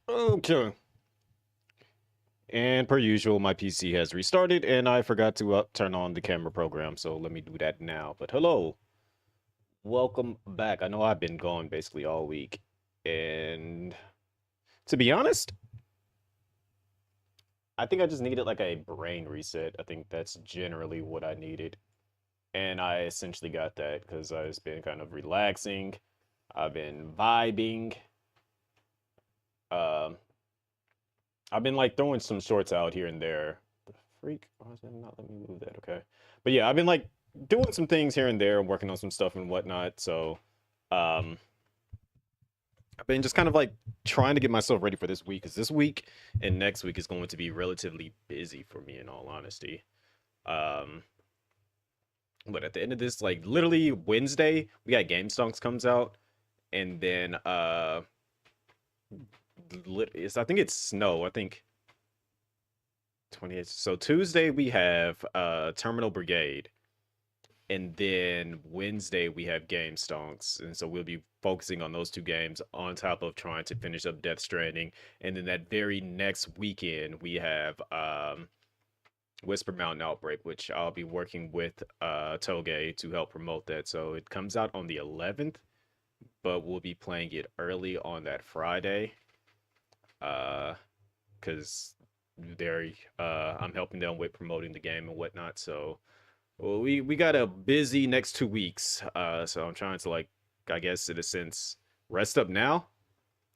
Okay. And per usual, my PC has restarted and I forgot to turn on the camera program, so let me do that now. But hello, welcome back. I know I've been gone basically all week. And to be honest, I think I just needed like a brain reset. I think that's generally what I needed. And I essentially got that because I've been kind of relaxing. I've been vibing. Um, I've been like throwing some shorts out here and there. The freak? Why is that not let me move that? Okay. But yeah, I've been like doing some things here and there, working on some stuff and whatnot. So um I've been just kind of like trying to get myself ready for this week because this week and next week is going to be relatively busy for me in all honesty. Um but at the end of this, like literally Wednesday, we got Game Stonks comes out, and then I think it's snow. I think 28th. So Tuesday we have Terminal Brigade, and then Wednesday we have Game Stonks, and so we'll be focusing on those two games on top of trying to finish up Death Stranding. And then that very next weekend we have Whisper Mountain Outbreak, which I'll be working with Toge to help promote that. So it comes out on the 11th, but we'll be playing it early on that Friday. Because they're I'm helping them with promoting the game and whatnot. So well, we got a busy next 2 weeks. So I'm trying to like, I guess in a sense, rest up now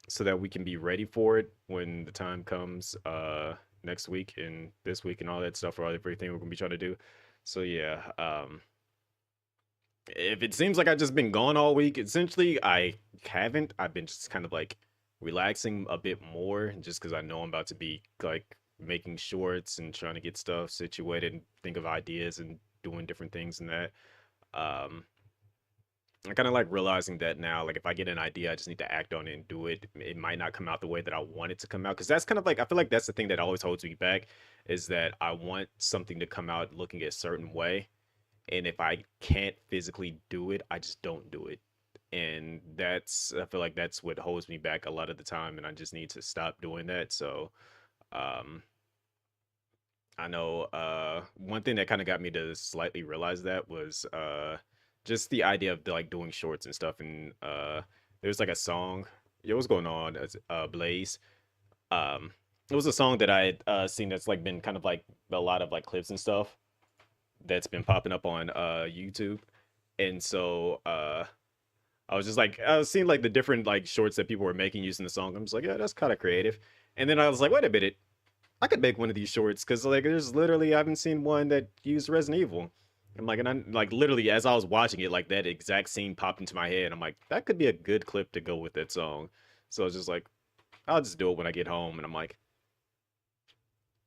so that we can be ready for it when the time comes next week and this week and all that stuff or everything we're gonna be trying to do. So yeah, if it seems like I've just been gone all week, essentially I haven't. I've been just kind of like relaxing a bit more just because I know I'm about to be like making shorts and trying to get stuff situated and think of ideas and doing different things and that. Um, I kind of like realizing that now, like if I get an idea, I just need to act on it and do it. It might not come out the way that I want it to come out because that's kind of like I feel like that's the thing that always holds me back is that I want something to come out looking a certain way, and if I can't physically do it, I just don't do it. And that's I feel like that's what holds me back a lot of the time, and I just need to stop doing that. So, um, I know one thing that kind of got me to slightly realize that was just the idea of like doing shorts and stuff. And there's like a song. Yo, what's going on? It's, Blaze. Um, it was a song that I had seen that's like been kind of like a lot of like clips and stuff that's been popping up on YouTube. And so I was just like I was seeing like the different like shorts that people were making using the song. I'm just like, yeah, that's kind of creative. And then I was like, wait a minute, I could make one of these shorts because like there's literally I haven't seen one that used Resident Evil. I'm like, and I'm like literally as I was watching it, like that exact scene popped into my head. I'm like, that could be a good clip to go with that song. So I was just like, I'll just do it when I get home. And I'm like,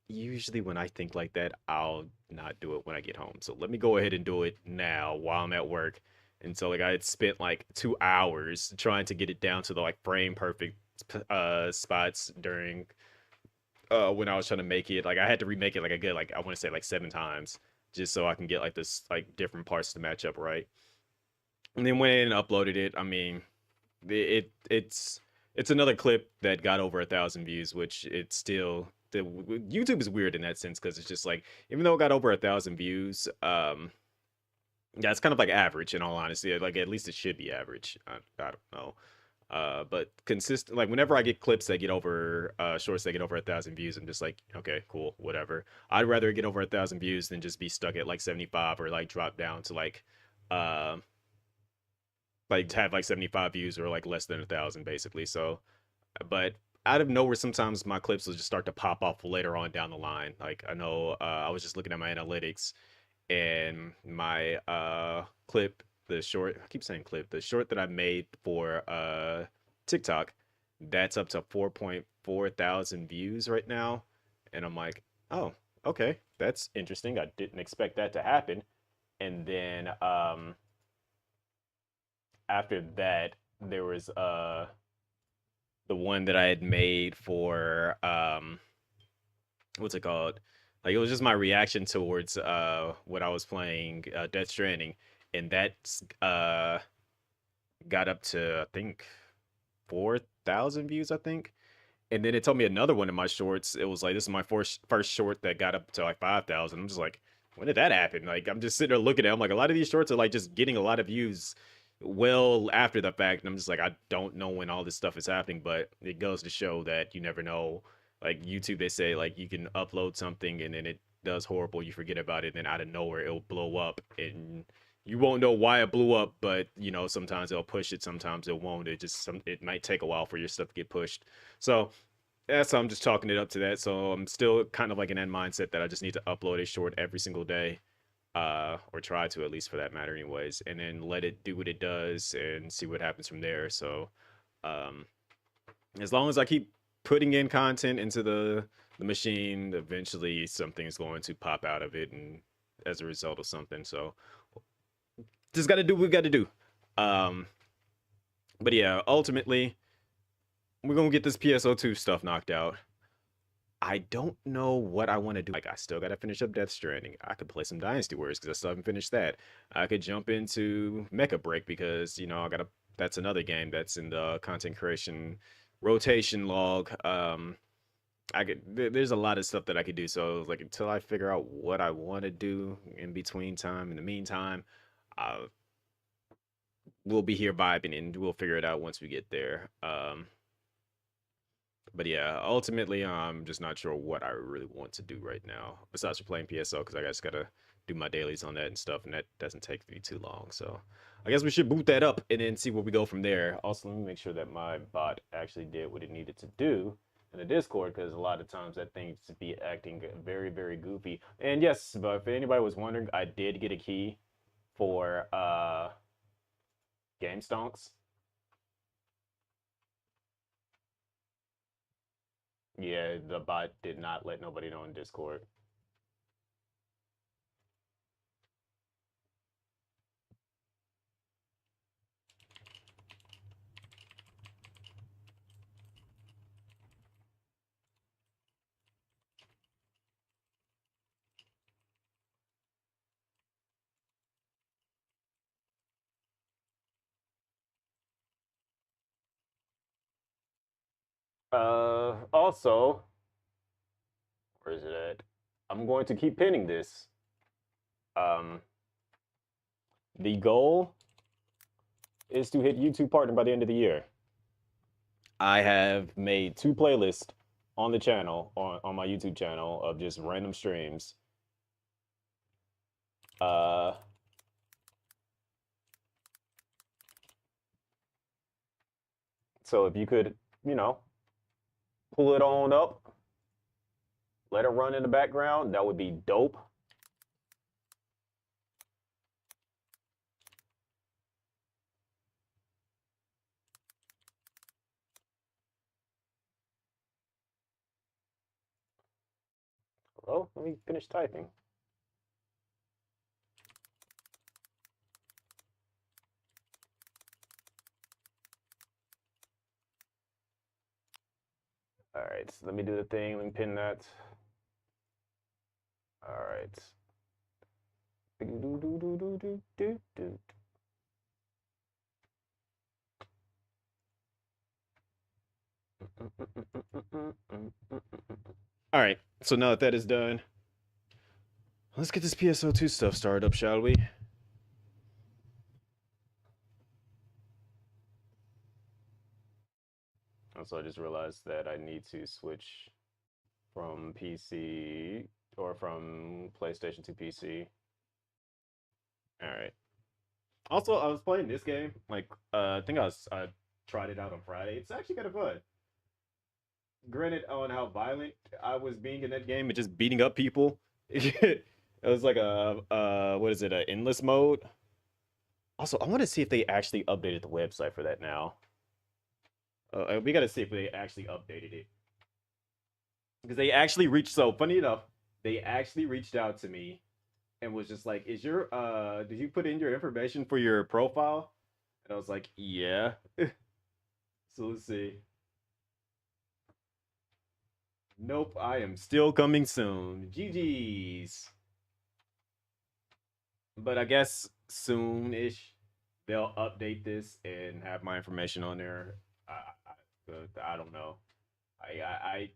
usually when I think like that, I'll not do it when I get home. So let me go ahead and do it now while I'm at work. And so like I had spent like 2 hours trying to get it down to the like frame perfect spots during when I was trying to make it. Like I had to remake it like a good like I want to say like 7 times just so I can get like this like different parts to match up right. And then went in and uploaded it. I mean, it's another clip that got over 1,000 views, which it's still the YouTube is weird in that sense because it's just like even though it got over 1,000 views, yeah, it's kind of like average in all honesty. Like at least it should be average. I don't know. But consistent like whenever I get clips that get over shorts that get over 1,000 views, I'm just like, okay, cool, whatever. I'd rather get over 1,000 views than just be stuck at like 75 or like drop down to uh like have like 75 views or like less than 1,000 basically. So but out of nowhere sometimes my clips will just start to pop off later on down the line. Like I know I was just looking at my analytics and my clip, the short, I keep saying clip, the short that I made for TikTok, that's up to 4.4 thousand views right now. And I'm like, oh, okay, that's interesting. I didn't expect that to happen. And then after that, there was the one that I had made for what's it called? Like it was just my reaction towards what I was playing Death Stranding, and that's got up to I think 4,000 views I think, And then it told me another one of my shorts. It was like this is my first short that got up to like 5,000. I'm just like, when did that happen? Like I'm just sitting there looking at. It. I'm like, a lot of these shorts are like just getting a lot of views well after the fact, and I'm just like, I don't know when all this stuff is happening, but it goes to show that you never know. Like YouTube, they say like you can upload something and then it does horrible, you forget about it, and then out of nowhere it'll blow up, and you won't know why it blew up, but you know sometimes they'll push it, sometimes it won't. It might take a while for your stuff to get pushed. So yeah, so I'm just chalking it up to that. So I'm still kind of like in that mindset that I just need to upload a short every single day, or try to at least for that matter, anyways, and then let it do what it does and see what happens from there. So, um, as long as I keep putting in content into the machine, eventually something's going to pop out of it, and as a result of something. So, just got to do what we got to do. Um, but yeah, ultimately, we're gonna get this PSO2 stuff knocked out. I don't know what I want to do. Like, I still got to finish up Death Stranding. I could play some Dynasty Warriors because I still haven't finished that. I could jump into Mecha Break because, you know, I got to. That's another game that's in the content creation rotation log. There's a lot of stuff that I could do. So, like, until I figure out what I want to do in between time, in the meantime, uh, we'll be here vibing and we'll figure it out once we get there. But yeah, ultimately, I'm just not sure what I really want to do right now. Besides for playing PSO, because I just gotta do my dailies on that and stuff, and that doesn't take me too long. So I guess we should boot that up and then see where we go from there. Also, let me make sure that my bot actually did what it needed to do in the Discord, because a lot of times that thing to be acting very, very goofy. And yes, but if anybody was wondering, I did get a key for Game Stonks. Yeah, the bot did not let nobody know in Discord. Also, where is it at? I'm going to keep pinning this. Um, the goal is to hit YouTube Partner by the end of the year. I have made 2 playlists on the channel, on my YouTube channel, of just random streams. Uh, so if you could, you know, pull it on up, let it run in the background, that would be dope. Oh, let me finish typing. All right, so let me do the thing. Let me pin that. All right. All right, so now that that is done, let's get this PSO2 stuff started up, shall we? Also, I just realized that I need to switch from PC or from PlayStation to PC. All right. Also, I was playing this game. Like, I tried it out on Friday. It's actually kind of fun. Granted, on how violent I was being in that game and just beating up people. It was like what is it, a endless mode? Also, I want to see if they actually updated the website for that now. We got to see if they actually updated it, because they actually reached. So funny enough, they actually reached out to me and was just like, "Is your did you put in your information for your profile?" And I was like, "Yeah." So let's see. Nope, I am still coming soon. GG's. But I guess soon-ish they'll update this and have my information on there. I, I don't know. I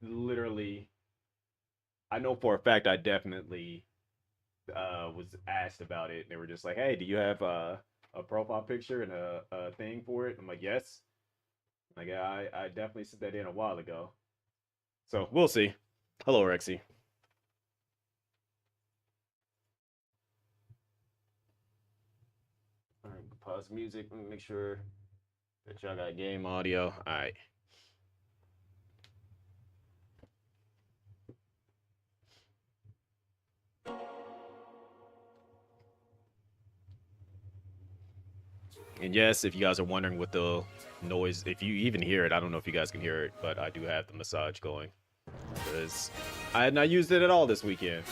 literally, I know for a fact I definitely was asked about it. They were just like, "Hey, do you have a profile picture and a thing for it?" I'm like, "Yes." Like, yeah, I definitely sent that in a while ago. So we'll see. Hello, Rexy. All right, pause music. Make sure that y'all got game audio. All right. And yes, if you guys are wondering what the noise, if you even hear it, I don't know if you guys can hear it, but I do have the massage going because I had not used it at all this weekend.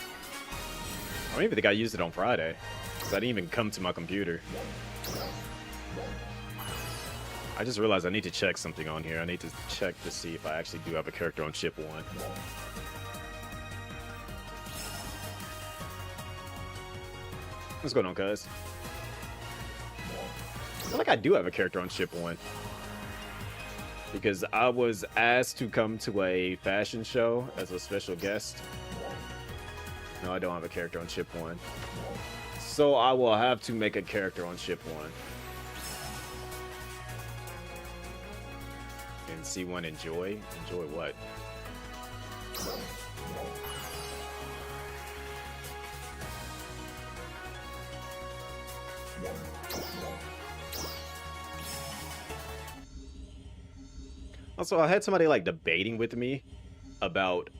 I don't even think I used it on Friday because I didn't even come to my computer. I just realized I need to check something on here. I need to check to see if I actually do have a character on ship 1. What's going on, cuz? I feel like I do have a character on ship 1. Because I was asked to come to a fashion show as a special guest. No, I don't have a character on ship 1. So I will have to make a character on ship 1. And C1 enjoy? Enjoy what? Also, I had somebody like debating with me about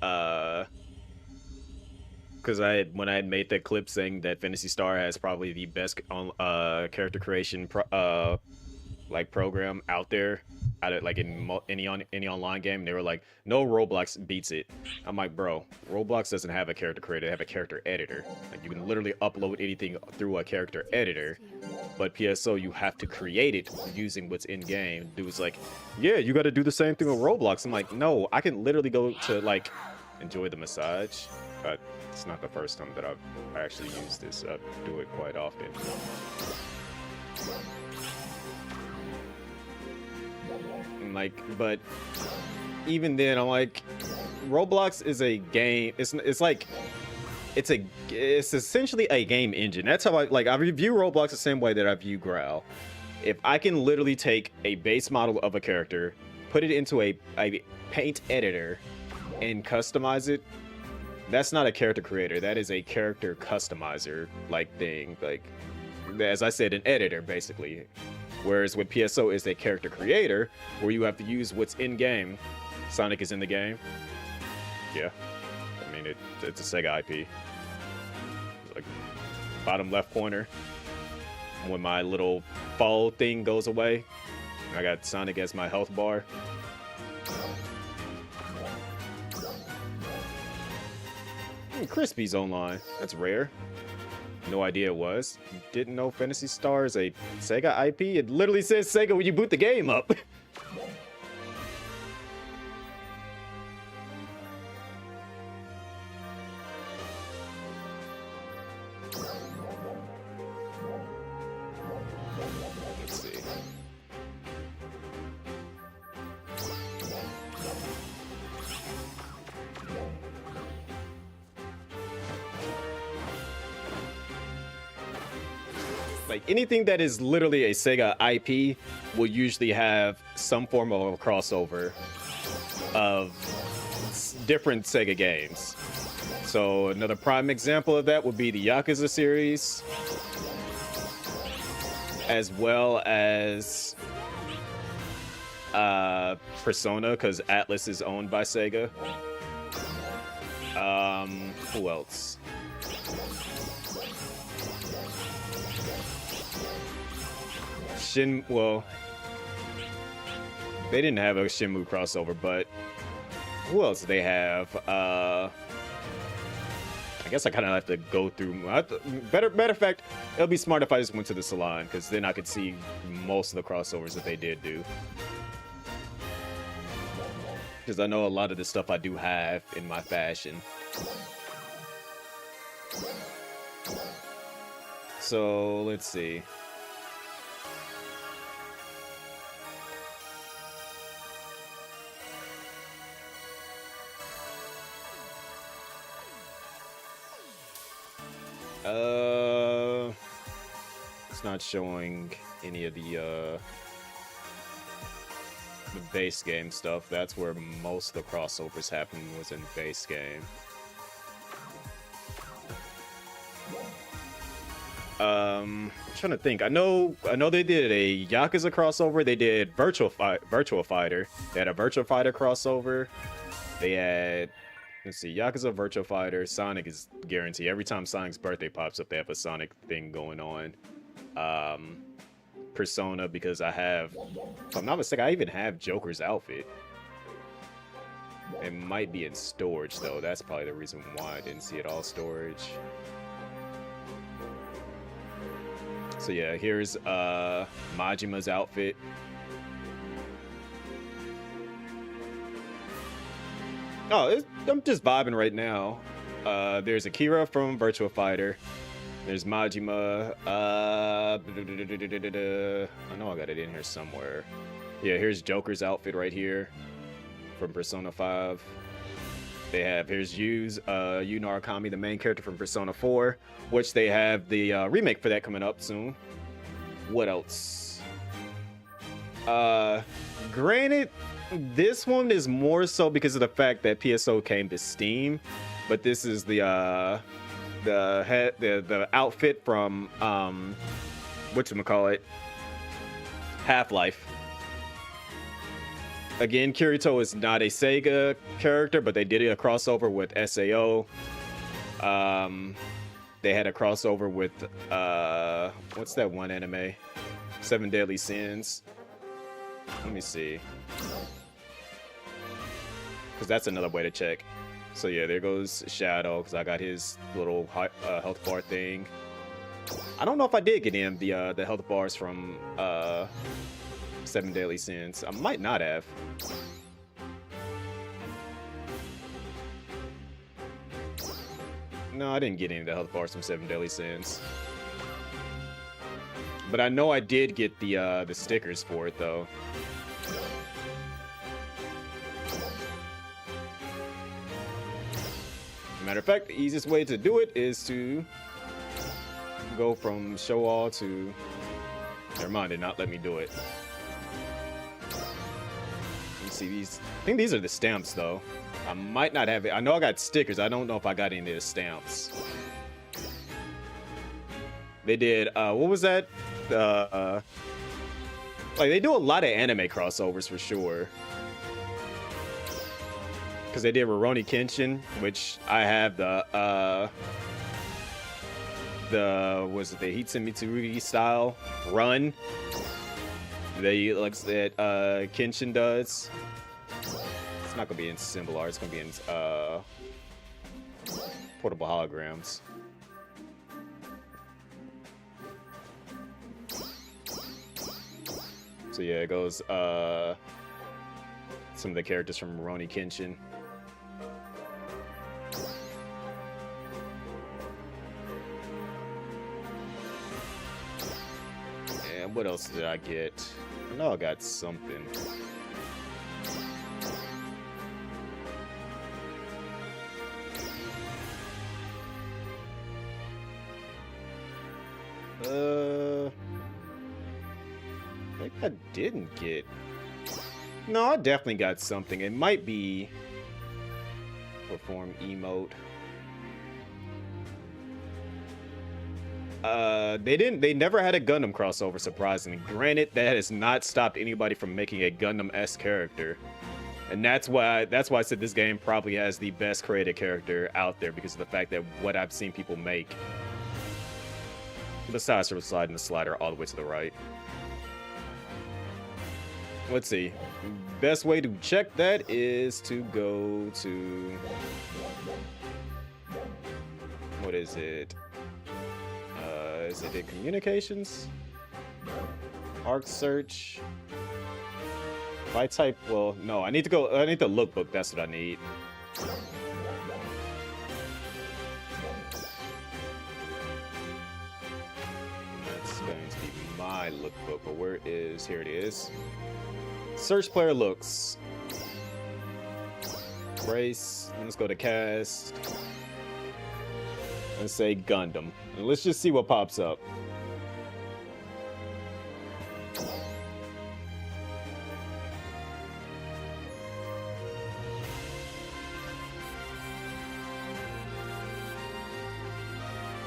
because when I had made that clip saying that Fantasy Star has probably the best on character creation like program out there, out of like in any online game. They were like, no, Roblox beats it. I'm like, bro, Roblox doesn't have a character creator; they have a character editor. Like you can literally upload anything through a character editor. But PSO, you have to create it using what's in game. Dude's like, yeah, you got to do the same thing with Roblox. I'm like, no, I can literally go to like enjoy the massage. But it's not the first time that I've actually used this. I do it quite often. Like, but even then, I'm like, Roblox is a game. It's like it's essentially a game engine. That's how I review Roblox the same way that I view Growl. If I can literally take a base model of a character, put it into a paint editor, and customize it, that's not a character creator. That is a character customizer like thing. Like, as I said, an editor basically. Whereas with PSO is a character creator where you have to use what's in game. Sonic is in the game. Yeah, I mean it's a Sega IP. Like bottom left corner. When my little fall thing goes away, I got Sonic as my health bar. Crispy's online. That's rare. No idea it was. Didn't know Fantasy Star is a Sega IP. It literally says Sega when you boot the game up. Let's see. Like anything that is literally a Sega IP will usually have some form of a crossover of different Sega games. So another prime example of that would be the Yakuza series, as well as Persona, because Atlas is owned by Sega. Who else? Well, they didn't have a Shenmue crossover, but who else do they have? I guess I kind of have to go through. Matter of fact, it'll be smart if I just went to the salon, because then I could see most of the crossovers that they did do. Because I know a lot of the stuff I do have in my fashion. So let's see. It's not showing any of the base game stuff. That's where most of the crossovers happened, was in base game. I'm trying to think. I know they did a Yakuza crossover. They did Virtual Fighter. They had a Virtual Fighter crossover. They had, let's see, Yakuza, Virtual Fighter. Sonic is guaranteed. Every time Sonic's birthday pops up, they have a Sonic thing going on. Persona, because I have, if I'm not mistaken, I even have Joker's outfit. It might be in storage though. That's probably the reason why I didn't see it all storage. So yeah, here's Majima's outfit. Oh, I'm just vibing right now. There's Akira from Virtua Fighter. There's Majima. I know I got it in here somewhere. Yeah, here's Joker's outfit right here from Persona 5. Here's Yu Narukami, the main character from Persona 4, which they have the remake for that coming up soon. What else? Granted, this one is more so because of the fact that PSO came to Steam, but this is the outfit from whatchamacallit, Half-Life. Again, Kirito is not a Sega character, but they did a crossover with SAO. They had a crossover with what's that one anime? Seven Deadly Sins. Let me see, because that's another way to check. So yeah, there goes Shadow, because I got his little health bar thing. I don't know if I did get him the health bars from Seven Deadly Sins. I might not have. No, I didn't get any of the health bars from Seven Deadly Sins. But I know I did get the stickers for it though. Matter of fact, the easiest way to do it is to go from show all to, never mind, did not let me do it. Let me see these. I think these are the stamps though. I might not have it. I know I got stickers. I don't know if I got any of the stamps. They did, what was that? Like, they do a lot of anime crossovers for sure. Because they did Rurouni Kenshin, which I have the Hitsu Mitsurugi style run. They like that Kenshin does. It's not gonna be in symbol art, it's gonna be in portable holograms. So yeah, it goes some of the characters from Rurouni Kenshin. And what else did I get? I know I got something. I think I didn't get. No, I definitely got something. It might be perform emote. They never had a Gundam crossover, surprisingly. Granted, that has not stopped anybody from making a Gundam-esque character. And that's why I said this game probably has the best created character out there, because of the fact that what I've seen people make. Besides from sliding the slider all the way to the right. Let's see. Best way to check that is to go to... What is it? Is it in communications? Arc search. If I type, well, no, I need the lookbook. That's what I need. That's going to be my lookbook, but where is, here it is. Search player looks. Race, let's go to cast. Let's say Gundam. And let's just see what pops up.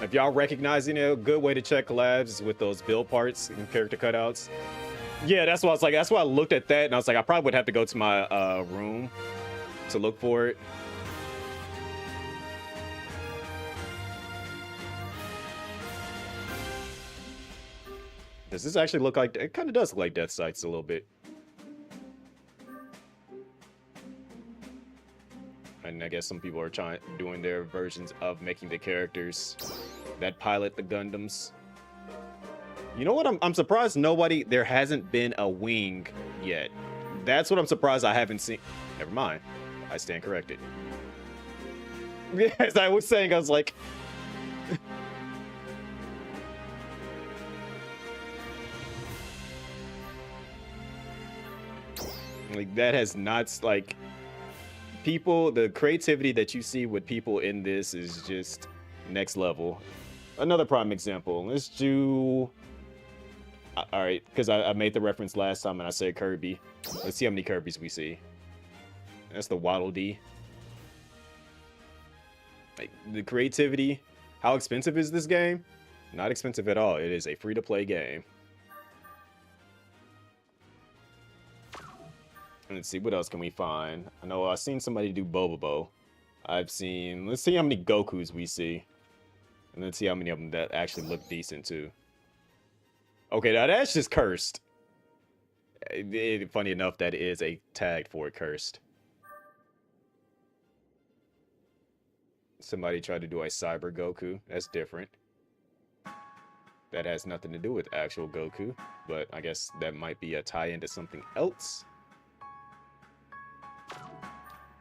If y'all recognize, a good way to check collabs is with those build parts and character cutouts. Yeah, that's why I was like, that's why I looked at that and I was like, I probably would have to go to my room to look for it. Does this actually look like, it kind of does look like Death Sights a little bit. And I guess some people are doing their versions of making the characters that pilot the Gundams. You know what? I'm surprised there hasn't been a wing yet. That's what I'm surprised I haven't seen. Never mind. I stand corrected. As I was saying, I was like... like, that has not, like... people, the creativity that you see with people in this is just next level. Another prime example. Let's do... all right, because I made the reference last time and I said Kirby. Let's see how many Kirbys we see. That's the Waddle Dee. Like, the creativity. How expensive is this game? Not expensive at all. It is a free-to-play game. Let's see, what else can we find? I know I've seen somebody do Bobobo. Let's see how many Gokus we see. And let's see how many of them that actually look decent too. Okay, now that's just cursed. Funny enough, that is a tag for it, cursed. Somebody tried to do a Cyber Goku. That's different. That has nothing to do with actual Goku. But I guess that might be a tie-in to something else.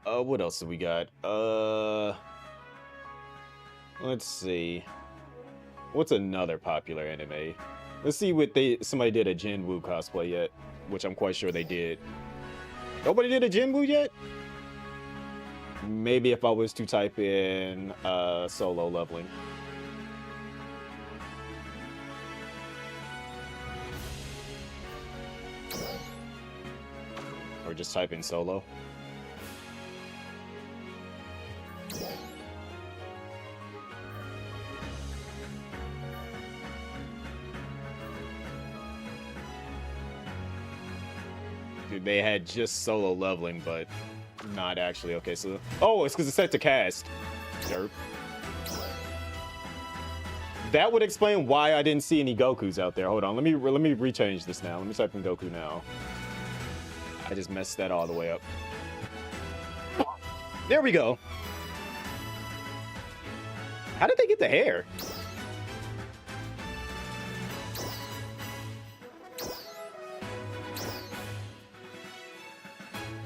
What else do we got? Let's see. What's another popular anime? Let's see what somebody did a Jinwoo cosplay yet, which I'm quite sure they did. Nobody did a Jinwoo yet? Maybe if I was to type in solo leveling. Or just type in solo. Dude, they had just solo leveling, but not actually. Okay, so... oh, it's because it's set to cast. Derp. That would explain why I didn't see any Gokus out there. Hold on, let me rechange this now. Let me type in Goku now. I just messed that all the way up. There we go. How did they get the hair?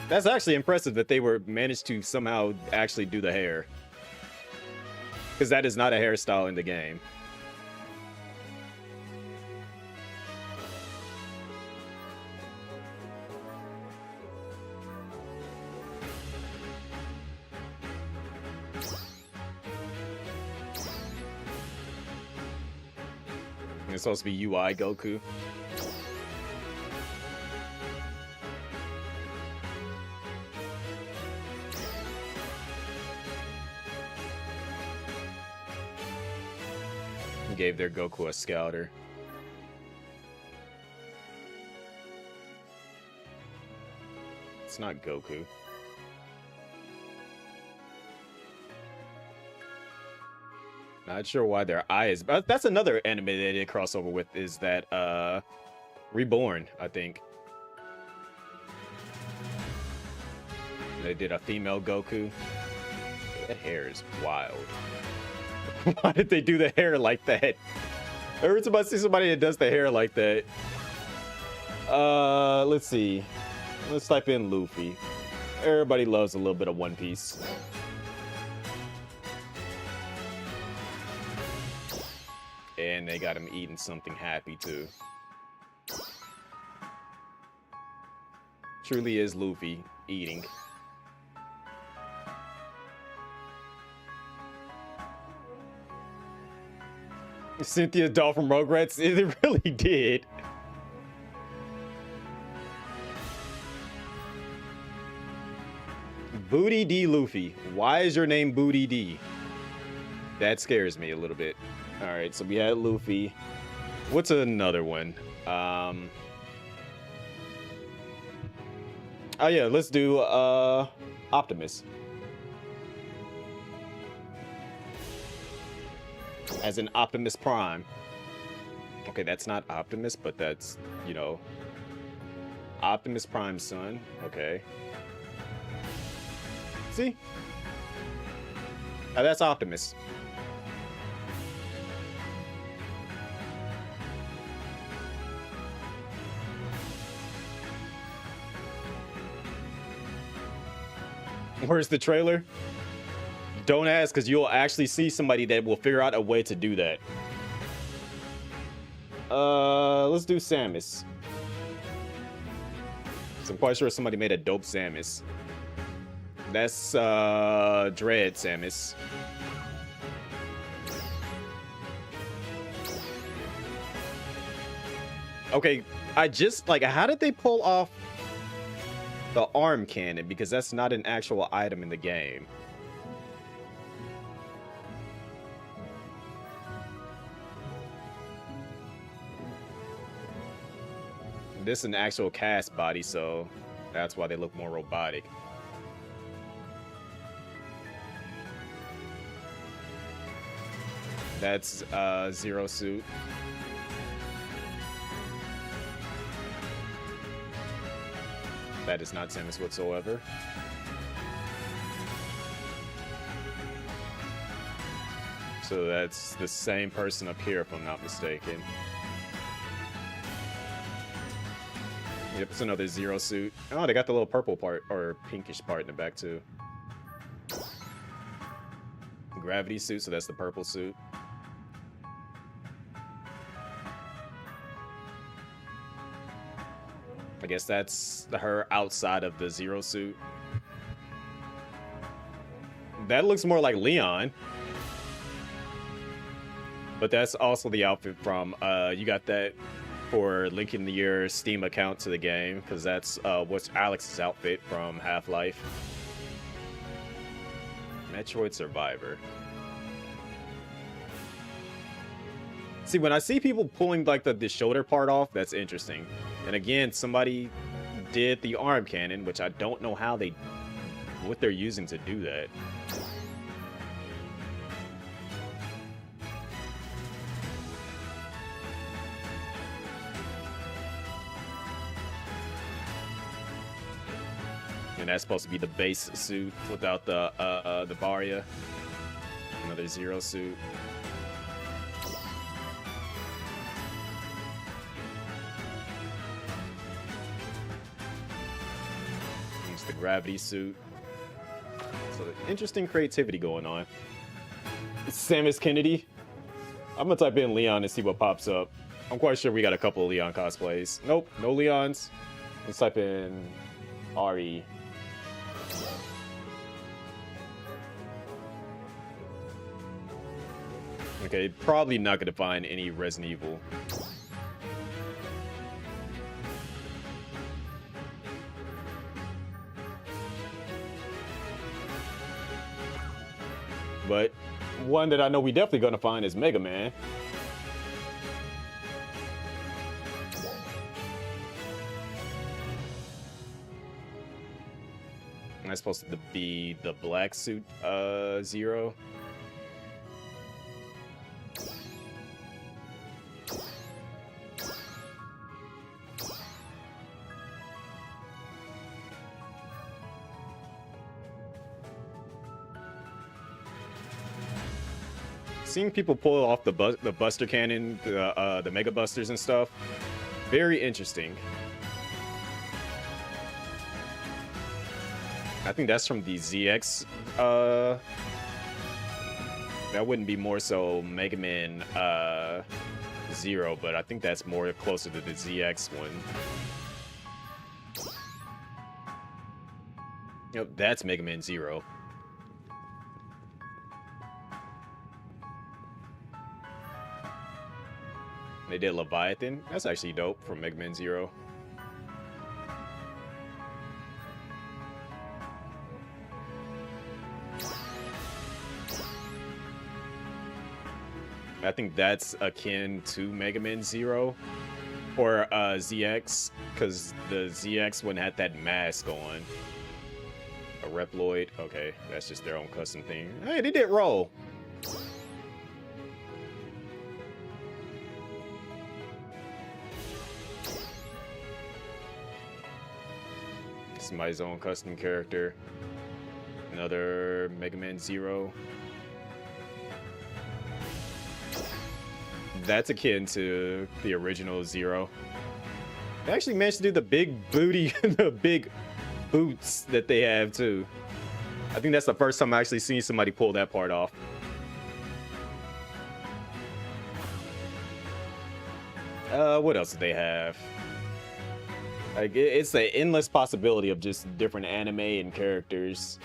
That's actually impressive that they managed to somehow actually do the hair. Because that is not a hairstyle in the game. It's supposed to be UI Goku. Gave their Goku a scouter. It's not Goku. Not sure why their eye is. But that's another anime they did crossover with, is that Reborn, I think. They did a female Goku. That hair is wild. Why did they do the hair like that? Every time I see somebody that does the hair like that. Let's see. Let's type in Luffy. Everybody loves a little bit of One Piece. And they got him eating something happy too. Truly is Luffy eating. Cynthia doll from Rugrats? It really did. Booty D Luffy. Why is your name Booty D? That scares me a little bit. All right, so we had Luffy. What's another one? Oh yeah, let's do Optimus. As in Optimus Prime. Okay, that's not Optimus, but that's, you know, Optimus Prime's son. Okay. See? That's Optimus. Where's the trailer? Don't ask, because you'll actually see somebody that will figure out a way to do that. Let's do Samus. So I'm quite sure somebody made a dope Samus. That's Dread Samus. Okay, I just like, how did they pull off the arm cannon? Because that's not an actual item in the game. This is an actual cast body, so that's why they look more robotic. That's Zero Suit. That is not Samus whatsoever. So that's the same person up here, if I'm not mistaken. Yep, it's another Zero Suit. Oh, they got the little purple part, or pinkish part in the back, too. Gravity suit, so that's the purple suit. I guess that's her outside of the Zero Suit. That looks more like Leon. But that's also the outfit from, you got that for linking your Steam account to the game, because that's what's Alex's outfit from Half-Life. Metroid Survivor. See, when I see people pulling like the shoulder part off, that's interesting. And again, somebody did the arm cannon, which I don't know how what they're using to do that. And that's supposed to be the base suit without the Varia. Another Zero Suit. It's the gravity suit. So interesting creativity going on. Samus Kennedy. I'm gonna type in Leon and see what pops up. I'm quite sure we got a couple of Leon cosplays. Nope, no Leons. Let's type in RE. Okay, probably not gonna find any Resident Evil. But one that I know we definitely gonna find is Mega Man. And that's supposed to be the black suit Zero. Seeing people pull off the Buster Cannon, the Mega Busters and stuff, very interesting. I think that's from the ZX. That wouldn't be more so Mega Man Zero, but I think that's more closer to the ZX one. Yep, that's Mega Man Zero. They did Leviathan. That's actually dope from Mega Man Zero. I think that's akin to Mega Man Zero or ZX, because the ZX one had that mask on. A Reploid. Okay, that's just their own custom thing. Hey, they did roll. Somebody's own custom character. Another Mega Man Zero. That's akin to the original Zero. They actually managed to do the big booty, the big boots that they have too. I think that's the first time I actually seen somebody pull that part off. What else do they have? Like, it's an endless possibility of just different anime and characters.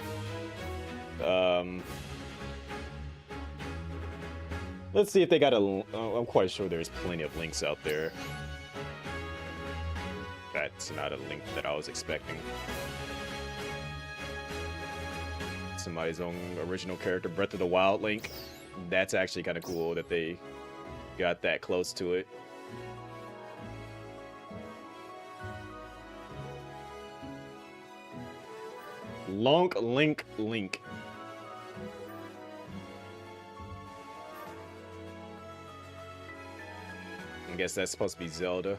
Let's see if they got a... I'm quite sure there's plenty of links out there. That's not a link that I was expecting. Somebody's own original character, Breath of the Wild link. That's actually kind of cool that they got that close to it. Link. I guess that's supposed to be Zelda.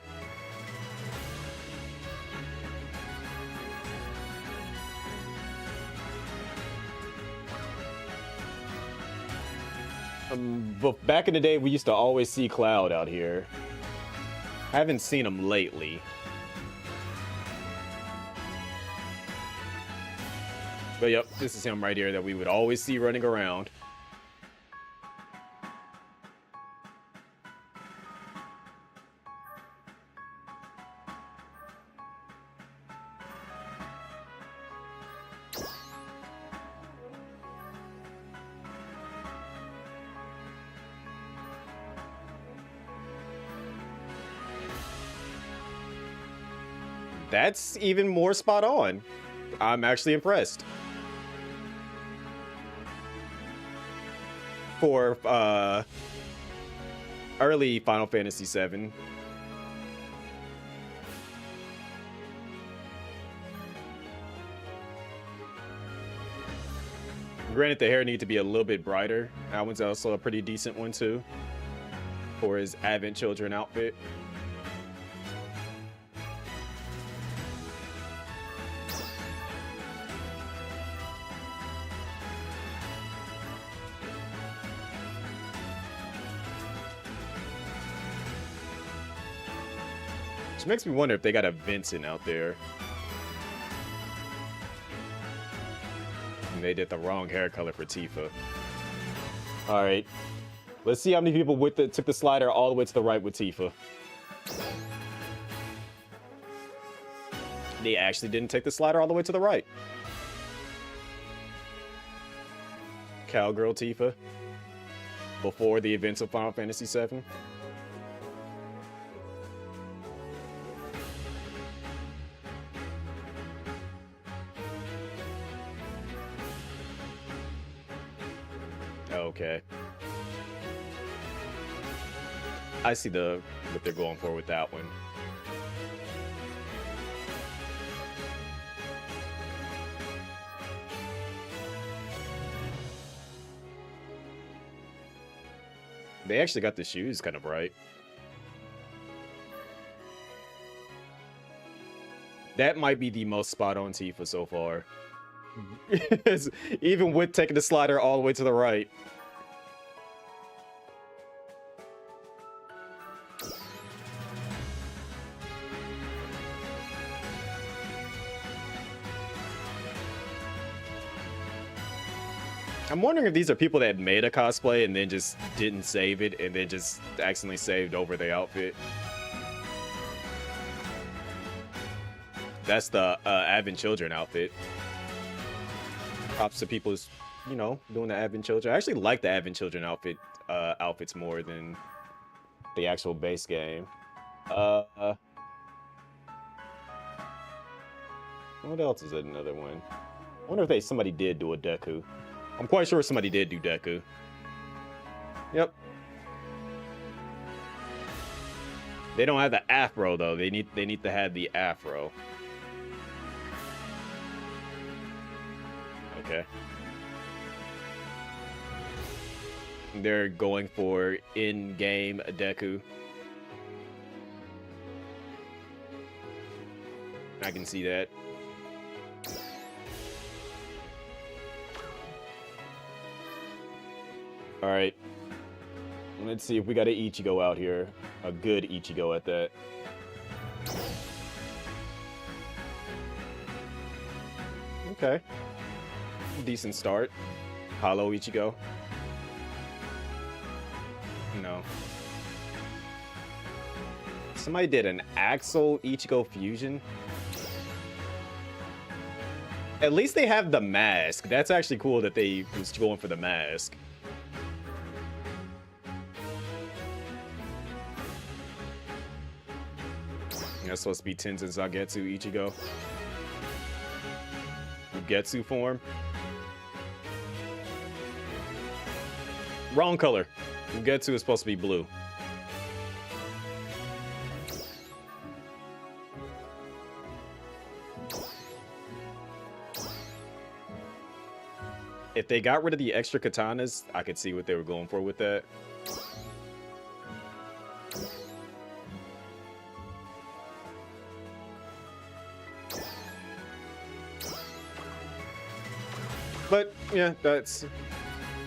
But back in the day, we used to always see Cloud out here. I haven't seen him lately. But yep, this is him right here that we would always see running around. That's even more spot on. I'm actually impressed. For early Final Fantasy VII. Granted, the hair needs to be a little bit brighter. That one's also a pretty decent one too. For his Advent Children outfit. Which makes me wonder if they got a Vincent out there. And they did the wrong hair color for Tifa. Alright. Let's see how many people took the slider all the way to the right with Tifa. They actually didn't take the slider all the way to the right. Cowgirl Tifa. Before the events of Final Fantasy VII. Okay. I see what they're going for with that one. They actually got the shoes kind of right. That might be the most spot on Tifa so far. Even with taking the slider all the way to the right. I'm wondering if these are people that made a cosplay and then just didn't save it and then just accidentally saved over the outfit. That's the Advent Children outfit. Props to people, you know, doing the Advent Children. I actually like the Advent Children outfits more than the actual base game. What else is another one? I wonder if somebody did do a Deku. I'm quite sure somebody did do Deku. Yep. They don't have the afro though. They need to have the afro. Okay. They're going for in-game Deku. I can see that. All right. Let's see if we got an Ichigo out here. A good Ichigo at that. Okay. Decent start. Hollow Ichigo. No. Somebody did an Axel Ichigo fusion. At least they have the mask. That's actually cool that they was going for the mask. That's supposed to be Tenzin Zangetsu Ichigo. Ugetsu form. Wrong color. Ugetsu is supposed to be blue. If they got rid of the extra katanas, I could see what they were going for with that. But yeah,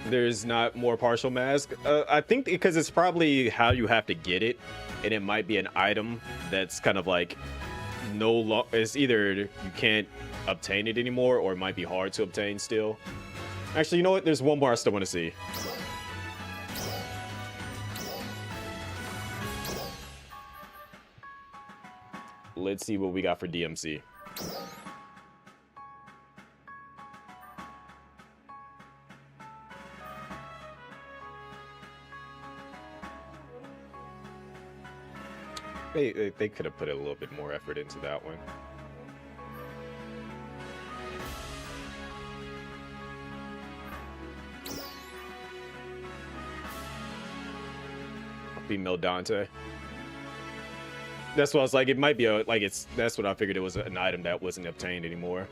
there's not more partial mask. I think because it's probably how you have to get it, and it might be an item that's kind of like it's either you can't obtain it anymore, or it might be hard to obtain still. Actually, you know what? There's one more I still want to see. Let's see what we got for DMC. They could have put a little bit more effort into that one. Female Dante. That's what I was like. It might be that's what I figured it was an item that wasn't obtained anymore.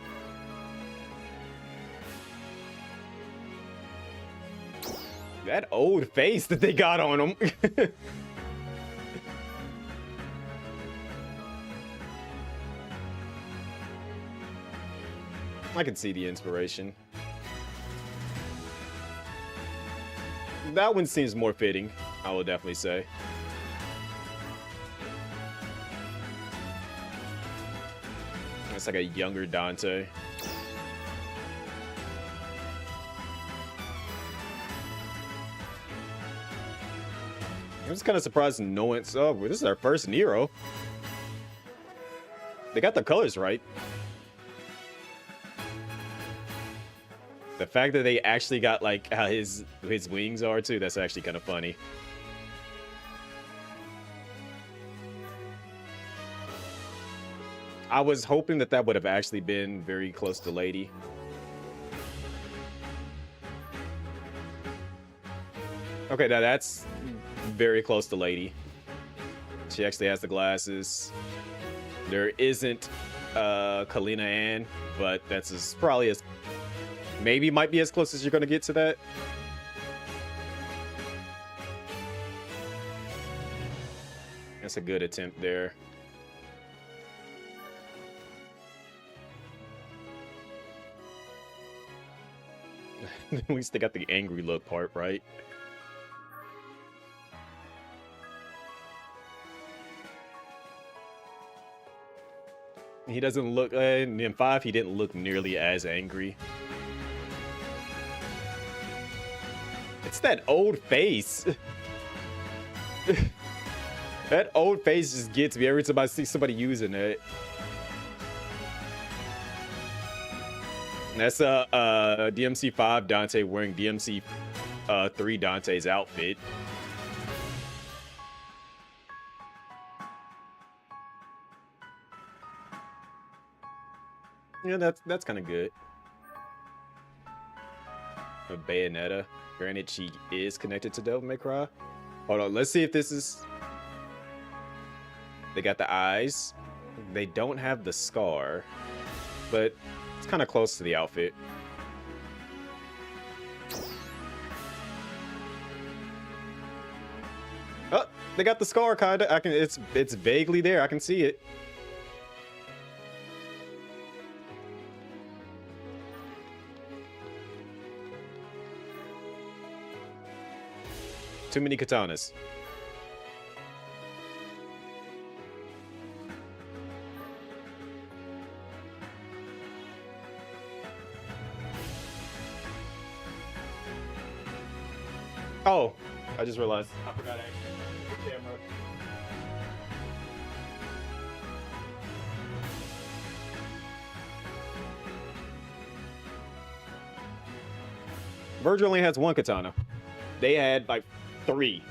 That old face that they got on him. I can see the inspiration. That one seems more fitting, I will definitely say. It's like a younger Dante. I'm just kind of surprised no one's... Oh, this is our first Nero. They got the colors right. The fact that they actually got like how his wings are too, that's actually kind of funny. I was hoping that would have actually been very close to Lady. Okay, now that's very close to Lady. She actually has the glasses. There isn't Kalina Ann, but that's probably as maybe might be as close as you're gonna get to that. That's a good attempt there. At least they got the angry look part right. He doesn't look in 5 he didn't look nearly as angry. It's that old face. That old face just gets me every time I see somebody using it. That's DMC 5 Dante wearing DMC 3 Dante's outfit. Yeah, that's kind of good. A Bayonetta. Granted, she is connected to Devil May Cry. Hold on, let's see if this is... They got the eyes. They don't have the scar, but it's kind of close to the outfit. Oh, they got the scar kinda. It's vaguely there. I can see it. Too many katanas. Oh, I just realized. I forgot actually. The camera. Virgil only has one katana. They had like 3.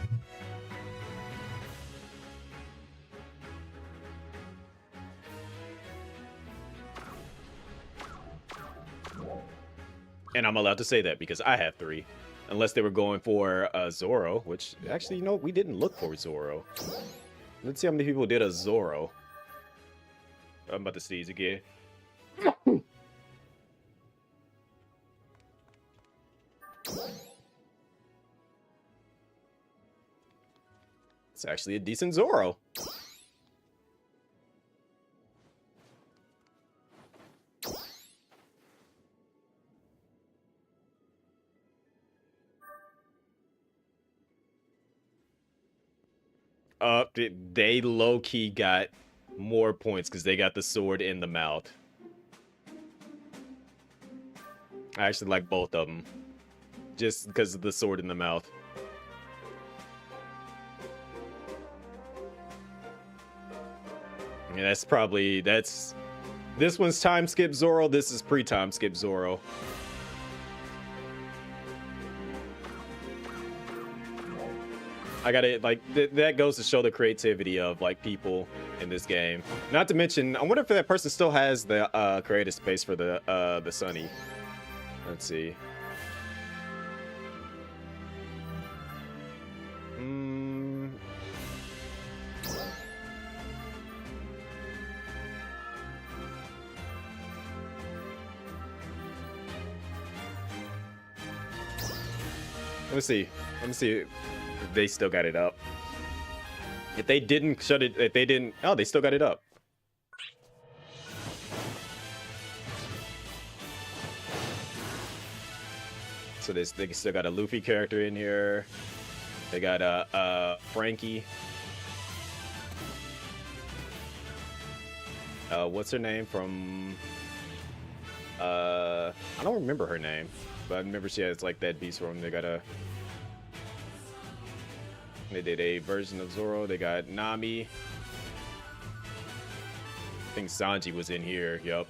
And I'm allowed to say that because I have 3. Unless they were going for Zoro, which actually, you know, we didn't look for Zoro. Let's see how many people did a Zoro. I'm about to sneeze again. It's actually a decent Zoro. They low-key got more points because they got the sword in the mouth. I actually like both of them. Just because of the sword in the mouth. Yeah, that's... This one's time skip Zoro, this is pre-time skip Zoro. I gotta, like, that goes to show the creativity of, like, people in this game. Not to mention, I wonder if that person still has the creative space for the Sunny. Let's see. Let me see. Let me see if they still got it up. If they didn't shut it, if they didn't, oh, they still got it up. So they still got a Luffy character in here. They got Frankie. What's her name from? I don't remember her name, but I remember she has like that beast form. They did a version of Zoro. They got Nami. I think Sanji was in here. Yup.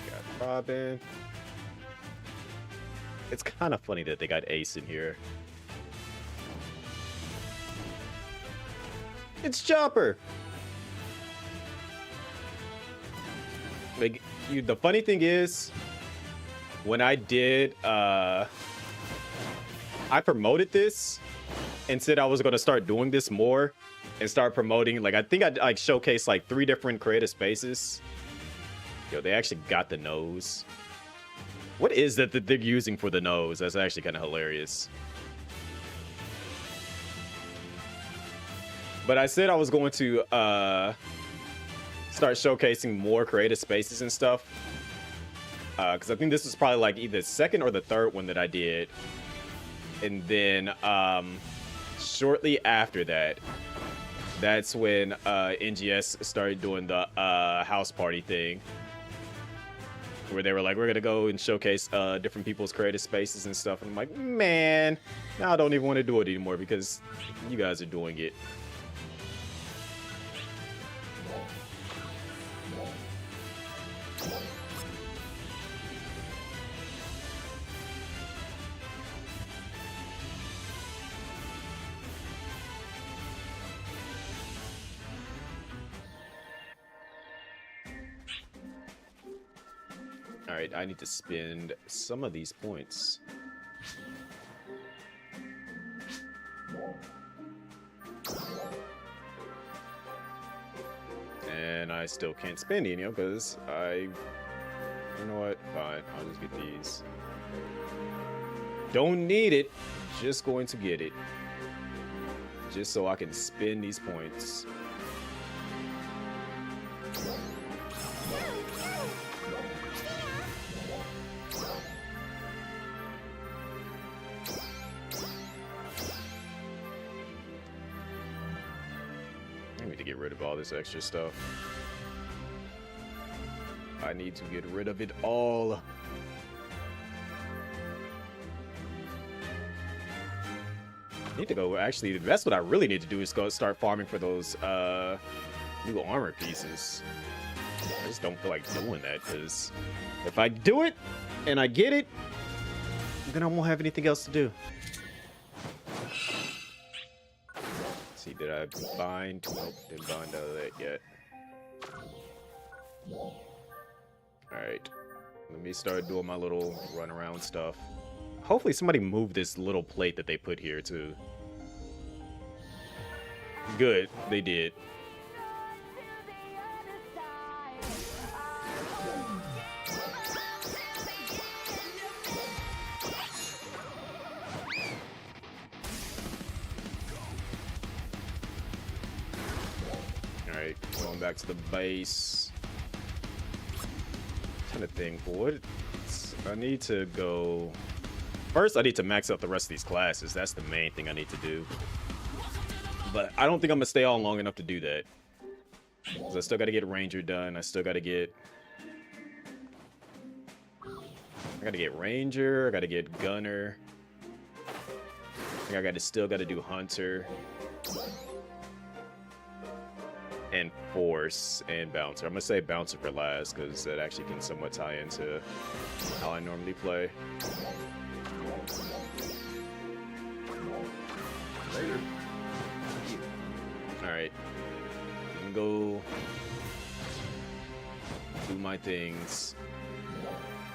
Got Robin. It's kind of funny that they got Ace in here. It's Chopper. Like, the funny thing is, when I did, I promoted this and said I was going to start doing this more and start promoting. Like, I think I'd like showcase like 3 different creative spaces. Yo, they actually got the nose. What is that they're using for the nose? That's actually kind of hilarious. But I said I was going to start showcasing more creative spaces and stuff. Because I think this was probably like either the 2nd or the 3rd one that I did. And then shortly after that, that's when NGS started doing the house party thing. Where they were like, we're going to go and showcase different people's creative spaces and stuff. And I'm like, man, now I don't even want to do it anymore because you guys are doing it. All Alright, I need to spend some of these points. And I still can't spend any because you know what? Fine, I'll just get these. Don't need it, just going to get it. Just so I can spend these points. I need to get rid of all this extra stuff. I need to get rid of it all. I need to go, actually, that's what I really need to do is go start farming for those new armor pieces. I just don't feel like doing that, because if I do it and I get it, then I won't have anything else to do. Let's see, did I bind? Nope, didn't bind out of that yet. Alright, let me start doing my little run around stuff. Hopefully somebody moved this little plate that they put here too. Good, they did. Alright, going back to the base. I'm trying to think, what? I need to go... First, I need to max out the rest of these classes. That's the main thing I need to do. But I don't think I'm going to stay on long enough to do that. Because I still got to get Ranger done. I still got to get... I got to get Ranger. I got to get Gunner. I think I still got to do Hunter. And Force and Bouncer. I'm going to say Bouncer for last because that actually can somewhat tie into how I normally play. Later. Alright. I can go do my things.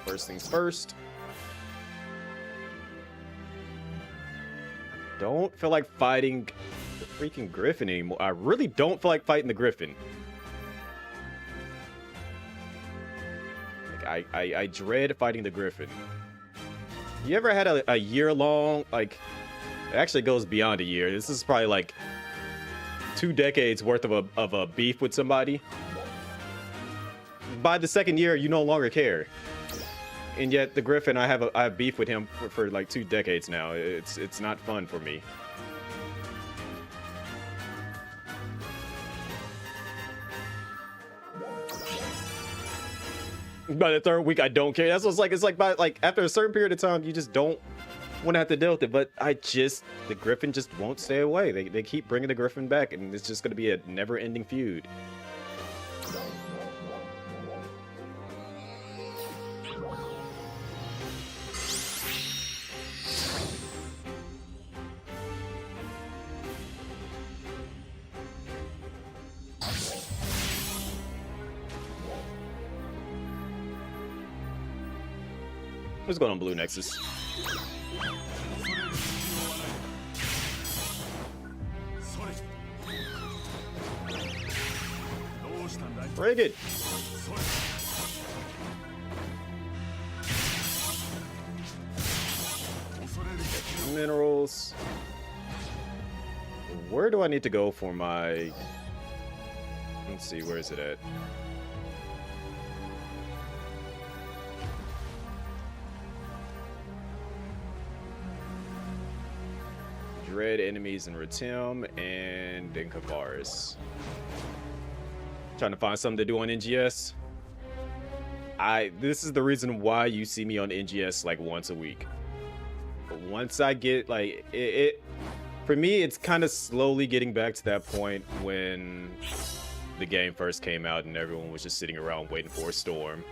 First things first. Don't feel like fighting the freaking Griffin anymore. I really don't feel like fighting the Griffin. Like, I dread fighting the Griffin. You ever had a year-long, like, it actually goes beyond a year. This is probably like 2 decades worth of a beef with somebody. By the second year, you no longer care. And yet the Griffin, I have beef with him for like 2 decades now. It's not fun for me. By the 3rd week, I don't care. That's what's like. It's like after a certain period of time, you just don't want to have to deal with it. But the Griffin just won't stay away. They keep bringing the Griffin back, and it's just going to be a never-ending feud. What's going on, Blue Nexus? Break it. Minerals. Where do I need to go for my... Let's see, where is it at? Dread enemies in Ratim and in Kavaris. Trying to find something to do on NGS. This is the reason why you see me on NGS like once a week. But once I get like for me, it's kind of slowly getting back to that point when the game first came out and everyone was just sitting around waiting for a storm.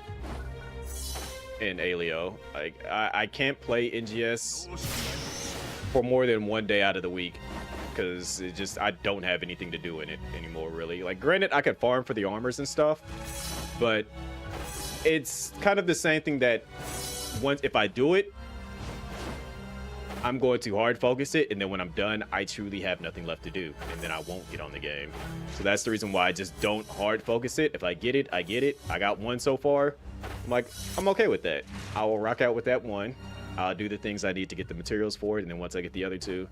In Alio, like I can't play NGS for more than 1 day out of the week because I don't have anything to do in it anymore, really. Like, granted, I could farm for the armors and stuff, but it's kind of the same thing that once if I do it, I'm going to hard focus it, and then when I'm done, I truly have nothing left to do, and then I won't get on the game. So that's the reason why I just don't hard focus it. If I get it, I get it. I got one so far. I'm like, I'm okay with that. I will rock out with that one. I'll do the things I need to get the materials for it, and then once I get the other two,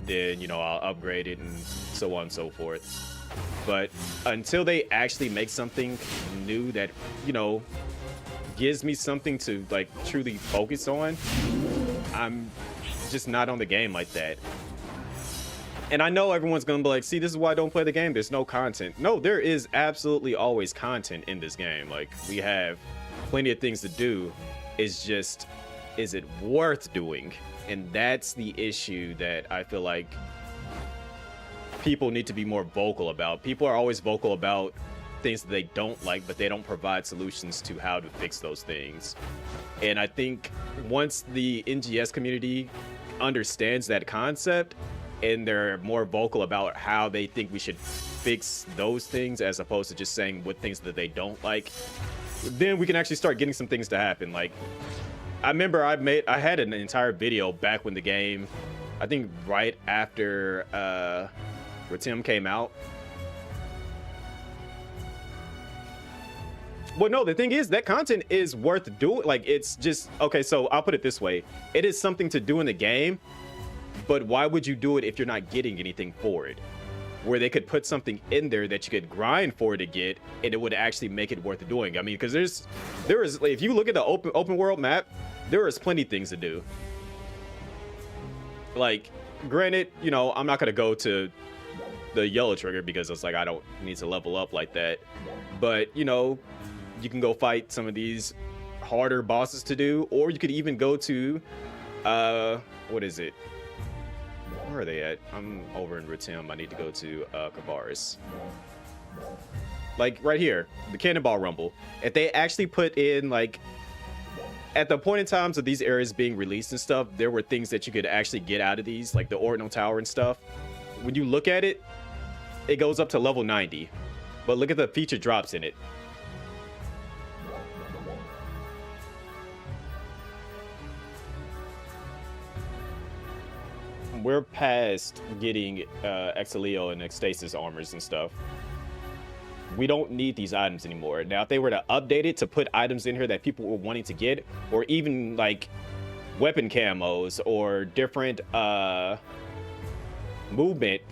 then, you know, I'll upgrade it and so on and so forth. But until they actually make something new that, you know, gives me something to like truly focus on, I'm just not on the game like that. And I know everyone's gonna be like, see, this is why I don't play the game, there's no content. No, there is absolutely always content in this game. Like, we have plenty of things to do. It's just, is it worth doing? And that's the issue that I feel like people need to be more vocal about. People are always vocal about things that they don't like, but they don't provide solutions to how to fix those things. And I think once the NGS community understands that concept and they're more vocal about how they think we should fix those things as opposed to just saying what things that they don't like, then we can actually start getting some things to happen. Like, I remember I had an entire video back when the game, I think right after Tim came out. Well, no, the thing is that content is worth doing. Like, it's just, okay, so I'll put it this way. It is something to do in the game, but why would you do it if you're not getting anything for it? Where they could put something in there that you could grind for to get, and it would actually make it worth doing. I mean, because there is, if you look at the open world map, there is plenty of things to do. Like, granted, you know, I'm not going to go to the yellow trigger because it's like, I don't need to level up like that. But, you know, you can go fight some of these harder bosses to do, or you could even go to, what is it? Where are they at? I'm over in Ritim. I need to go to Kavaris. Like, right here, the Cannonball Rumble. If they actually put in, like, at the point in times of these areas being released and stuff, there were things that you could actually get out of these, like the Ordinal Tower and stuff. When you look at it, it goes up to level 90. But look at the feature drops in it. We're past getting Exilio and Ecstasis armors and stuff. We don't need these items anymore. Now, if they were to update it to put items in here that people were wanting to get, or even like weapon camos or different movement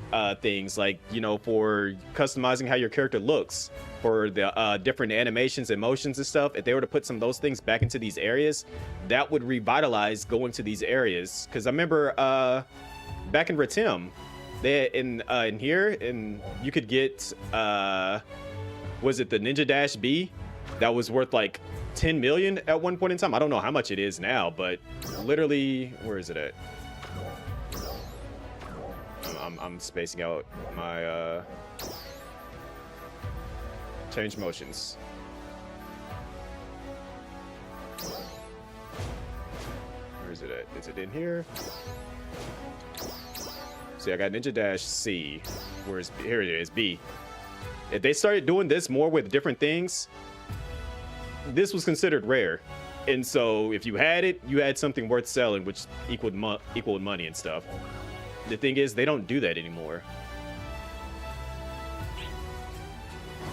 things, like, you know, for customizing how your character looks, for the different animations and motions and stuff, if they were to put some of those things back into these areas, that would revitalize going to these areas. Because I remember back in Ritim, they in here, and you could get was it the Ninja Dash B that was worth like 10 million at one point in time? I don't know how much it is now, but literally, where is it at? I'm spacing out my change motions. Where is it at? Is it in here? See, I got Ninja Dash C. Where's here it is, B. If they started doing this more with different things, this was considered rare. And so if you had it, you had something worth selling, which equaled money and stuff. The thing is, they don't do that anymore.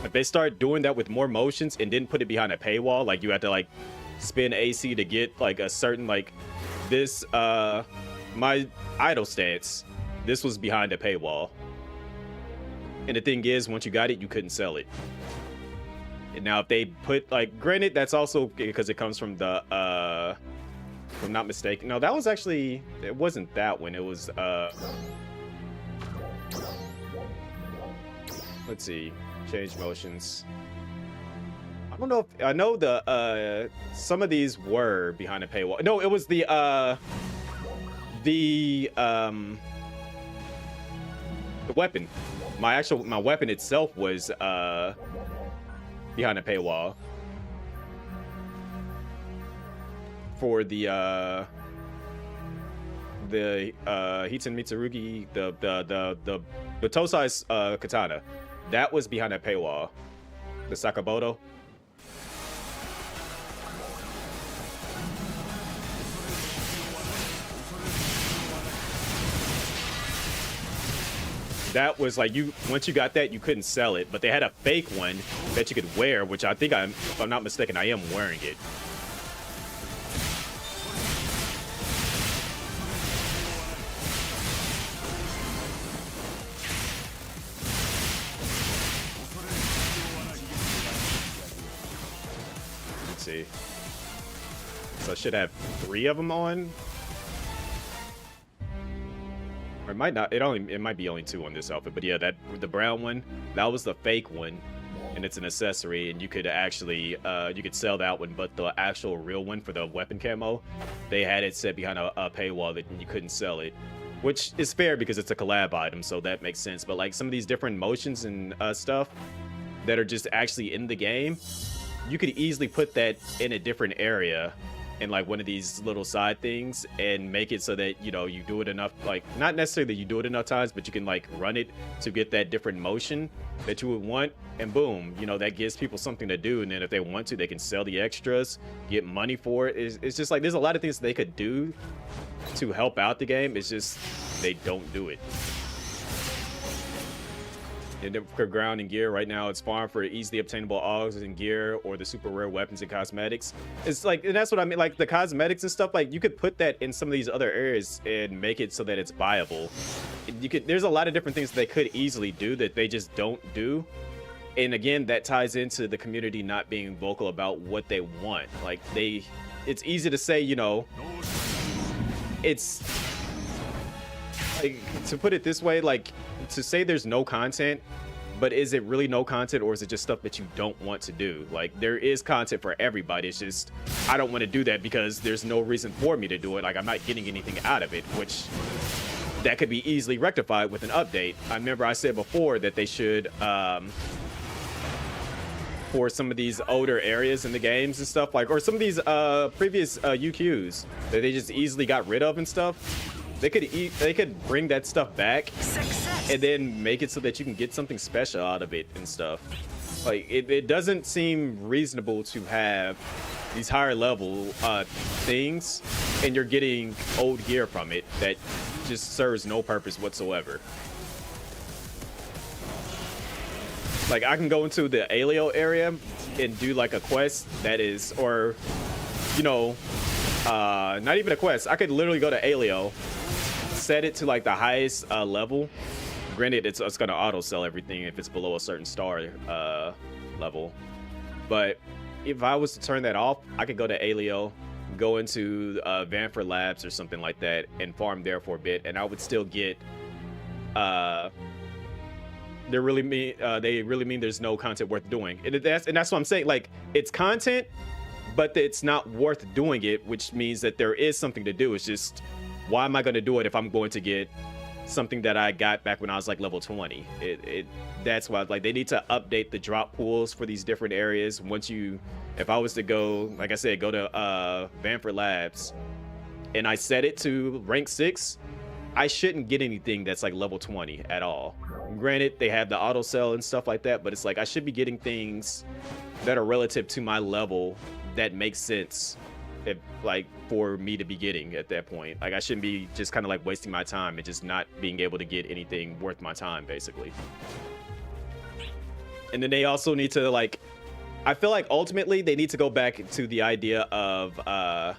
If they start doing that with more motions and didn't put it behind a paywall, like you had to like spin AC to get like a certain, like this, my idle stance, this was behind a paywall. And the thing is, once you got it, you couldn't sell it. And now if they put, like, granted, that's also because it comes from the, if I'm not mistaken. No, that was actually, it wasn't that one. It was, let's see, change motions. I don't know if, I know the, some of these were behind a paywall. No, it was the weapon. My weapon itself was behind a paywall for the Hitan Mitsurugi, the Tosai's katana. That was behind a paywall. The Sakamoto. that was like you once you got that, you couldn't sell it, but they had a fake one that you could wear, which I think if I'm not mistaken, I am wearing it. Let's see. So I should have 3 of them on. Or it might not. It might be only 2 on this outfit. But yeah, the brown one, that was the fake one, and it's an accessory, and you could actually you could sell that one. But the actual real one for the weapon camo, they had it set behind a paywall that you couldn't sell it, which is fair because it's a collab item, so that makes sense. But like some of these different motions and stuff that are just actually in the game, you could easily put that in a different area in like one of these little side things and make it so that, you know, you do it enough, like not necessarily that you do it enough times, but you can like run it to get that different motion that you would want, and boom, you know, that gives people something to do. And then if they want to, they can sell the extras, get money for it. It's just like there's a lot of things they could do to help out the game. It's just they don't do it. And for ground and gear right now, it's farm for easily obtainable augs and gear or the super rare weapons and cosmetics. It's like, and that's what I mean, like the cosmetics and stuff, like you could put that in some of these other areas and make it so that it's buyable. There's a lot of different things they could easily do that they just don't do. And again, that ties into the community not being vocal about what they want. Like it's easy to say, you know, it's like, to put it this way, like to say there's no content, but is it really no content, or is it just stuff that you don't want to do? Like there is content for everybody. It's just I don't want to do that because there's no reason for me to do it. Like I'm not getting anything out of it, which that could be easily rectified with an update. I remember I said before that they should for some of these older areas in the games and stuff, like, or some of these previous UQs that they just easily got rid of and stuff. They could bring that stuff back and then make it so that you can get something special out of it and stuff. Like it doesn't seem reasonable to have these higher level things and you're getting old gear from it that just serves no purpose whatsoever. Like I can go into the Alio area and do like a quest that is, or you know, not even a quest. I could literally go to Alio, set it to like the highest level. Granted, it's gonna auto sell everything if it's below a certain star level. But if I was to turn that off, I could go to Alio, go into Vanford Labs or something like that, and farm there for a bit, and I would still get. They really mean there's no content worth doing, and that's what I'm saying. Like it's content, but it's not worth doing it, which means that there is something to do. It's just, why am I going to do it if I'm going to get something that I got back when I was like level 20? That's why, like, they need to update the drop pools for these different areas. If I was to go, like I said, go to Vanford Labs and I set it to rank 6, I shouldn't get anything that's like level 20 at all. Granted, they have the auto sell and stuff like that, but it's like I should be getting things that are relative to my level that makes sense, if like for me to be getting at that point. Like I shouldn't be just kind of like wasting my time and just not being able to get anything worth my time, basically. And then they also need to, like, I feel like ultimately they need to go back to the idea of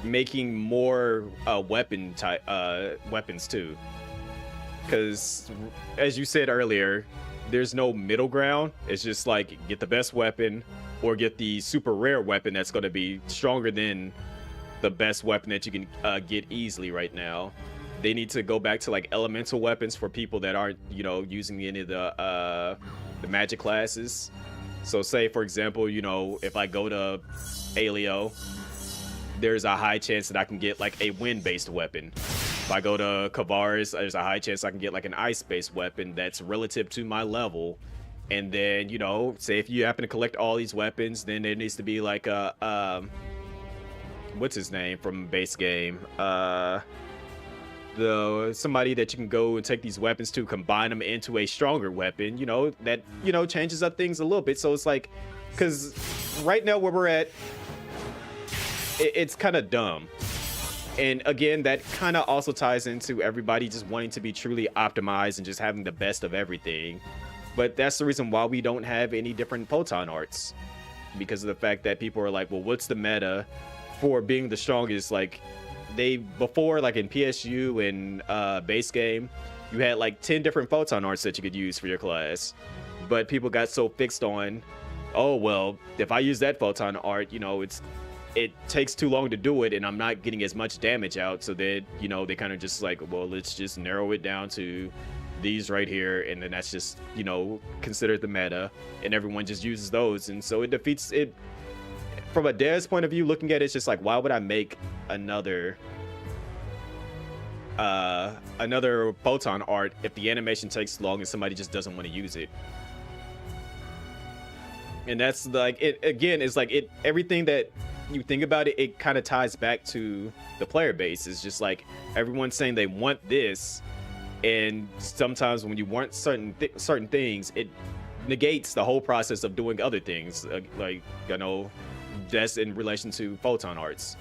making more weapons too, because as you said earlier, there's no middle ground. It's just like get the best weapon or get the super rare weapon that's going to be stronger than the best weapon that you can get easily right now. They need to go back to like elemental weapons for people that aren't, you know, using any of the magic classes. So say for example, you know, if I go to Alio, there's a high chance that I can get like a wind-based weapon. If I go to Kavaris, there's a high chance I can get like an ice-based weapon that's relative to my level. And then, you know, say if you happen to collect all these weapons, then there needs to be like a what's his name from base game? Somebody that you can go and take these weapons to, combine them into a stronger weapon, you know, that, you know, changes up things a little bit. So it's like, because right now where we're at, it's kind of dumb. And again, that kind of also ties into everybody just wanting to be truly optimized and just having the best of everything. But that's the reason why we don't have any different Photon arts, because of the fact that people are like, well, what's the meta for being the strongest? Like, they before, like in PSU and base game, you had like 10 different Photon arts that you could use for your class. But people got so fixed on, oh, well, if I use that Photon art, you know, it takes too long to do it and I'm not getting as much damage out. So that, you know, they kind of just like, well, let's just narrow it down to these right here, and then that's just, you know, considered the meta, and everyone just uses those. And so it defeats it from a dev's point of view. Looking at it, it's just like, why would I make another Photon art if the animation takes long and somebody just doesn't want to use it? And that's like, it again, is like, it everything that you think about it, it kind of ties back to the player base. It's just like everyone's saying they want this, and sometimes when you want certain things, it negates the whole process of doing other things. Like, you know, that's in relation to Photon arts.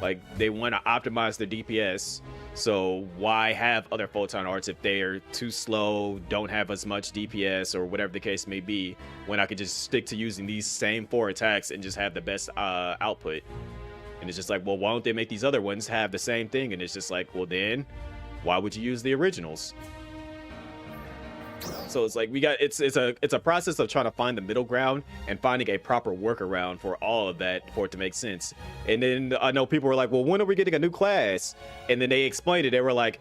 Like, they want to optimize their DPS, so why have other Photon arts if they are too slow, don't have as much DPS, or whatever the case may be, when I could just stick to using these same 4 attacks and just have the best output? And it's just like, well, why don't they make these other ones have the same thing? And it's just like, well, then why would you use the originals? So it's like, it's a process of trying to find the middle ground and finding a proper workaround for all of that for it to make sense. And then I know people were like, well, when are we getting a new class? And then they explained it. They were like,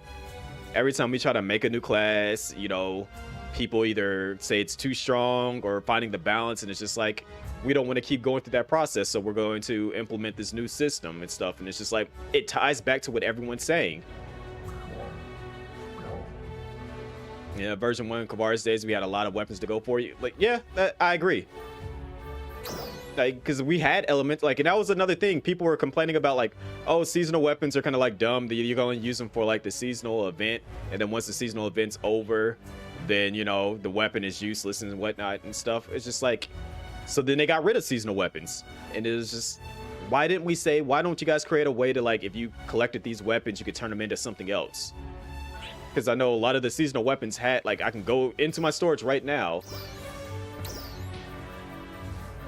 every time we try to make a new class, you know, people either say it's too strong or finding the balance, and it's just like, we don't want to keep going through that process, so we're going to implement this new system and stuff. And it's just like, it ties back to what everyone's saying. Yeah, version 1 Kavar's days, we had a lot of weapons to go for. You like, yeah, I agree. Like, because we had elements, like, and that was another thing. People were complaining about, like, oh, seasonal weapons are kind of like dumb. You can only use them for like the seasonal event, and then once the seasonal event's over, then, you know, the weapon is useless and whatnot and stuff. It's just like, so then they got rid of seasonal weapons, and it was just, why didn't we say, why don't you guys create a way to, like, if you collected these weapons, you could turn them into something else? Because I know a lot of the seasonal weapons had, like, I can go into my storage right now.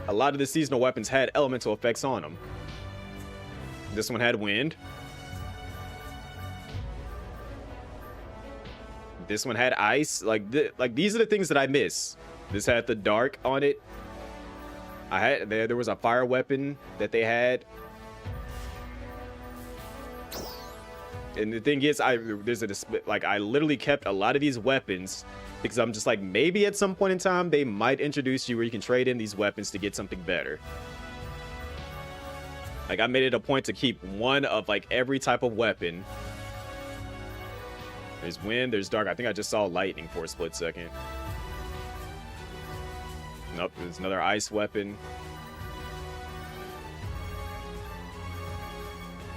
A lot of the seasonal weapons had elemental effects on them. This one had wind. This one had ice. Like these are the things that I miss. This had the dark on it. There was a fire weapon that they had. And the thing is, I literally kept a lot of these weapons because I'm just like, maybe at some point in time they might introduce you where you can trade in these weapons to get something better. Like, I made it a point to keep one of like every type of weapon. There's wind, there's dark. I think I just saw lightning for a split second. Nope, there's another ice weapon.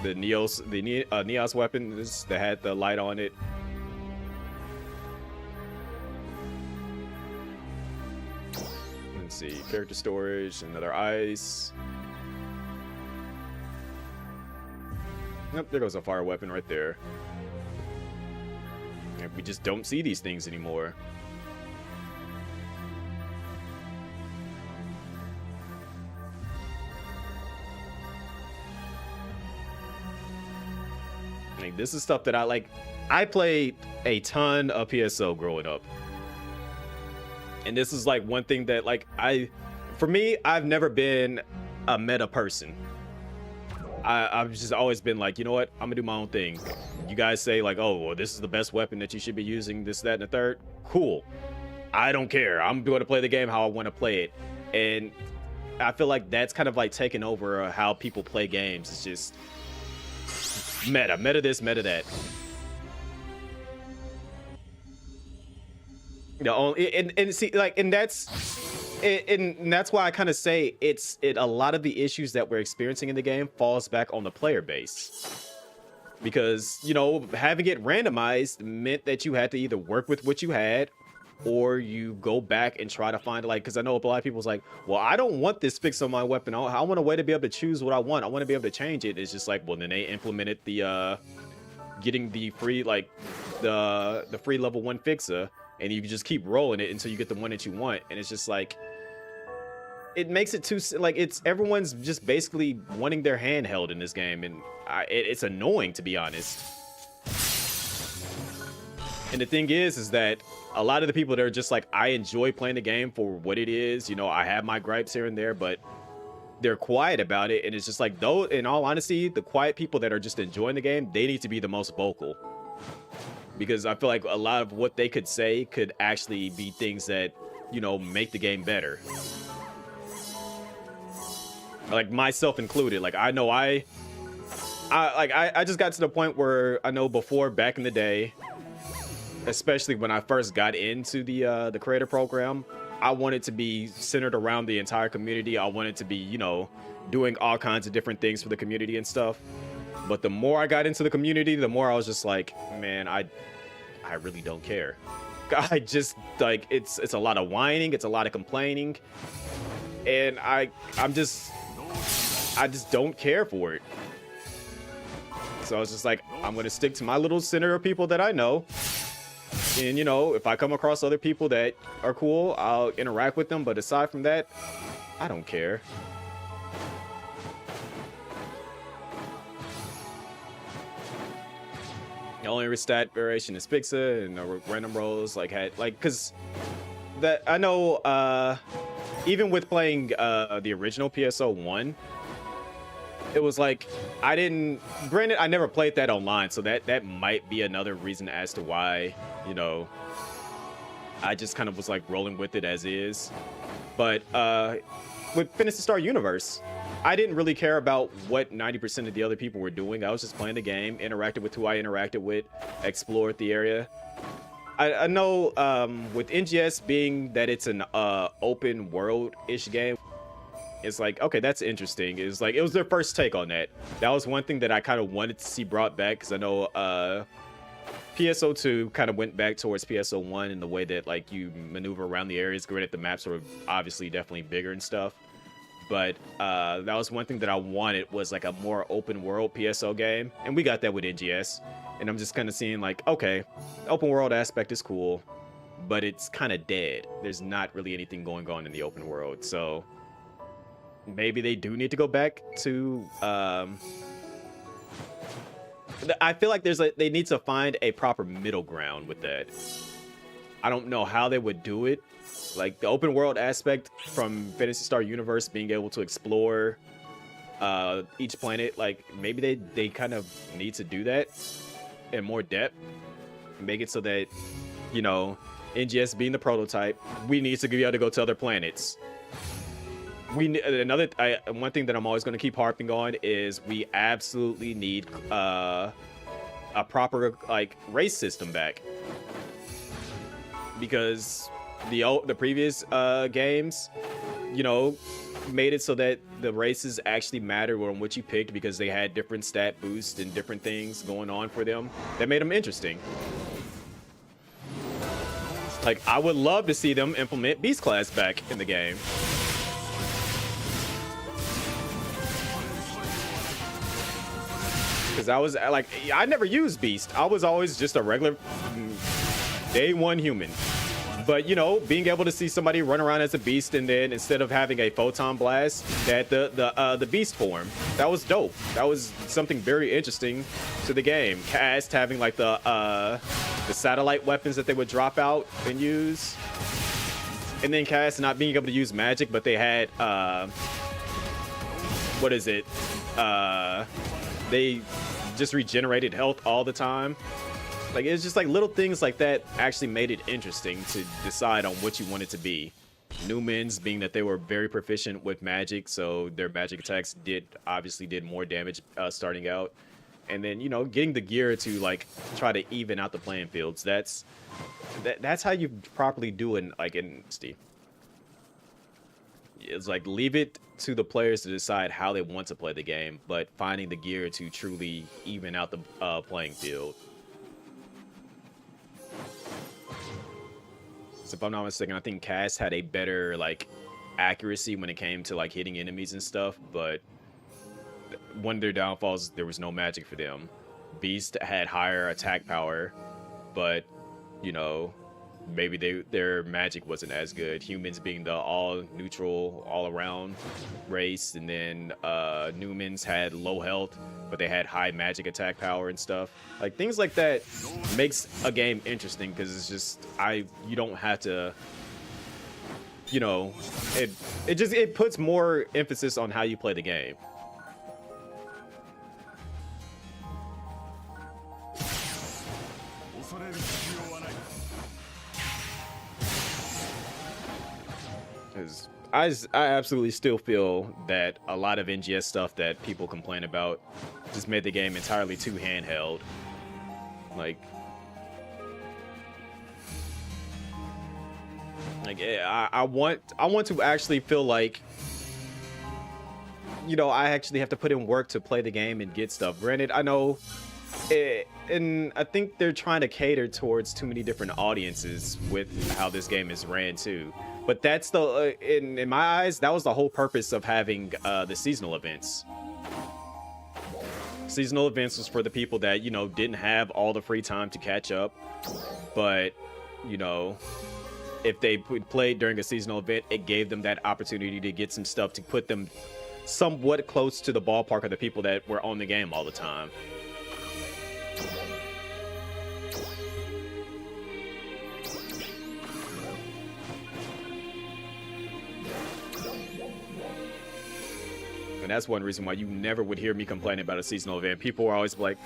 The Neos weapon that had the light on it. Let's see, character storage, another ice. Nope, there goes a fire weapon right there. And we just don't see these things anymore. Like, this is stuff that I played a ton of PSO growing up. And this is like one thing that, like, for me, I've never been a meta person. I've just always been like, you know what, I'm gonna do my own thing. You guys say like, oh, well, this is the best weapon that you should be using, this, that, and the third. Cool. I don't care. I'm going to play the game how I want to play it. And I feel like that's kind of like taking over how people play games. It's just meta this, meta that. You know, and see, like, and that's why I kind of say a lot of the issues that we're experiencing in the game falls back on the player base, because, you know, having it randomized meant that you had to either work with what you had or you go back and try to find, like, because I know a lot of people's like, well, I don't want this fix on my weapon. I want a way to be able to choose what I want. I want to be able to change it. It's just like, well, then they implemented the getting the free, like, the free level 1 fixer, and you can just keep rolling it until you get the one that you want. And it's just like, it makes it too, like, it's everyone's just basically wanting their hand held in this game, and it's annoying, to be honest. And the thing is that a lot of the people that are just like, I enjoy playing the game for what it is, you know, I have my gripes here and there, but they're quiet about it. And it's just like, though, in all honesty, the quiet people that are just enjoying the game, they need to be the most vocal, because I feel like a lot of what they could say could actually be things that, you know, make the game better. Like, myself included. Like, I know I just got to the point where I know before, back in the day, especially when I first got into the creator program, I wanted to be centered around the entire community. I wanted to be, you know, doing all kinds of different things for the community and stuff. But the more I got into the community, the more I was just like, man, I really don't care. I just, like, it's a lot of whining, it's a lot of complaining, and I just don't care for it. So I was just like, I'm gonna stick to my little center of people that I know. And, you know, if I come across other people that are cool, I'll interact with them. But aside from that, I don't care. The only stat variation is Pixa, and the random rolls, like, had, like, because that, I know, even with playing the original PSO 1, it was like, granted, I never played that online, so that might be another reason as to why, you know, I just kind of was like rolling with it as is. But with Phantasy Star Universe, I didn't really care about what 90% of the other people were doing. I was just playing the game, interacted with who I interacted with, explored the area. I know with NGS being that it's an open world-ish game, it's like, okay, that's interesting. It's like, it was their first take on that. That was one thing that I kind of wanted to see brought back, because I know PSO2 kind of went back towards PSO1 in the way that, like, you maneuver around the areas. Granted, the maps were obviously definitely bigger and stuff, but that was one thing that I wanted, was like a more open world PSO game, and we got that with NGS. And I'm just kind of seeing like, okay, open world aspect is cool, but it's kind of dead. There's not really anything going on in the open world, so maybe they do need to go back to I feel like they need to find a proper middle ground with that. I don't know how they would do it. Like, the open world aspect from Phantasy Star Universe, being able to explore each planet, like, maybe they kind of need to do that in more depth. Make it so that, you know, NGS being the prototype, we need to be able to go to other planets. One thing that I'm always going to keep harping on is we absolutely need a proper, like, race system back, because the previous games, you know, made it so that the races actually mattered on what you picked, because they had different stat boosts and different things going on for them that made them interesting. Like, I would love to see them implement Beast Class back in the game. Because I was like, I never used Beast. I was always just a regular day one human. But, you know, being able to see somebody run around as a beast, and then instead of having a photon blast, that the beast form, that was dope. That was something very interesting to the game. Cast having like the satellite weapons that they would drop out and use, and then Cast not being able to use magic, but they had what is it? They just regenerated health all the time. Like, it's just like little things like that actually made it interesting to decide on what you want it to be. Newmans, being that they were very proficient with magic, so their magic attacks obviously did more damage starting out. And then, you know, getting the gear to like try to even out the playing fields. That's how you properly do it, like, in Steve. It's like, leave it to the players to decide how they want to play the game, but finding the gear to truly even out the playing field. if I'm not mistaken, I think Cass had a better like accuracy when it came to like hitting enemies and stuff, but one of their downfalls, there was no magic for them. Beast had higher attack power, but you know, maybe their magic wasn't as good. Humans being the all neutral, all around race, and then Newmans had low health, but they had high magic attack power and stuff. Like things like that makes a game interesting because it's just you don't have to, you know, it puts more emphasis on how you play the game. Because I absolutely still feel that a lot of NGS stuff that people complain about just made the game entirely too handheld. I want to actually feel like, you know, I actually have to put in work to play the game and get stuff. Granted, I know and I think they're trying to cater towards too many different audiences with how this game is ran too. But that's the in my eyes, that was the whole purpose of having the seasonal events. Seasonal events was for the people that, you know, didn't have all the free time to catch up, but you know, if they played during a seasonal event, it gave them that opportunity to get some stuff to put them somewhat close to the ballpark of the people that were on the game all the time. And that's one reason why you never would hear me complaining about a seasonal event. People were always like,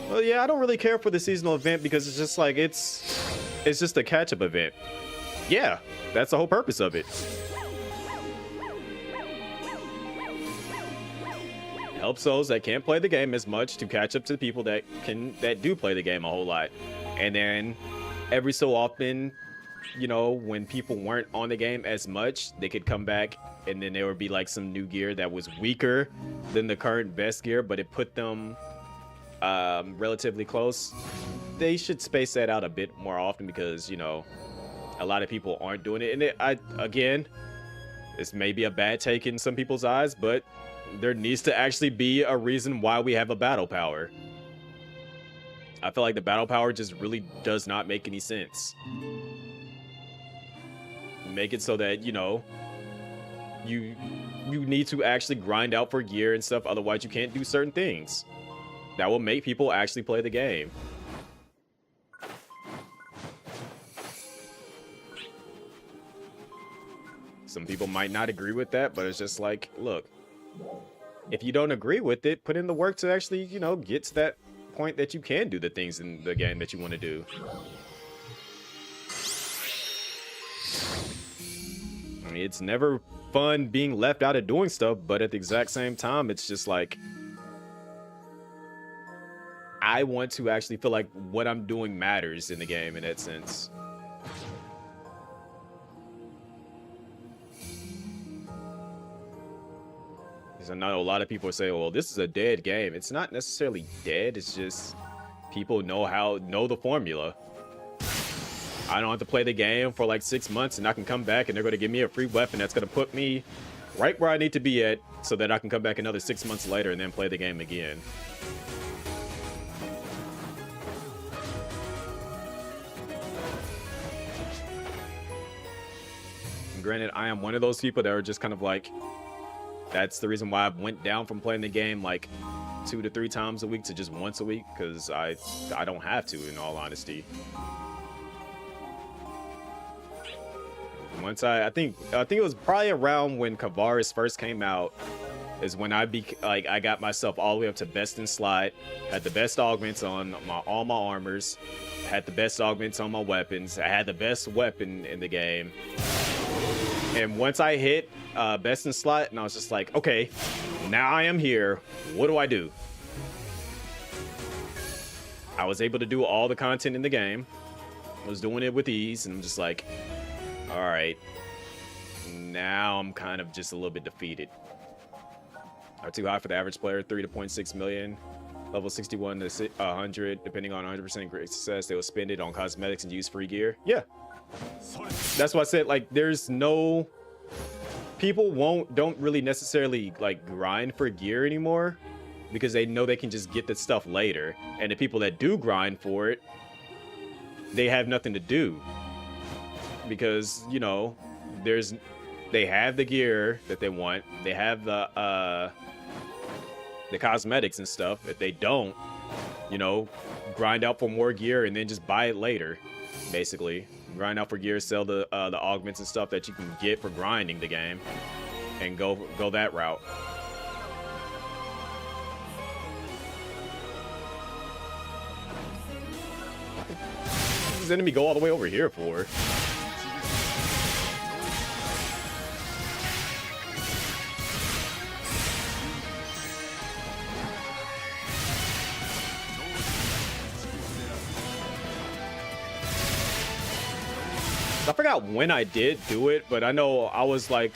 well, yeah, I don't really care for the seasonal event because it's just like, it's just a catch-up event. Yeah, that's the whole purpose of it. Helps those that can't play the game as much to catch up to the people that do play the game a whole lot. And then every so often, you know, when people weren't on the game as much, they could come back and then there would be like some new gear that was weaker than the current best gear, but it put them relatively close. They should space that out a bit more often because, you know, a lot of people aren't doing it. And again, this may be a bad take in some people's eyes, but there needs to actually be a reason why we have a battle power. I feel like the battle power just really does not make any sense. Make it so that, you know, you need to actually grind out for gear and stuff, otherwise you can't do certain things. That will make people actually play the game. Some people might not agree with that, but it's just like, look, if you don't agree with it, put in the work to actually, you know, get to that point that you can do the things in the game that you want to do. I mean, it's never fun being left out of doing stuff, but at the exact same time, it's just like, I want to actually feel like what I'm doing matters in the game in that sense. Because I know a lot of people say, well, this is a dead game. It's not necessarily dead, it's just people know the formula. I don't have to play the game for like 6 months and I can come back and they're going to give me a free weapon that's going to put me right where I need to be at so that I can come back another 6 months later and then play the game again. And granted, I am one of those people that are just kind of like, that's the reason why I went down from playing the game like 2 to 3 times a week to just once a week, because I don't have to, in all honesty. Once I think it was probably around when Kavaris first came out is when I got myself all the way up to best in slot, had the best augments on all my armors, had the best augments on my weapons, I had the best weapon in the game. And once I hit best in slot, and I was just like, okay, now I am here, what do I do? I was able to do all the content in the game. I was doing it with ease, and I'm just like, all right, now I'm kind of just a little bit defeated. Are too high for the average player, 3 to 0.6 million. Level 61 to 100, depending on 100% great success, they will spend it on cosmetics and use free gear. Yeah, That's why I said, like, there's no people don't really necessarily like grind for gear anymore because they know they can just get the stuff later. And the people that do grind for it, they have nothing to do because, you know, they have the gear that they want. They have the cosmetics and stuff. If they don't, you know, grind out for more gear and then just buy it later, basically. Grind out for gear, sell the augments and stuff that you can get for grinding the game, and go that route. What does this enemy go all the way over here for? I forgot when I did do it, but I know I was like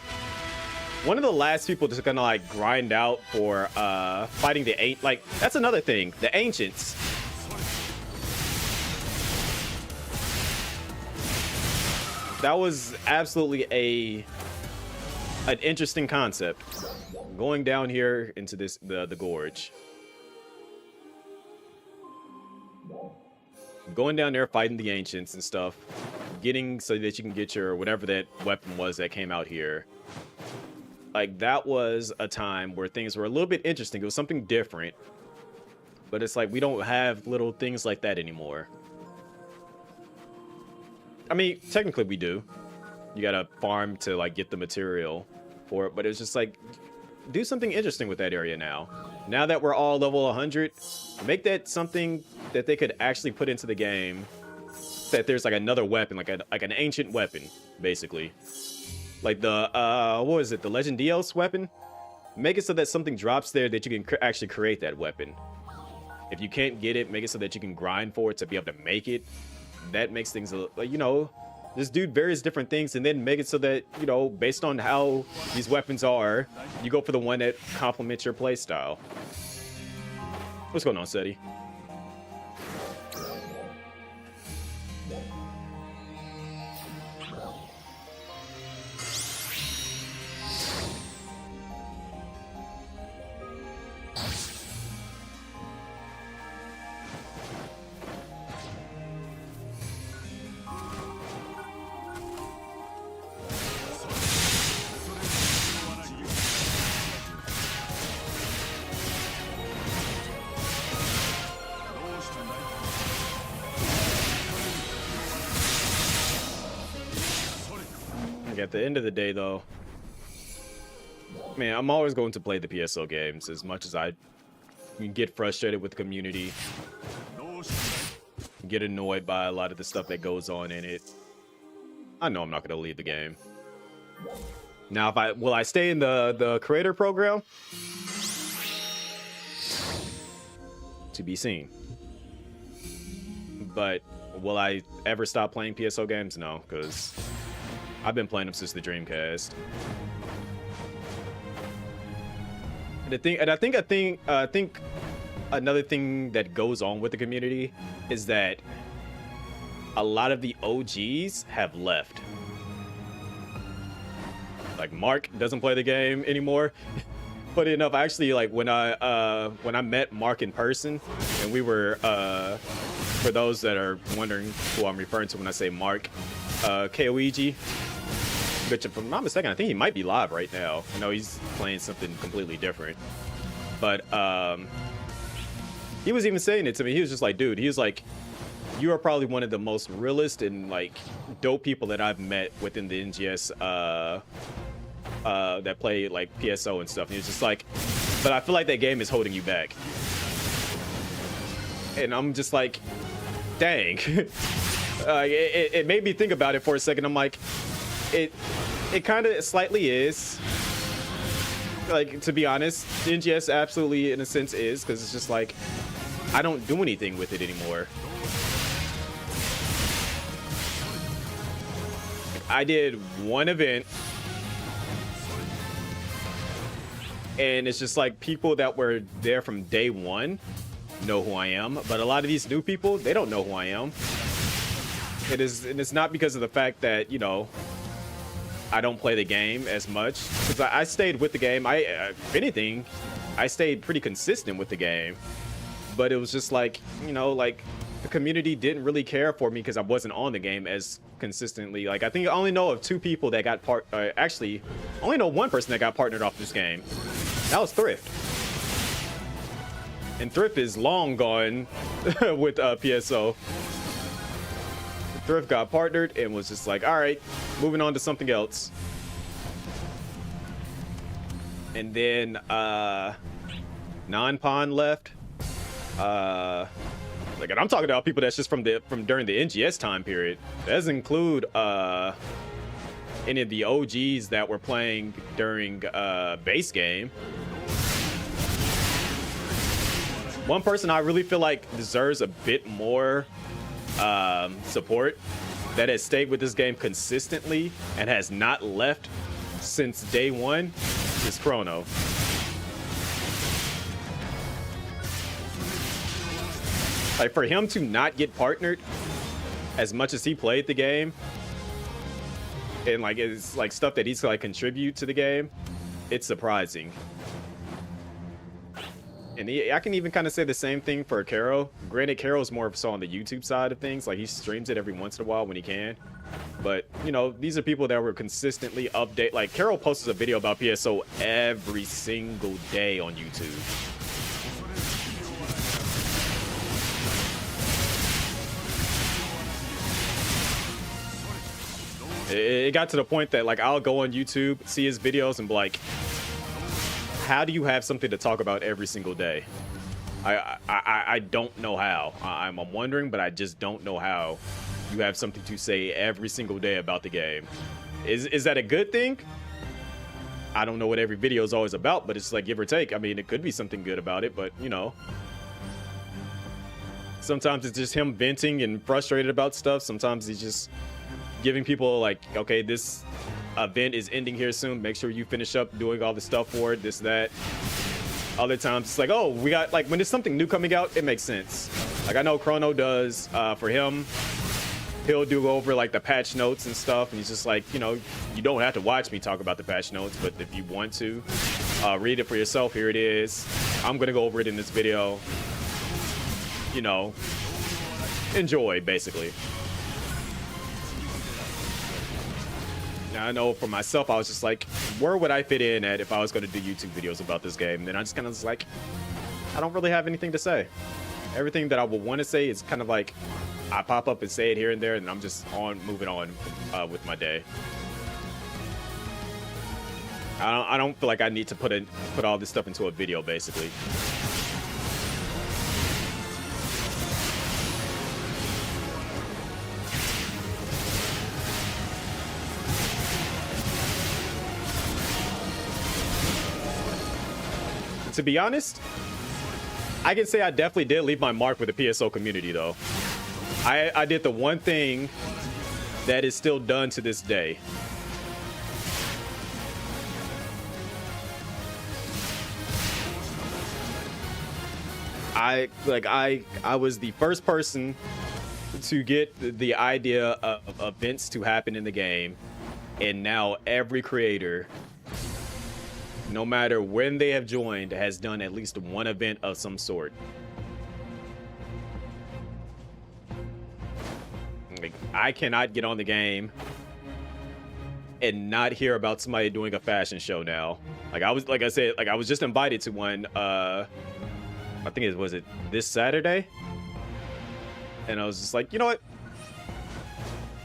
one of the last people to kind of like grind out for fighting the like that's another thing, the ancients. That was absolutely an interesting concept. Going down here into this the gorge. Going down there fighting the ancients and stuff. Getting so that you can get your whatever that weapon was that came out here. Like that was a time where things were a little bit interesting. It was something different. But it's like we don't have little things like that anymore. I mean, technically we do. You gotta farm to like get the material for it, but it's just like do something interesting with that area now. Now that we're all level 100, make that something that they could actually put into the game. That there's like another weapon, like an ancient weapon, basically. Like the what was it? The Legend Dios weapon. Make it so that something drops there that you can actually create that weapon. If you can't get it, make it so that you can grind for it to be able to make it. That makes things, you know, just do various different things and then make it so that, you know, based on how these weapons are, you go for the one that complements your playstyle. What's going on, Seti? At the end of the day, though, man, I'm always going to play the PSO games as much as I get frustrated with the community, get annoyed by a lot of the stuff that goes on in it. I know I'm not going to leave the game. Now, will I stay in the creator program? To be seen. But will I ever stop playing PSO games? No, because I've been playing them since the Dreamcast. And I think another thing that goes on with the community is that a lot of the OGs have left. Like Mark doesn't play the game anymore. Funny enough, actually, like when I met Mark in person, and we were for those that are wondering who I'm referring to when I say Mark, Koeg. Which, if I'm not mistaken, I think he might be live right now. I know he's playing something completely different. But he was even saying it to me. He was just like, dude, he was like, you are probably one of the most realist and like dope people that I've met within the NGS that play like PSO and stuff. And he was just like, but I feel like that game is holding you back. And I'm just like, dang. It made me think about it for a second. I'm like, it kind of slightly is. Like, to be honest, NGS absolutely, in a sense, is, because it's just like, I don't do anything with it anymore. I did one event, and it's just like people that were there from day one know who I am, but a lot of these new people, they don't know who I am. And it's not because of the fact that, you know, I don't play the game as much, because I stayed with the game. If anything, I stayed pretty consistent with the game, but it was just like, you know, like the community didn't really care for me because I wasn't on the game as consistently. Like, I think I only know of 2 people that got actually, I only know 1 person that got partnered off this game. That was Thrift. And Thrift is long gone with PSO. Thrift got partnered and was just like, all right, moving on to something else. And then Non-Pon left. Like, and I'm talking about people that's just from during the NGS time period. That doesn't include any of the OGs that were playing during base game. One person I really feel like deserves a bit more support, that has stayed with this game consistently and has not left since day one, is Chrono. Like, for him to not get partnered as much as he played the game, and like it's like stuff that he's like contribute to the game, it's surprising. And I can even kind of say the same thing for Caro. Granted, Caro's more so on the YouTube side of things. Like, he streams it every once in a while when he can. But, you know, these are people that were consistently update. Like, Caro posts a video about PSO every single day on YouTube. It got to the point that, like, I'll go on YouTube, see his videos, and be like, how do you have something to talk about every single day? I don't know how. I'm wondering, but I just don't know how you have something to say every single day about the game. Is that a good thing? I don't know what every video is always about, but it's like give or take. I mean, it could be something good about it, but you know, sometimes it's just him venting and frustrated about stuff. Sometimes he's just giving people like, okay, this event is ending here soon, make sure you finish up doing all the stuff for it, this, that. Other times it's like, oh, we got, like, when there's something new coming out, it makes sense. Like, I know Chrono does, for him, he'll do over like the patch notes and stuff, and he's just like, you know, you don't have to watch me talk about the patch notes, but if you want to read it for yourself, here it is. I'm gonna go over it in this video. You know, enjoy, basically. I know for myself, I was just like, where would I fit in at if I was going to do YouTube videos about this game? And then I just kind of was like, I don't really have anything to say. Everything that I would want to say is kind of like, I pop up and say it here and there, and I'm just moving on with my day. I don't feel like I need to put all this stuff into a video, basically. To be honest, I can say I definitely did leave my mark with the PSO community, though. I did the one thing that is still done to this day. I was the first person to get the idea of events to happen in the game, and now every creator, no matter when they have joined, has done at least one event of some sort. Like, I cannot get on the game and not hear about somebody doing a fashion show now. Like, I was just invited to one, I think was it this Saturday? And I was just like, you know what?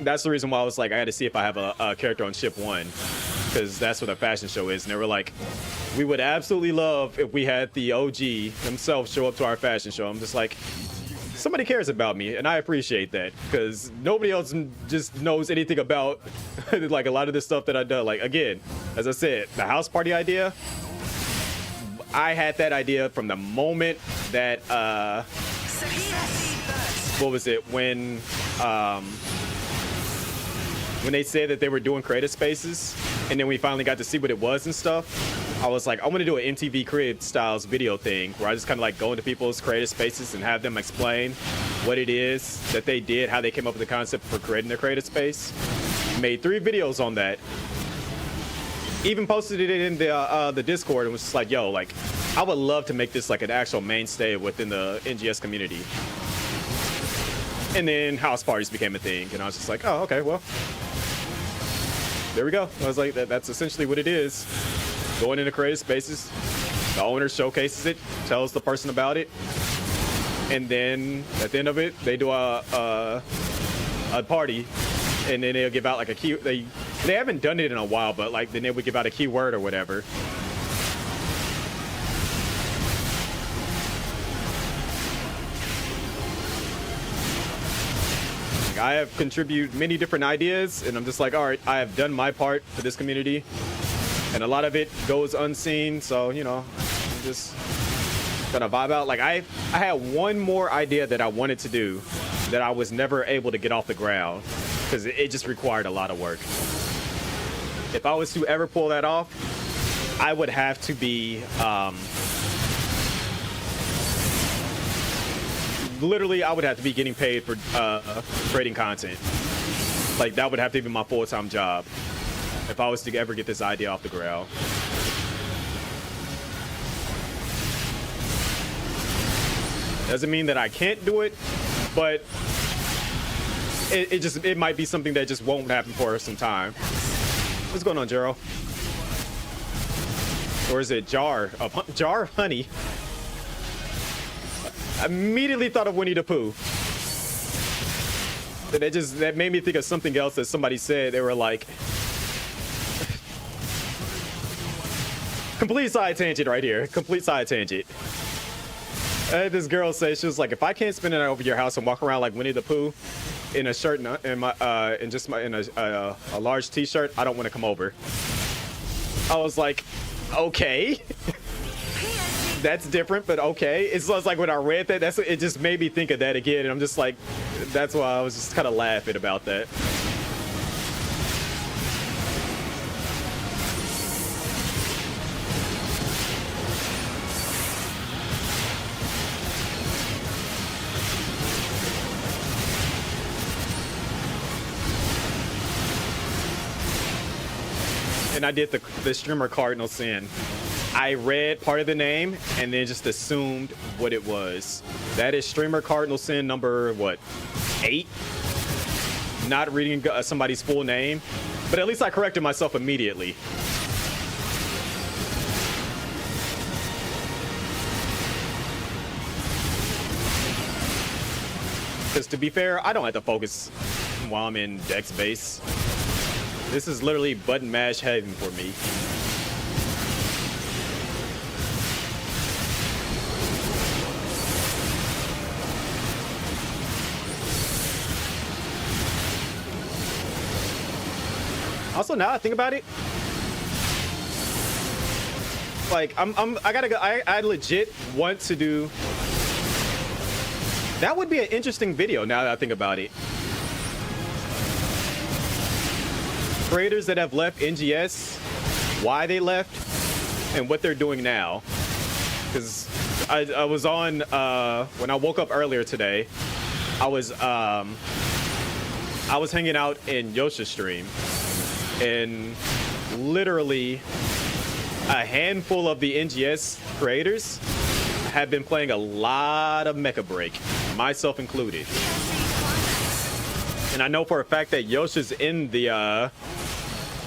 That's the reason why I was like, I had to see if I have a character on ship 1. Because that's what a fashion show is. And they were like, we would absolutely love if we had the OG themselves show up to our fashion show. I'm just like, somebody cares about me, and I appreciate that, because nobody else just knows anything about like a lot of this stuff that I've done. Like, again, as I said, the house party idea, I had that idea from the moment that what was it, when they said that they were doing creative spaces, and then we finally got to see what it was and stuff. I was like, I want to do an MTV Crib styles video thing where I just kind of like go into people's creative spaces and have them explain what it is that they did, how they came up with the concept for creating their creative space. Made 3 videos on that. Even posted it in the Discord and was just like, yo, like, I would love to make this like an actual mainstay within the NGS community. And then house parties became a thing, and I was just like, oh, okay, well, there we go. I was like, that's essentially what it is. Going into creative spaces, the owner showcases it, tells the person about it, and then at the end of it, they do a party, and then they'll give out like a key. They haven't done it in a while, but like then they would give out a keyword or whatever. I have contributed many different ideas, and I'm just like, all right, I have done my part for this community, and a lot of it goes unseen. So, you know, I'm just gonna vibe out. Like I had one more idea that I wanted to do that I was never able to get off the ground because it just required a lot of work. If I was to ever pull that off, I would have to be literally, I would have to be getting paid for creating content. Like that would have to be my full-time job if I was to ever get this idea off the ground. Doesn't mean that I can't do it, but it might be something that just won't happen for some time. What's going on, Jero? Or is it Jar of Honey? I immediately thought of Winnie the Pooh. That made me think of something else that somebody said. They were like, complete side tangent right here. Complete side tangent. This girl said, she was like, if I can't spend the night over your house and walk around like Winnie the Pooh in a shirt and in a large t-shirt, I don't want to come over. I was like, okay. That's different, but okay. It's like when I read that, it just made me think of that again, and I'm just like, that's why I was just kind of laughing about that. And I did the streamer Cardinal Sin. I read part of the name and then just assumed what it was. That is streamer Cardinal Sin number, what, 8? Not reading somebody's full name, but at least I corrected myself immediately. Because to be fair, I don't have to focus while I'm in Dex base. This is literally button mash heaven for me. Also, now I think about it, like I legit want to do. That would be an interesting video. Now that I think about it, creators that have left NGS, why they left, and what they're doing now. Because I was on when I woke up earlier today, I was hanging out in Yosha's stream. And literally a handful of the NGS creators have been playing a lot of Mecha Break, myself included. And I know for a fact that Yosha's in the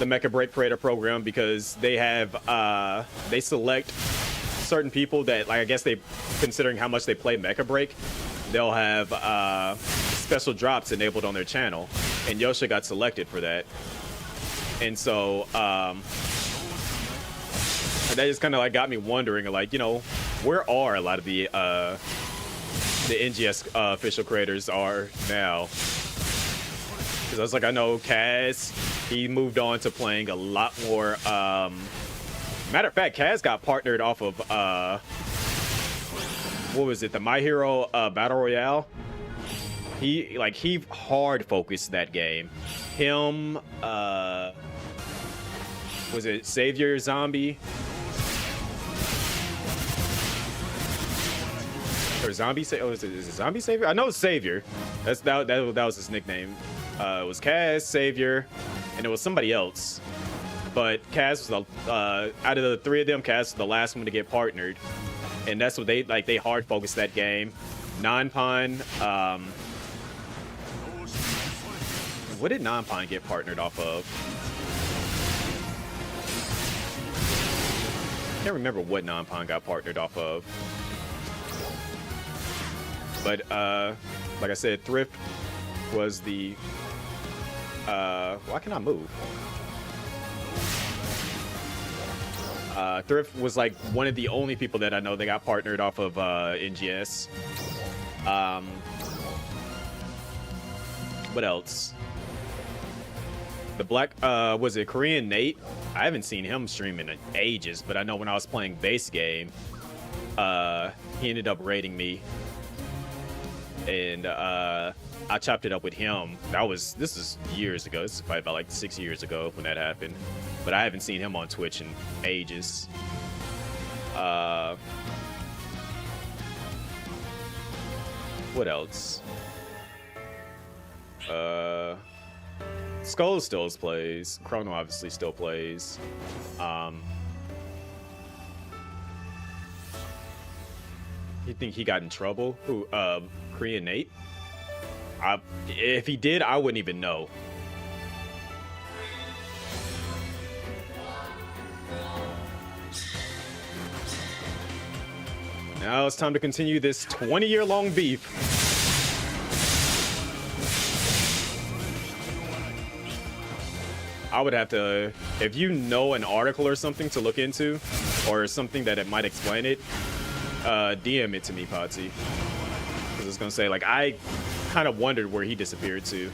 Mecha Break creator program because they have they select certain people that, like, I guess they, considering how much they play Mecha Break, they'll have special drops enabled on their channel, and Yosha got selected for that. And so that just kind of like got me wondering, like, you know, where are a lot of the NGS official creators are now? Because I was like, I know Kaz, he moved on to playing a lot more. Matter of fact, Kaz got partnered off of what was it, the My Hero Battle Royale? He hard focused that game. Him, was it Savior Zombie? or Zombie Savior. Oh, is it Zombie Savior? I know it's Savior. That was his nickname. It was Kaz, Savior, and it was somebody else. But Kaz was the out of the three of them, Kaz was the last one to get partnered, and that's what they like. They hard focused that game. Non-Pon. What did Non-Pon get partnered off of? I can't remember what Non-Pon got partnered off of. But like I said, Thrift was the why can I move? Thrift was like one of the only people that I know that got partnered off of NGS. What else? The Black was it Korean Nate? I haven't seen him stream in ages, but I know when I was playing base game, he ended up raiding me, and I chopped it up with him. This is years ago. This is probably about like 6 years ago when that happened, but I haven't seen him on Twitch in ages. What else? Skull still plays. Chrono obviously still plays. You think he got in trouble? Who? Korean Nate? If he did, I wouldn't even know. Now it's time to continue this 20-year-long beef. I would have to, if you know an article or something to look into, or something that it might explain it, DM it to me, Potsy. Because it's gonna say, like, I kind of wondered where he disappeared to.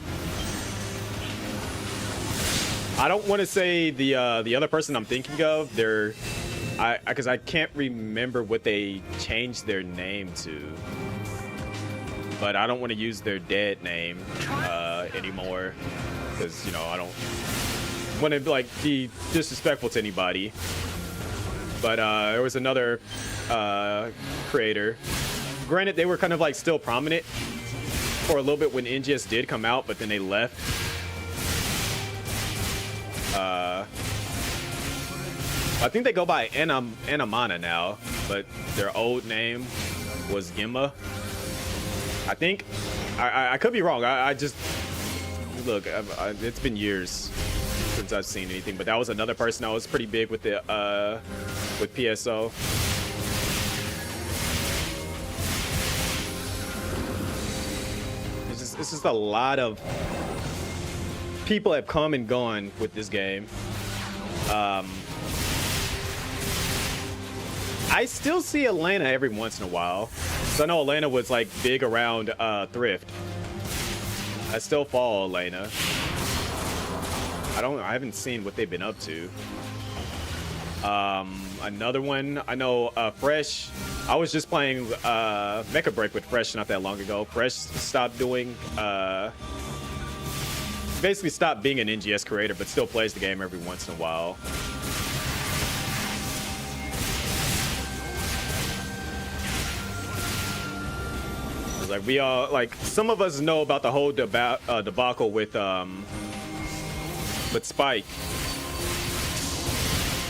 I don't want to say the other person I'm thinking of. Because I can't remember what they changed their name to. But I don't want to use their dead name anymore, because I don't want to like be disrespectful to anybody. But there was another creator. Granted, they were kind of like still prominent for a little bit when NGS did come out, but then they left. I think they go by Anamana now, but their old name was Gimma. I think. I could be wrong. I just look. It's been years since I've seen anything, but that was another person that was pretty big with the with PSO. It's just a lot of people have come and gone with this game. I still see Atlanta every once in a while. So I know Atlanta was like big around Thrift. I still follow Atlanta. I haven't seen what they've been up to. Another one, I know Fresh. I was just playing Mecha Break with Fresh not that long ago. Fresh stopped doing, basically stopped being an NGS creator, but still plays the game every once in a while. Like we all, like some of us know about the whole debacle with Spike,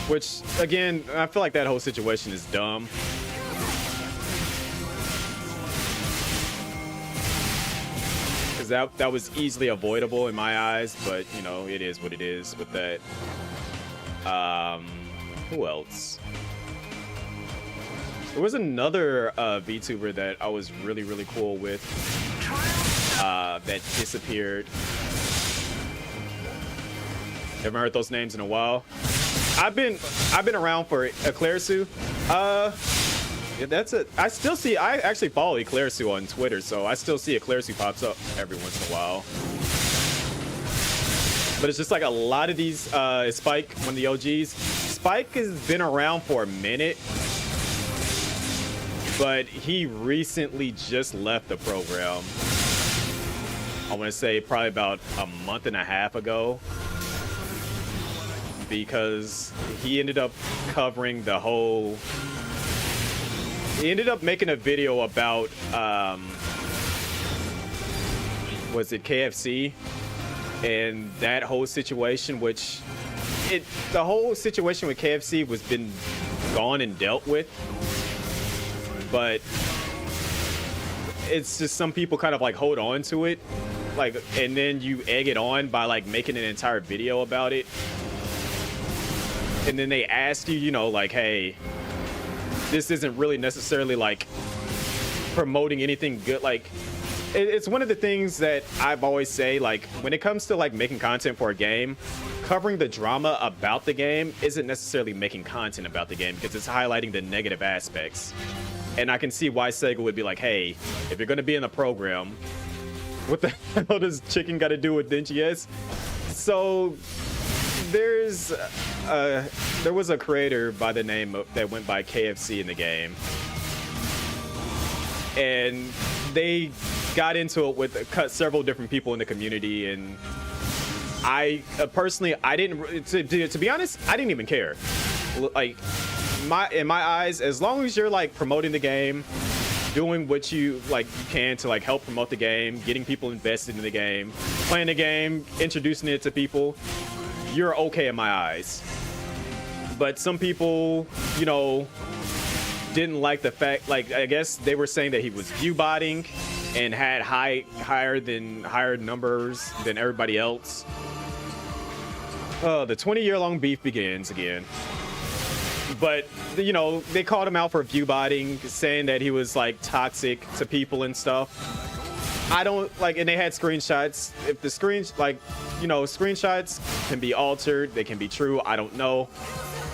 which again I feel like that whole situation is dumb. Because that was easily avoidable in my eyes, but it is what it is with that. Who else? There was another VTuber that I was really, really cool with that disappeared. Haven't heard those names in a while. I've been around for Eclairsu. Yeah, that's it. I still see. I actually follow Eclairsu on Twitter, so I still see Eclairsu pops up every once in a while. But it's just like a lot of these. Spike, one of the OGs. Spike has been around for a minute. But he recently just left the program. I want to say probably about a month and a half ago, because he ended up covering the whole he ended up making a video about was it KFC and that whole situation, which the whole situation with KFC was been gone and dealt with, but it's just some people kind of like hold on to it, like, and then you egg it on by like making an entire video about it, and then they ask you, you know, like, hey, this isn't really necessarily like promoting anything good. Like, it's one of the things that I've always say, like, when it comes to like making content for a game, covering the drama about the game isn't necessarily making content about the game, because it's highlighting the negative aspects. And I can see why Sega would be like, hey, if you're going to be in the program, what the hell does chicken got to do with NGS? So there was a creator by the name of, that went by KFC in the game, and they got into it with several different people in the community, and I personally, I didn't, to be honest, I didn't even care. Like, in my eyes, as long as you're like promoting the game, doing what you can to like help promote the game, getting people invested in the game, playing the game, introducing it to people, you're okay in my eyes. But some people, you know, didn't like the fact, like, I guess they were saying that he was view botting and had higher numbers than everybody else. The 20-year-long beef begins again. But, you know, they called him out for view botting, saying that he was like toxic to people and stuff. I don't like, and they had screenshots. If the screenshots can be altered, they can be true. I don't know.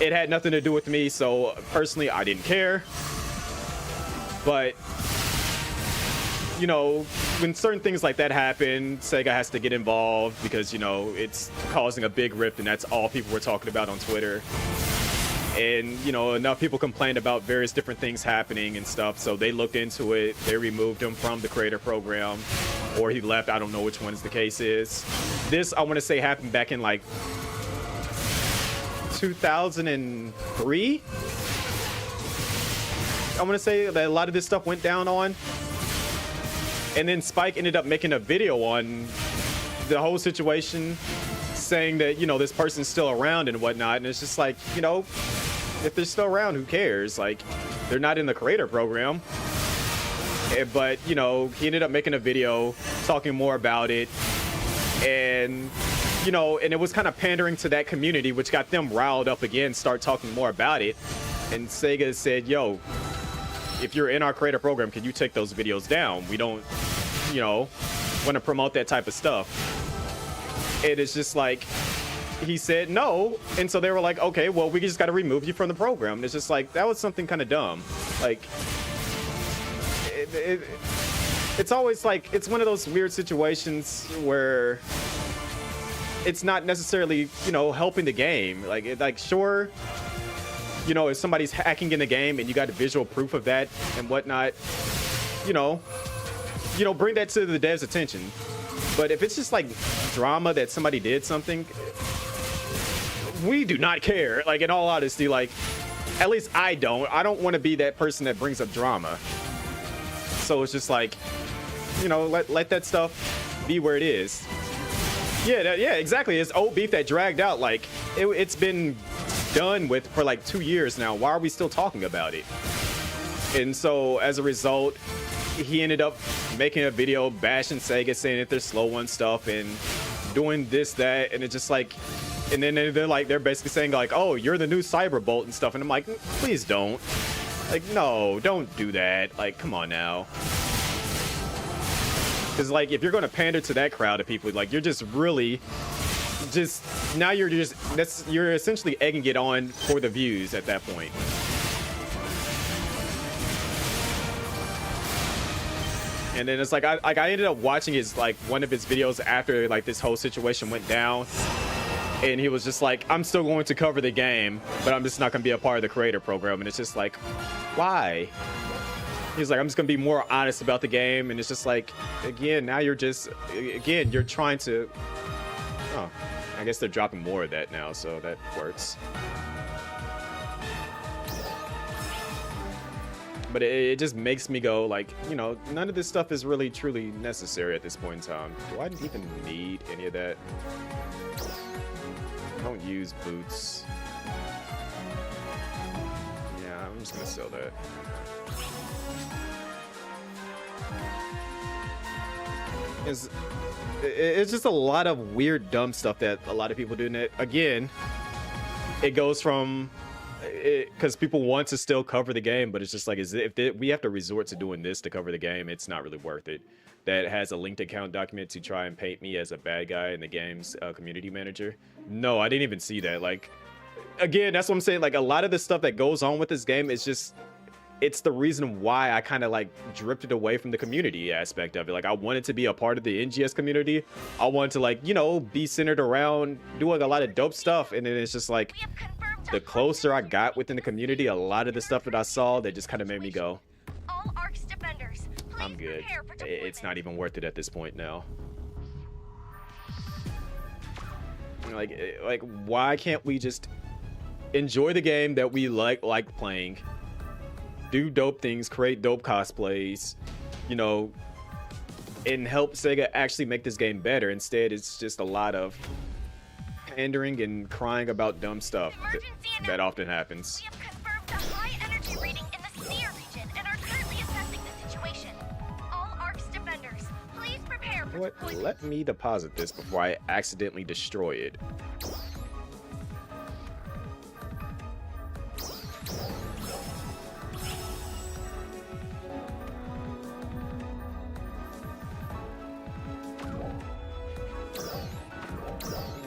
It had nothing to do with me, so personally, I didn't care. But, you know, when certain things like that happen, Sega has to get involved because, you know, it's causing a big rift, and that's all people were talking about on Twitter. And, you know, enough people complained about various different things happening and stuff, so they looked into it. They removed him from the creator program, or he left. I don't know which one the case is. This, I want to say, happened back in like 2003. I want to say that a lot of this stuff went down on. And then Spike ended up making a video on the whole situation, saying that, you know, this person's still around and whatnot. And it's just like, you know, if they're still around, who cares? Like, they're not in the creator program. But, you know, he ended up making a video talking more about it. And, you know, and it was kind of pandering to that community, which got them riled up again, start talking more about it. And Sega said, yo, if you're in our creator program, can you take those videos down? We don't, you know, want to promote that type of stuff. It is just like, he said no. And so they were like, okay, well, we just got to remove you from the program. And it's just like, that was something kind of dumb. Like, it's always like, it's one of those weird situations where it's not necessarily, you know, helping the game. Like, sure, you know, if somebody's hacking in the game and you got visual proof of that and whatnot, you know, bring that to the devs' attention. But if it's just like drama that somebody did something, we do not care. Like, in all honesty, like, at least I don't want to be that person that brings up drama. So it's just like, you know, let that stuff be where it is. Yeah, yeah, exactly. It's old beef that dragged out. Like, it's been done with for like 2 years now. Why are we still talking about it? And so as a result, he ended up making a video bashing Sega, saying that they're slow on stuff and doing this, that, and it's just like, and then they're basically saying like, oh, you're the new Cyberbolt and stuff, and I'm like, please don't. Like, no, don't do that. Like, come on now. Because like, if you're going to pander to that crowd of people, like, you're just really now you're essentially egging it on for the views at that point. And then it's like, I ended up watching one of his videos after like this whole situation went down, and he was just like, I'm still going to cover the game, but I'm just not going to be a part of the creator program. And it's just like, why? He's like, I'm just going to be more honest about the game. And it's just like, again, now you're trying to, oh, I guess they're dropping more of that now, so that works. But it just makes me go like, you know, none of this stuff is really truly necessary at this point in time. Do I even need any of that? I don't use boots. Yeah, I'm just gonna sell that. It's just a lot of weird, dumb stuff that a lot of people do. And it, again, it goes from because people want to still cover the game, but it's just like, we have to resort to doing this to cover the game, it's not really worth it. That has a linked account document to try and paint me as a bad guy in the game's community manager. No, I didn't even see that. Like, again, that's what I'm saying. Like, a lot of the stuff that goes on with this game is just, it's the reason why I kind of like drifted away from the community aspect of it. Like, I wanted to be a part of the NGS community. I wanted to, like, you know, be centered around doing a lot of dope stuff. And then it's just like, the closer I got within the community, a lot of the stuff that I saw, that just kind of made me go, I'm good. It's not even worth it at this point now. Like, why can't we just enjoy the game that we like playing? Do dope things, create dope cosplays, you know, and help Sega actually make this game better. Instead, it's just a lot of pandering and crying about dumb stuff that often happens. We have confirmed a high energy reading in the Seer region and are currently assessing the situation. All ARC's defenders, please prepare for deployment. Let me deposit this before I accidentally destroy it.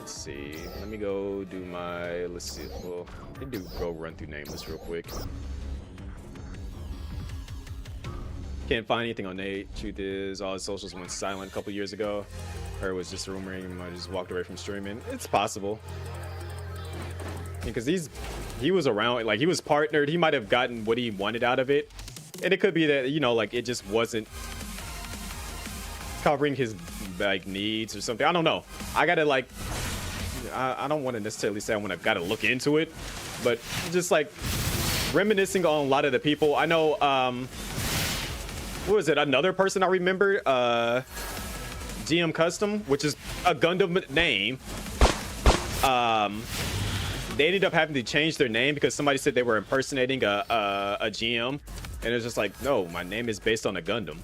See, let me go do my, let's see, well, let me go run through Nameless real quick. Can't find anything on Nate. Truth is, all his socials went silent a couple years ago. Heard it was just rumoring, I just walked away from streaming. It's possible. Because he was around, like, he was partnered, he might have gotten what he wanted out of it. And it could be that, you know, like, it just wasn't covering his, like, needs or something. I don't know. I gotta, like, I don't want to necessarily say I want to gotta look into it, but just like reminiscing on a lot of the people I know. What was it? Another person I remember, GM Custom, which is a Gundam name. They ended up having to change their name because somebody said they were impersonating a GM, and it's just like, no, my name is based on a Gundam.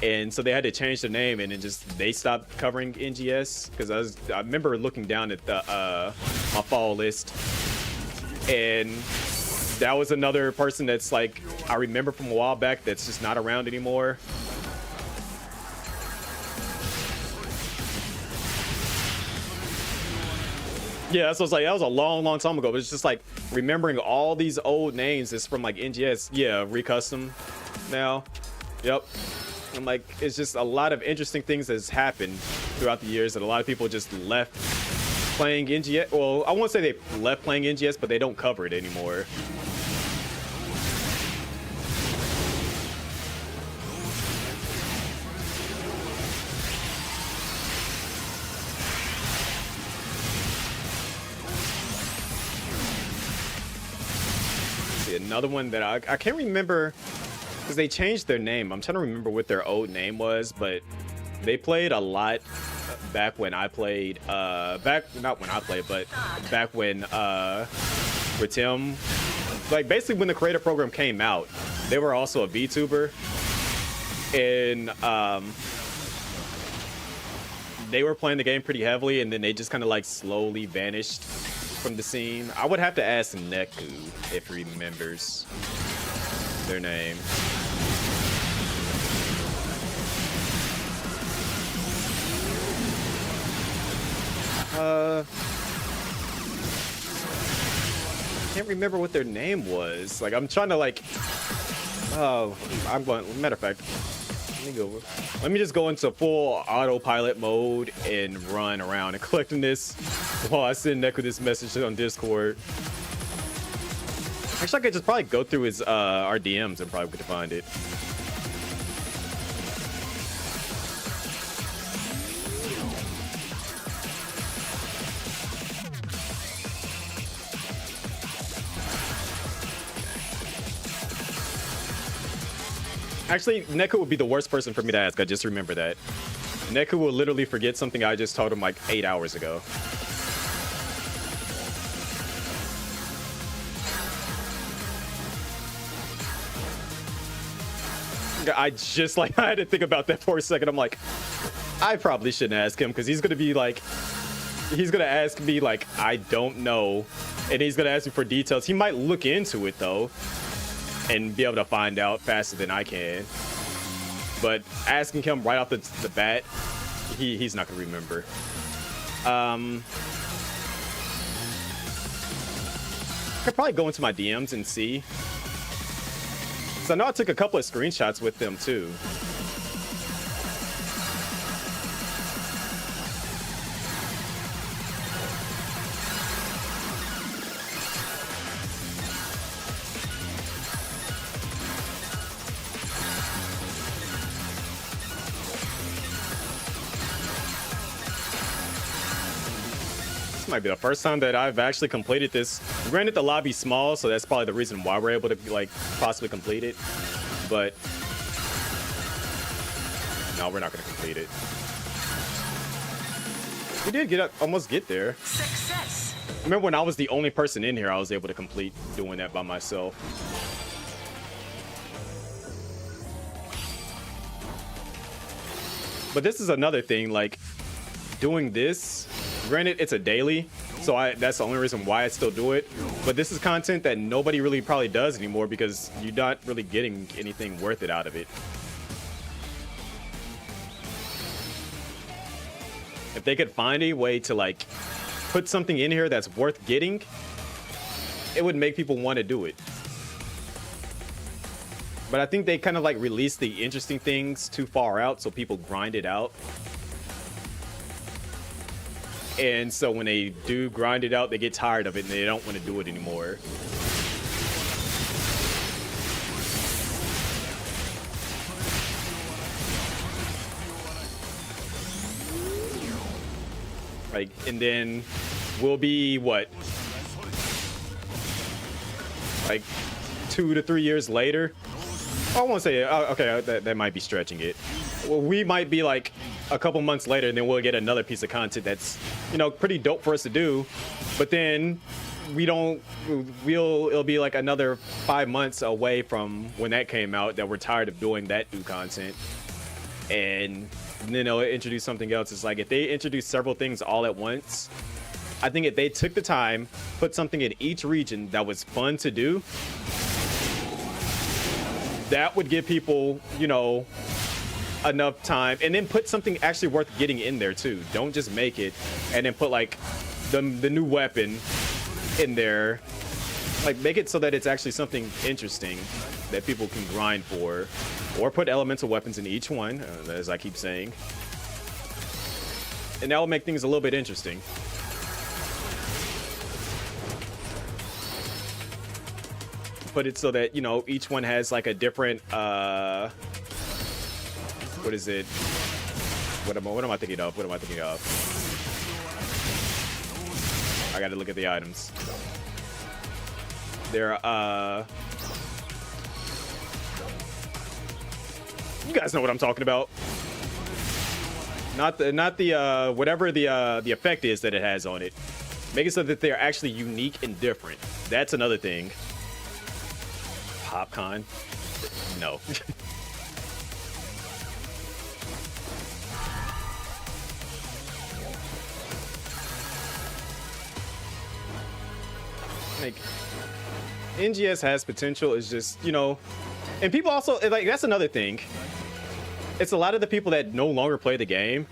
And so they had to change the name, and then they stopped covering NGS because I remember looking down at the my fall list, and that was another person that's like I remember from a while back that's just not around anymore. Yeah, so it's like that was a long time ago, but it's just like remembering all these old names is from like NGS. Yeah, Recustom now. Yep. I'm like, it's just a lot of interesting things that's happened throughout the years that a lot of people just left playing NGS. Well, I won't say they left playing NGS, but they don't cover it anymore. See, another one that I can't remember. Because they changed their name. I'm trying to remember what their old name was, but they played a lot back when I played, not when I played, but back when, with Tim, like basically when the creator program came out, they were also a VTuber, and they were playing the game pretty heavily, and then they just kind of like slowly vanished from the scene. I would have to ask Neku if he remembers their name. Can't remember what their name was. Like, I'm trying to like, oh, I'm going, matter of fact, let me just go into full autopilot mode and run around and collecting this while I send Neku this message on Discord. Actually, I could just probably go through his our DMs and probably could find it. Actually, Neku would be the worst person for me to ask. I just remember that. Neku will literally forget something I just told him like 8 hours ago. I just like I had to think about that for a second. I'm like, I probably shouldn't ask him because he's gonna be like, he's gonna ask me like I don't know, and he's gonna ask me for details. He might look into it though and be able to find out faster than I can. But asking him right off the bat, he's not gonna remember. I could probably go into my DMs and see. So I know I took a couple of screenshots with them too. This might be the first time that I've actually completed this. Granted, the lobby's small, so that's probably the reason why we're able to like possibly complete it. But no, we're not gonna complete it. We did almost get there. Success. Remember when I was the only person in here, I was able to complete doing that by myself. But this is another thing, like doing this. Granted, it's a daily, so that's the only reason why I still do it. But this is content that nobody really probably does anymore because you're not really getting anything worth it out of it. If they could find a way to like put something in here that's worth getting, it would make people want to do it. But I think they kind of like release the interesting things too far out so people grind it out. And so when they do grind it out, they get tired of it and they don't want to do it anymore. Like, and then we'll be what? Like 2 to 3 years later. I won't say, okay, that might be stretching it. Well, we might be like a couple months later and then we'll get another piece of content that's, you know, pretty dope for us to do. But then it'll be like another 5 months away from when that came out that we're tired of doing that new content. And then they'll introduce something else. It's like if they introduce several things all at once, I think if they took the time, put something in each region that was fun to do, that would give people, you know, enough time, and then put something actually worth getting in there too. Don't just make it and then put like the new weapon in there. Like make it so that it's actually something interesting that people can grind for, or put elemental weapons in each one, as I keep saying, and that will make things a little bit interesting. Put it so that, you know, each one has like a different what is it? What am I thinking of? What am I thinking of? I gotta look at the items. They're you guys know what I'm talking about. Not the whatever the effect is that it has on it. Make it so that they're actually unique and different. That's another thing. Popcorn? No. Like, NGS has potential. It's just, you know, and people also, like, that's another thing. It's a lot of the people that no longer play the game,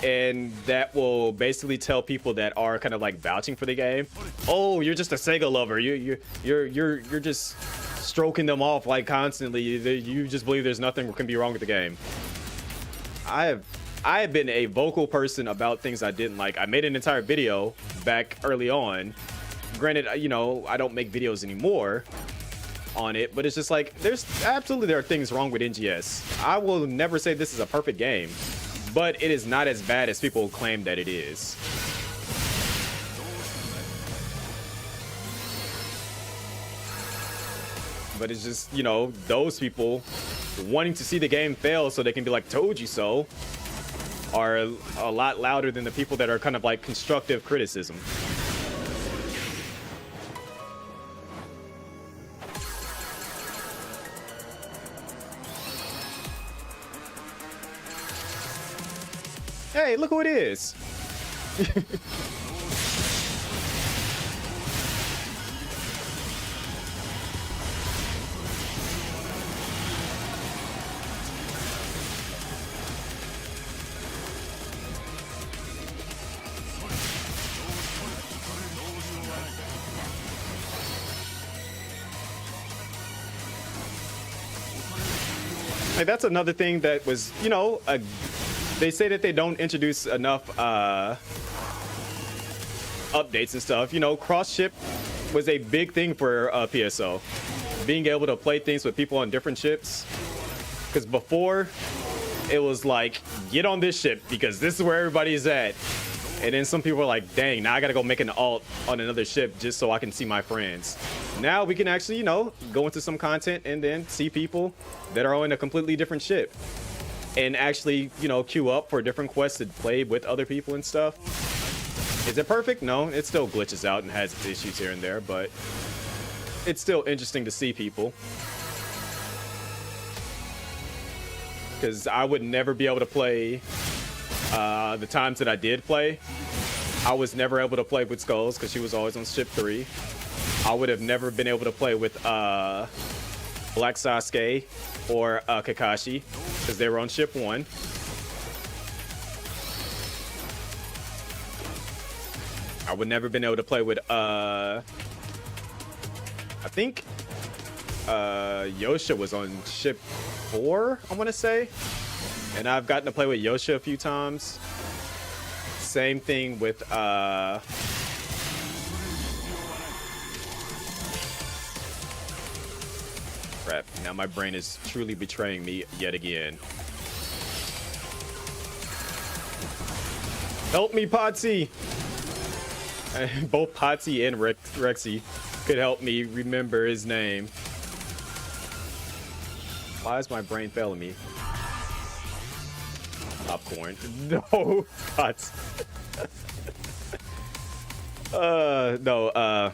and that will basically tell people that are kind of like vouching for the game, oh, you're just a Sega lover. You're just stroking them off like constantly. You just believe there's nothing can be wrong with the game. I have been a vocal person about things I didn't like. I made an entire video back early on. Granted, you know, I don't make videos anymore on it, but it's just like there are things wrong with NGS. I will never say this is a perfect game, but it is not as bad as people claim that it is. but it's just, you know, those people wanting to see the game fail so they can be like, told you so, are a lot louder than the people that are kind of like constructive criticism. Hey, look who it is. Like, that's another thing that was, you know, they say that they don't introduce enough updates and stuff. You know, cross ship was a big thing for PSO, being able to play things with people on different ships. Because before, it was like, get on this ship because this is where everybody's at. And then some people are like, dang, now I gotta go make an alt on another ship just so I can see my friends. Now we can actually, you know, go into some content and then see people that are on a completely different ship. And actually, you know, queue up for different quests to play with other people and stuff. Is it perfect? No, it still glitches out and has its issues here and there, but it's still interesting to see people. Because I would never be able to play the times that I did play. I was never able to play with Skulls because she was always on ship 3. I would have never been able to play with Black Sasuke or Kakashi because they were on ship 1. I would never been able to play with I think Yosha was on ship 4, I want to say. And I've gotten to play with Yosha a few times. Same thing with crap. Now my brain is truly betraying me yet again. Help me, Potsy! Both Potsy and Rexy could help me remember his name. Why is my brain failing me? Popcorn. No, Pots. No,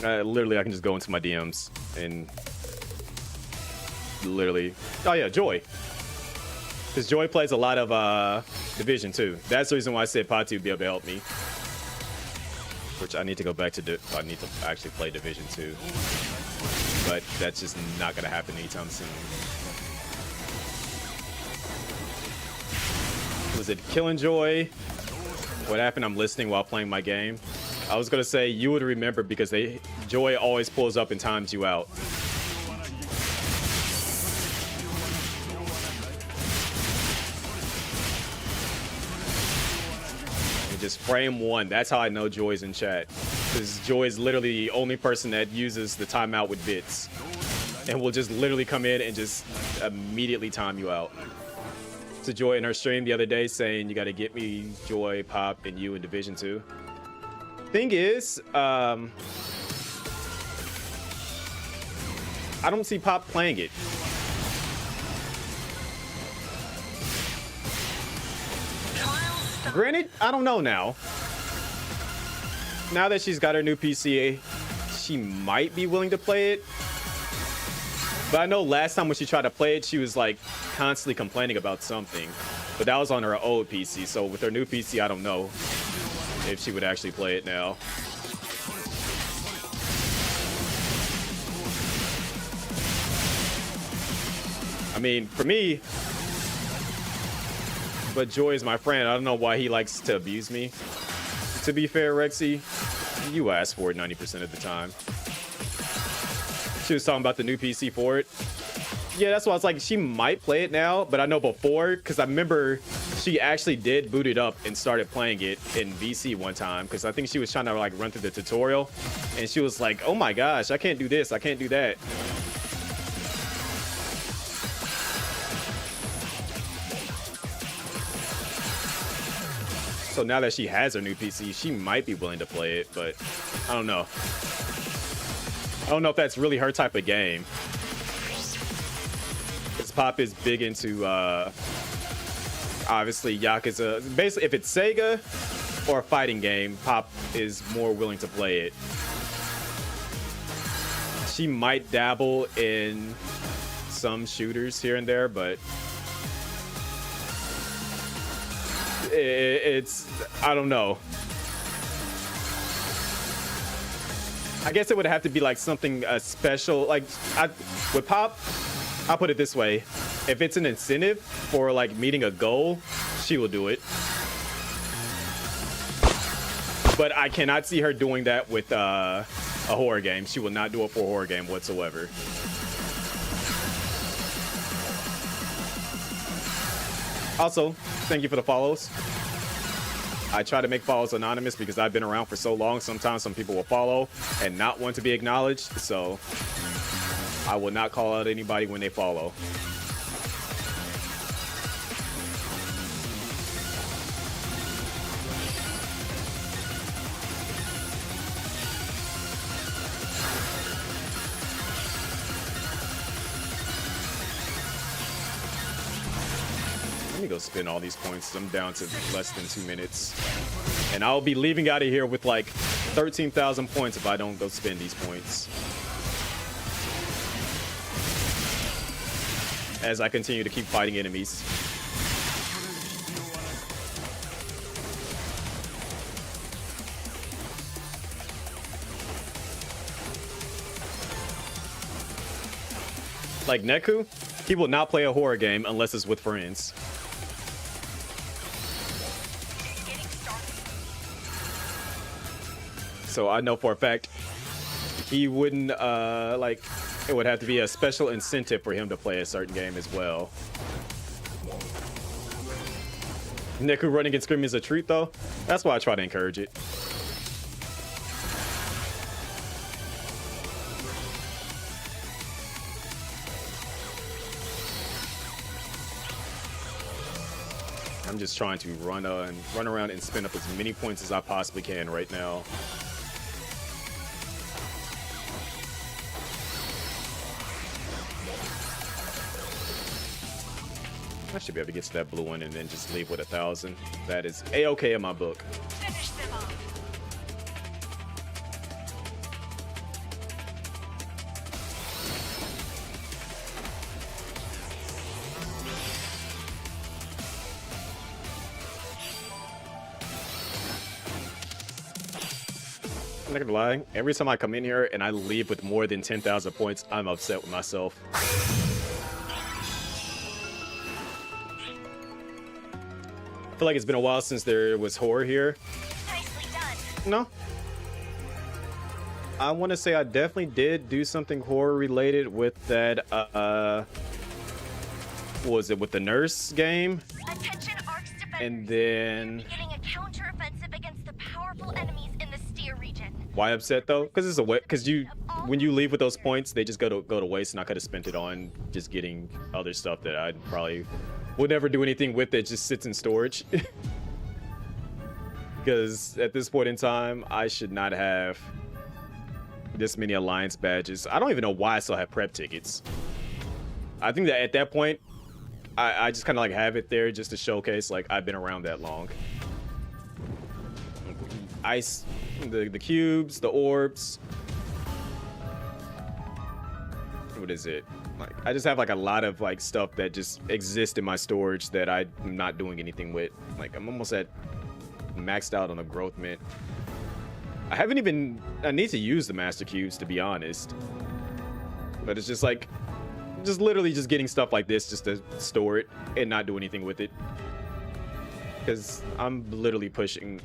literally, I can just go into my DMs and literally... Oh, yeah, Joy. Because Joy plays a lot of Division 2. That's the reason why I said Patu would be able to help me. Which I need to go back to... I need to actually play Division 2. But that's just not going to happen anytime soon. Was it Killing Joy? What happened? I'm listening while playing my game. I was gonna say you would remember because Joy always pulls up and times you out. And just frame 1. That's how I know Joy's in chat. Because Joy is literally the only person that uses the timeout with bits, and will just literally come in and just immediately time you out. To Joy in her stream the other day saying you got to get me Joy, Pop, and you in Division 2. Thing is, I don't see Pop playing it. Granted, I don't know now. Now that she's got her new PC, she might be willing to play it. But I know last time when she tried to play it, she was like constantly complaining about something. But that was on her old PC. So with her new PC, I don't know if she would actually play it now. I mean, for me, but Joy is my friend. I don't know why he likes to abuse me. To be fair, Rexy, you ask for it 90% of the time. She was talking about the new PC for it. Yeah, that's why I was like, she might play it now, but I know before, because I remember she actually did boot it up and started playing it in VC one time, because I think she was trying to like run through the tutorial, and she was like, oh my gosh, I can't do this, I can't do that. So now that she has her new PC, she might be willing to play it, but I don't know. don't know if that's really her type of game. Because Pop is big into obviously Yakuza. Basically, if it's Sega or a fighting game, Pop is more willing to play it. She might dabble in some shooters here and there, but it's I don't know. I guess it would have to be like something special. Like with Pop, I'll put it this way: if it's an incentive for like meeting a goal, she will do it. But I cannot see her doing that with a horror game. She will not do it for a horror game whatsoever. Also, thank you for the follows. I try to make follows anonymous because I've been around for so long. Sometimes some people will follow and not want to be acknowledged. So I will not call out anybody when they follow. Let me go spend all these points. I'm down to less than 2 minutes. And I'll be leaving out of here with like 13,000 points if I don't go spend these points. As I continue to keep fighting enemies. Like Neku, he will not play a horror game unless it's with friends. So I know for a fact he wouldn't like it would have to be a special incentive for him to play a certain game as well. Neku running and screaming is a treat though. That's why I try to encourage it. I'm just trying to run around and spin up as many points as I possibly can right now. I should be able to get to that blue one and then just leave with 1,000. That is A-okay in my book. Finish them off. I'm not gonna lie, every time I come in here and I leave with more than 10,000 points, I'm upset with myself. I feel like it's been a while since there was horror here. Nicely done. No. I want to say I definitely did do something horror related with that, what was it, with the nurse game? Attention Arcs defenders. And then... Beginning a counter-offensive against the powerful enemies in the Steer region. Why upset though? Because it's a way, because when you leave with those points, they just go to waste, and I could have spent it on just getting other stuff that I probably would never do anything with. It just sits in storage. Because at this point in time, I should not have this many alliance badges. I don't even know why I still have prep tickets. I think that at that point, I just kind of like have it there just to showcase like I've been around that long. Ice, the cubes, the orbs. What is it? Like I just have like a lot of like stuff that just exists in my storage that I'm not doing anything with. Like I'm almost at maxed out on a growth mint. I need to use the master cubes to be honest. But it's just like literally just getting stuff like this just to store it and not do anything with it. Because I'm literally pushing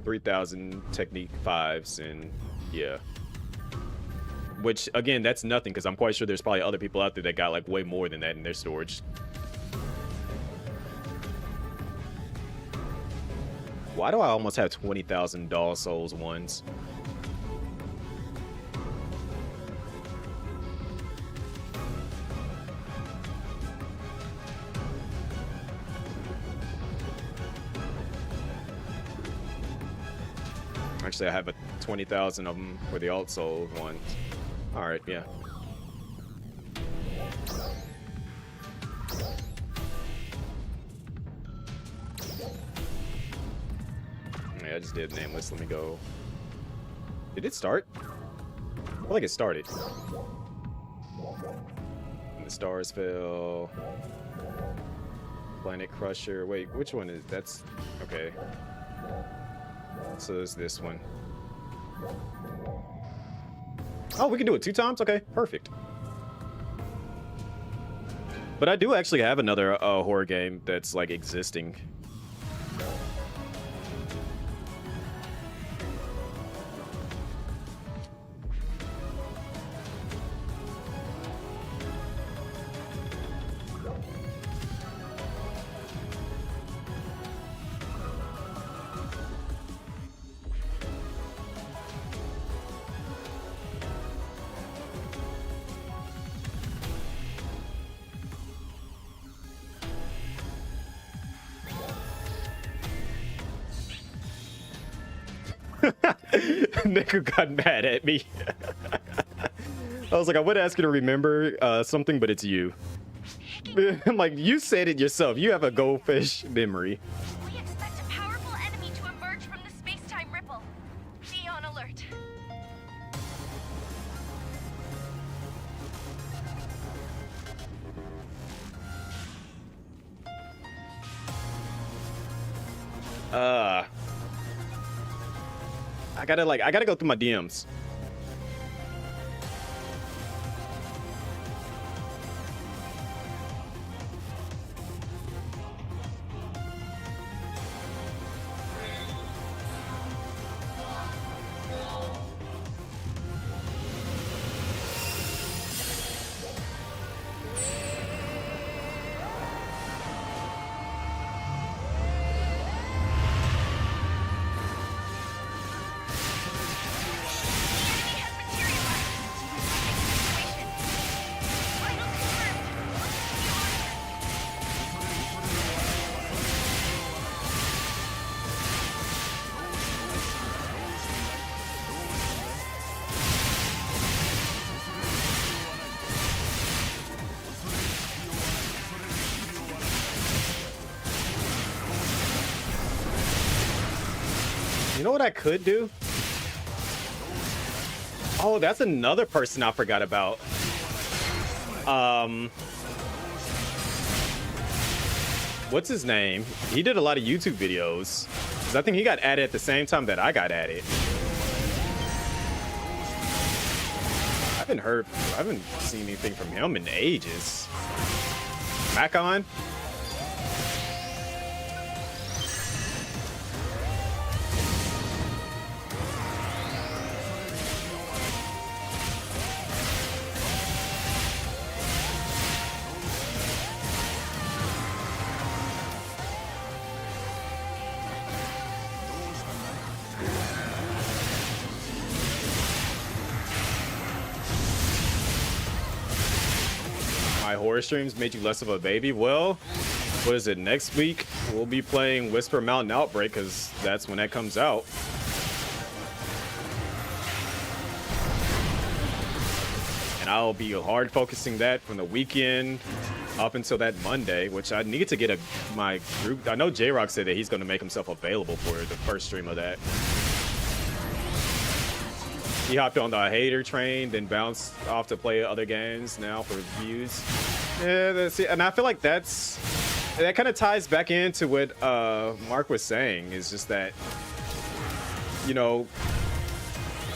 3,000 technique 5s, and yeah. Which again, that's nothing because I'm quite sure there's probably other people out there that got like way more than that in their storage. Why do I almost have 20,000 Doll Souls ones? Actually, I have a 20,000 of them for the Alt Soul one. All right, yeah. Yeah, I just did nameless. Let me go. Did it start? I feel like it started. And the stars fell. Planet Crusher. Wait, which one is that's okay. So it's this one. Oh, we can do it 2 times? Okay, perfect. But I do actually have another horror game that's like existing. Nico got mad at me. I was like, I would ask you to remember something, but it's you. I'm like, you said it yourself. You have a goldfish memory. We expect a powerful enemy to emerge from the space-time ripple. Be on alert. I gotta go through my DMs. You know what I could do? Oh, that's another person I forgot about. What's his name? He did a lot of YouTube videos. 'Cause I think he got added at the same time that I got added. I haven't seen anything from him in ages. Macon? My horror streams made you less of a baby. Well, what is it, next week we'll be playing Whisper Mountain Outbreak, because that's when that comes out. And I'll be hard focusing that from the weekend up until that Monday, which I need to get my group. I know J-Rock said that he's going to make himself available for the first stream of that. He hopped on the hater train, then bounced off to play other games now for views. Yeah, that's it. And I feel like that kind of ties back into what Mark was saying. Is just that, you know,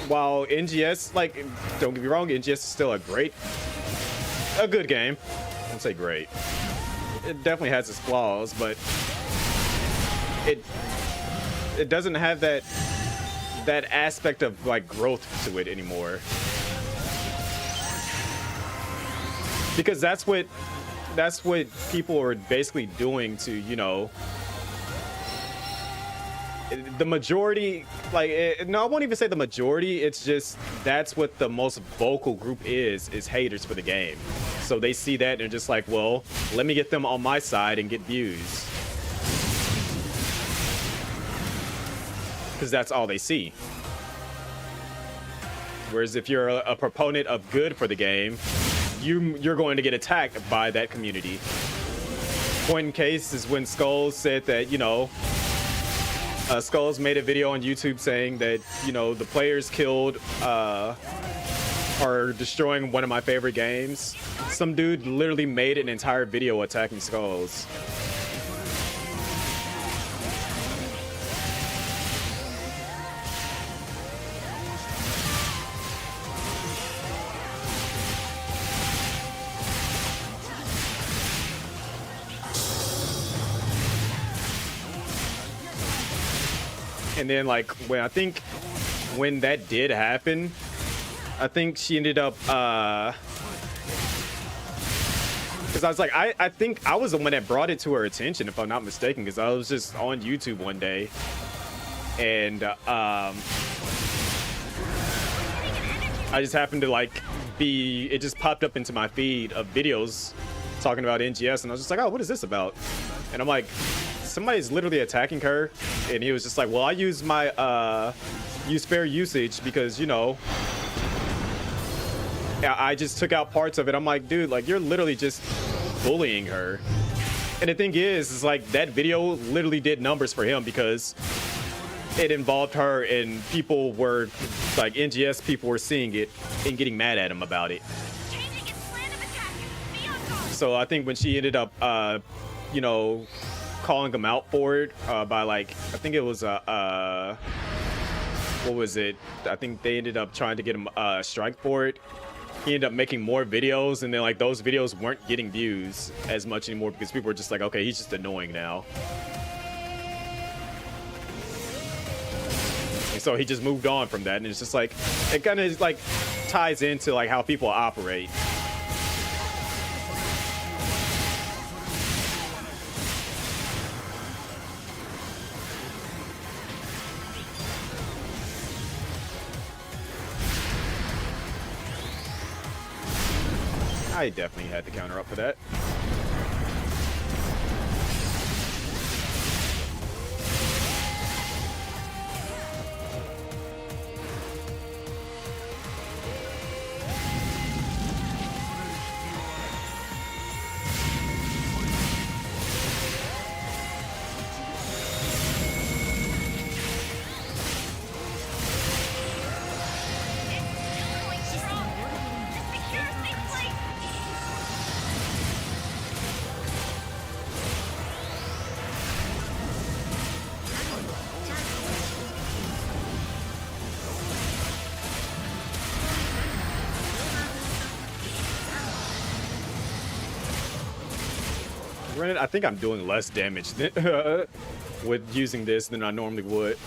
while NGS, like, don't get me wrong, NGS is still a good game. I won't say great. It definitely has its flaws, but it doesn't have that aspect of like growth to it anymore, because that's what people are basically doing to, you know, the majority. Like, no, I won't even say the majority. It's just that's what the most vocal group is haters for the game. So they see that and they're just like, well, let me get them on my side and get views, because that's all they see. Whereas if you're a proponent of good for the game, you're going to get attacked by that community. Point in case is when Skulls said that, you know, Skulls made a video on YouTube saying that, you know, the players killed are destroying one of my favorite games. Some dude literally made an entire video attacking Skulls. And then, like, when that did happen, I think she ended up, because I was like, I think I was the one that brought it to her attention, if I'm not mistaken, because I was just on YouTube one day, and I just happened to, like, it just popped up into my feed of videos talking about NGS, and I was just like, oh, what is this about? And I'm like, somebody's literally attacking her, and he was just like, well, I use my use fair usage because, you know, I just took out parts of it. I'm like, dude, like, you're literally just bullying her. And the thing is like, that video literally did numbers for him because it involved her, and people were like, NGS people were seeing it and getting mad at him about it. So I think when she ended up you know, calling him out for it by, like, I think it was what was it? I think they ended up trying to get him a strike for it. He ended up making more videos, and then, like, those videos weren't getting views as much anymore because people were just like, okay, he's just annoying now. And so he just moved on from that, and it's just like, it kind of like ties into like how people operate. I definitely had to counter up for that. Granted, I think I'm doing less damage with using this than I normally would.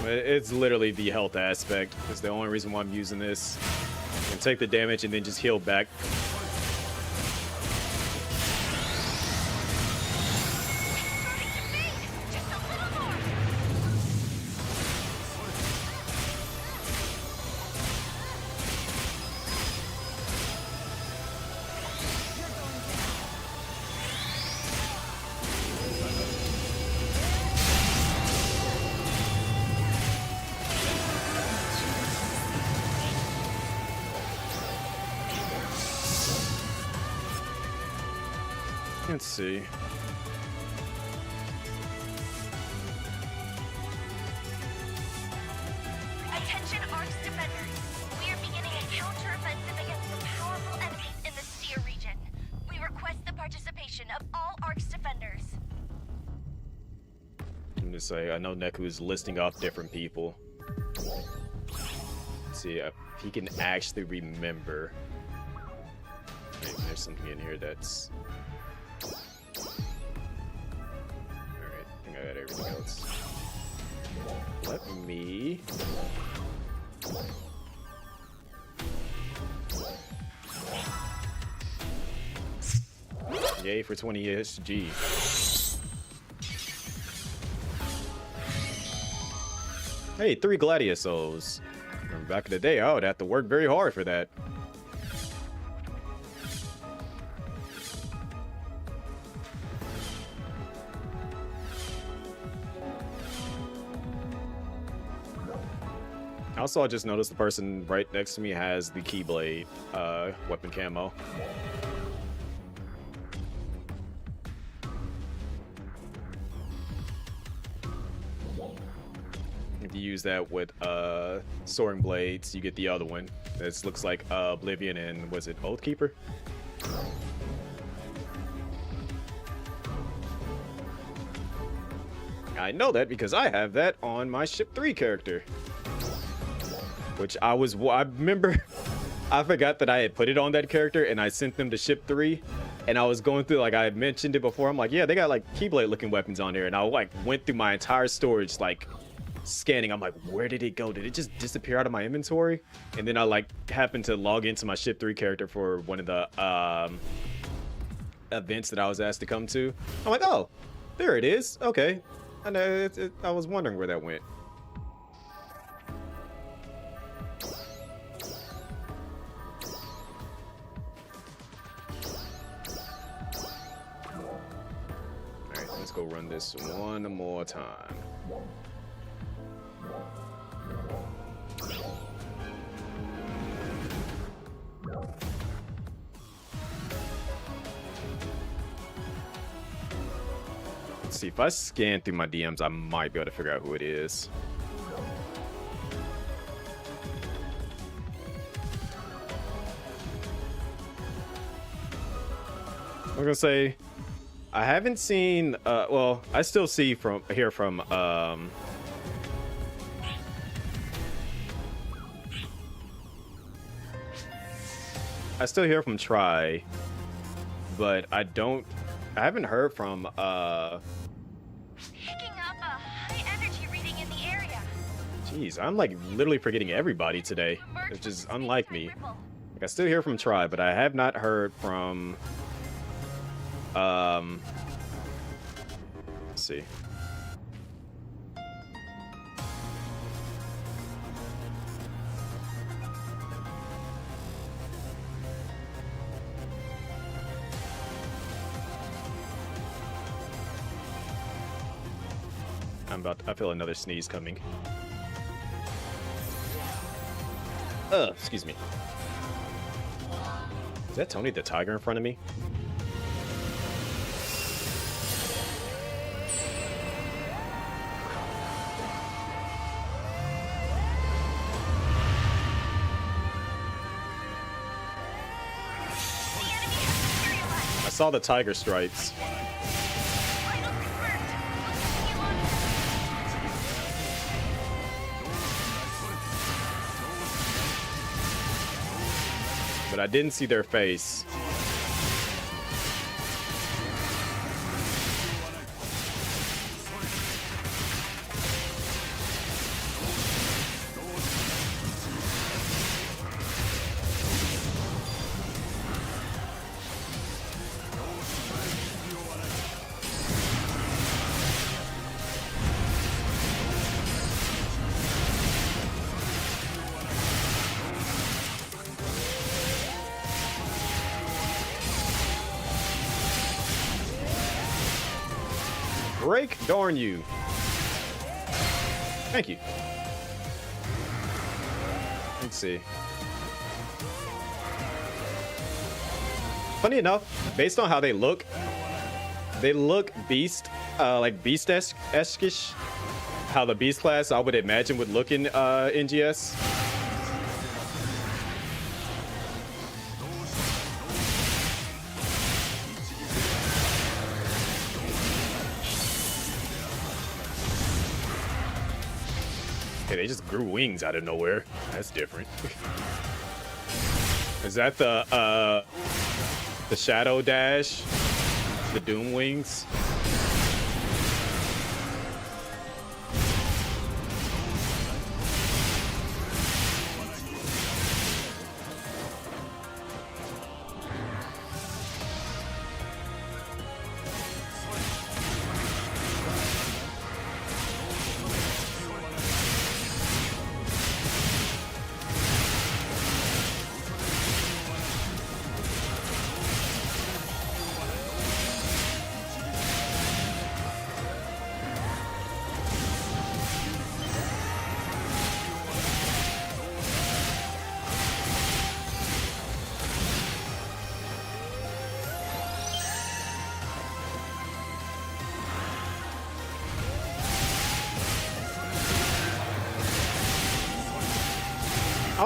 It's literally the health aspect. It's the only reason why I'm using this. And take the damage and then just heal back. Let's see. Attention Arcs defenders. We are beginning a counter-offensive against the powerful enemies in the Seer region. We request the participation of all Arcs defenders. I'm just saying, I know Neku is listing off different people. Let's see if he can actually remember. Maybe there's something in here that's... Alright, I think I got everything else. Let me... Yay for 20 SG. Hey, 3 Gladiusos. Back in the day, I would have to work very hard for that. Also, I just noticed the person right next to me has the Keyblade weapon camo. If you use that with soaring blades, you get the other one. This looks like Oblivion and was it Oathkeeper? I know that because I have that on my Ship 3 character. Which I remember, I forgot that I had put it on that character and I sent them to Ship 3. And I was going through, like I had mentioned it before, I'm like, yeah, they got like Keyblade looking weapons on there. And I like went through my entire storage, like scanning. I'm like, where did it go? Did it just disappear out of my inventory? And then I like happened to log into my Ship 3 character for one of the events that I was asked to come to. I'm like, oh, there it is. Okay. I know. I was wondering where that went. Let's go run this one more time. Let's see, if I scan through my DMs, I might be able to figure out who it is. I'm gonna say I haven't seen well, I still see from I still hear from Try, but I haven't heard from Picking up a high energy reading in the area. Jeez, I'm like literally forgetting everybody today, which is unlike me. Like I still hear from Try, but I have not heard from let's see. I feel another sneeze coming. Excuse me. Is that Tony the Tiger in front of me? I saw the tiger stripes. But I didn't see their face. Break, darn you. Thank you. Let's see. Funny enough, based on how they look beast, like beast-esque-ish. How the beast class I would imagine would look in NGS. Hey, they just grew wings out of nowhere. That's different. Is that the Shadow Dash? The Doom Wings?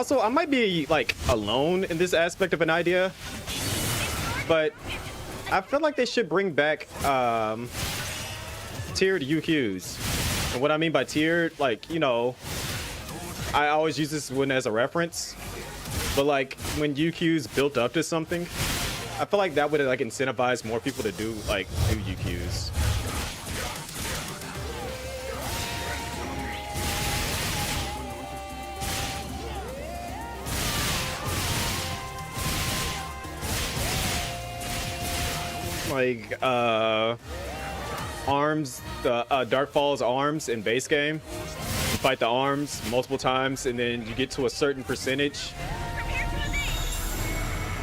Also, I might be like alone in this aspect of an idea, but I feel like they should bring back tiered UQs. And what I mean by tiered, like, you know, I always use this one as a reference, but like when UQs built up to something, I feel like that would like incentivize more people to do UQs. Like arms, the Darkfall's arms in base game. You fight the arms multiple times, and then you get to a certain percentage.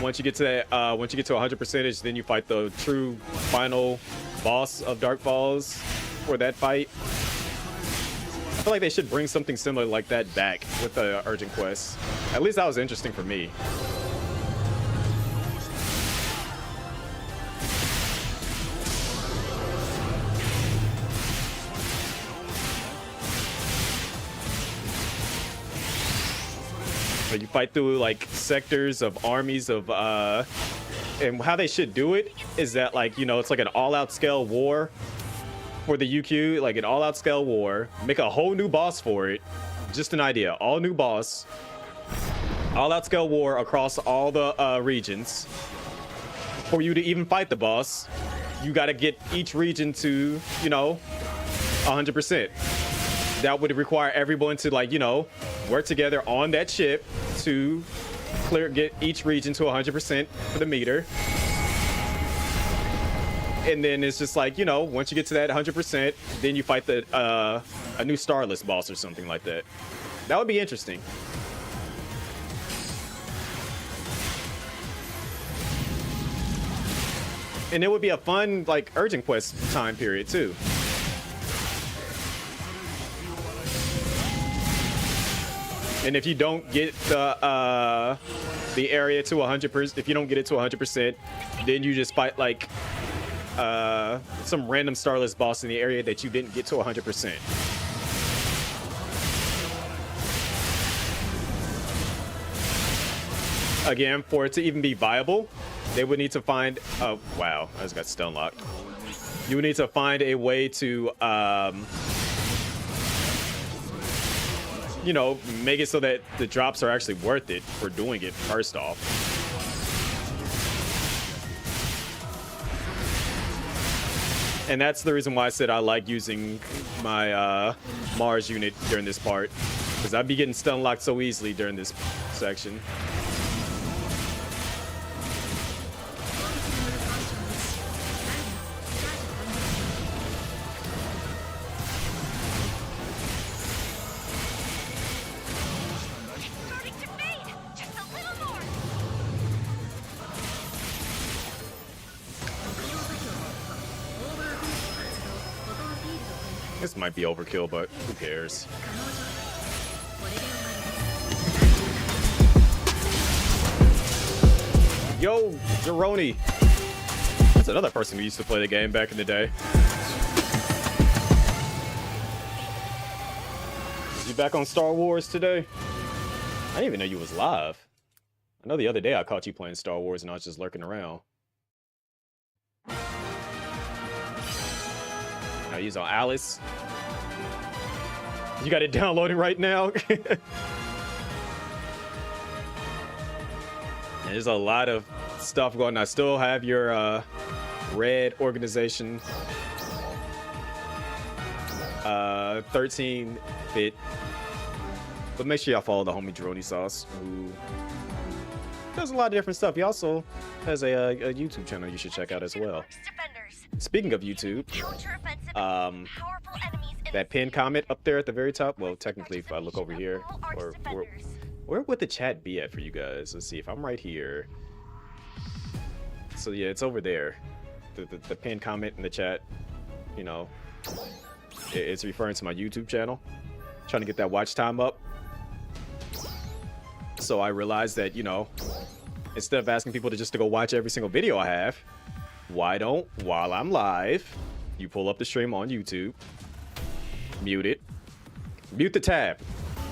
Once you get to that, once you get to 100%, then you fight the true final boss of Darkfalls for that fight. I feel like they should bring something similar like that back with the urgent quests. At least that was interesting for me. You fight through like sectors of armies of and how they should do it is that, like, you know, it's like an all-out scale war for the UQ, like an all-out scale war. Make a whole new boss for it. Just an idea. All new boss. All-out scale war across all the regions. For you to even fight the boss, you got to get each region to, you know, 100%. That would require everyone to, like, you know, work together on that ship to get each region to 100% for the meter. And then it's just like, you know, once you get to that 100%, then you fight the a new starless boss or something like that. That would be interesting. And it would be a fun, like, urgent quest time period too. And if you don't get the area to 100%, if you don't get it to 100%, then you just fight like some random starless boss in the area that you didn't get to 100%. Again, for it to even be viable, they would need to find. Oh wow, I just got stun locked. You would need to find a way to. You know, make it so that the drops are actually worth it for doing it first off. And that's the reason why I said I like using my Mars unit during this part, because I'd be getting stun locked so easily during this section. This might be overkill, but who cares? Yo, Jeroni. That's another person who used to play the game back in the day. You back on Star Wars today? I didn't even know you was live. I know the other day I caught you playing Star Wars and I was just lurking around. Now use on Alice. You got it downloading right now? There's a lot of stuff going on. I still have your red organization 13 bit, but make sure y'all follow the homie Droney Sauce, who does a lot of different stuff. He also has a YouTube channel you should check out as well. Speaking of YouTube, that pinned comment up there at the very top, well, technically if I look over here, or where would the chat be at for you guys? Let's see if I'm right here. So yeah, it's over there. The pinned comment in the chat, you know, it's referring to my YouTube channel. Trying to get that watch time up. So I realized that, you know, instead of asking people to go watch every single video I have, why don't, while I'm live, you pull up the stream on YouTube, mute it, mute the tab,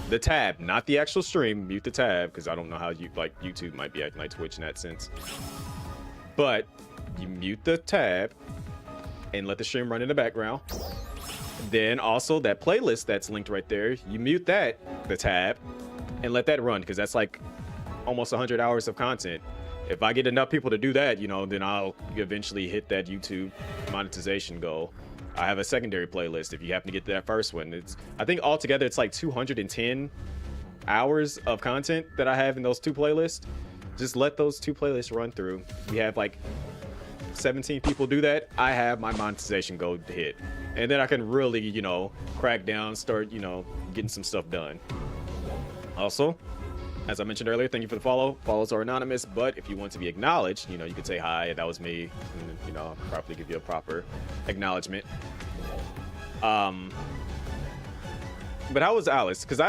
The tab, not the actual stream. Mute the tab, because I don't know how you like YouTube might be acting like Twitch in that sense. But you mute the tab and let the stream run in the background. Then also that playlist that's linked right there, you mute that, the tab, and let that run, because that's like almost 100 hours of content. If I get enough people to do that, you know, then I'll eventually hit that YouTube monetization goal. I have a secondary playlist if you happen to get to that first one. I think altogether it's like 210 hours of content that I have in those two playlists. Just let those two playlists run through. We have like 17 people do that. I have my monetization goal hit. And then I can really, you know, crack down, start, you know, getting some stuff done. Also, as I mentioned earlier, thank you for the follow. Follows are anonymous, but if you want to be acknowledged, you know, you could say hi, that was me, and, you know, I'll probably give you a proper acknowledgement. But how was Alice? Because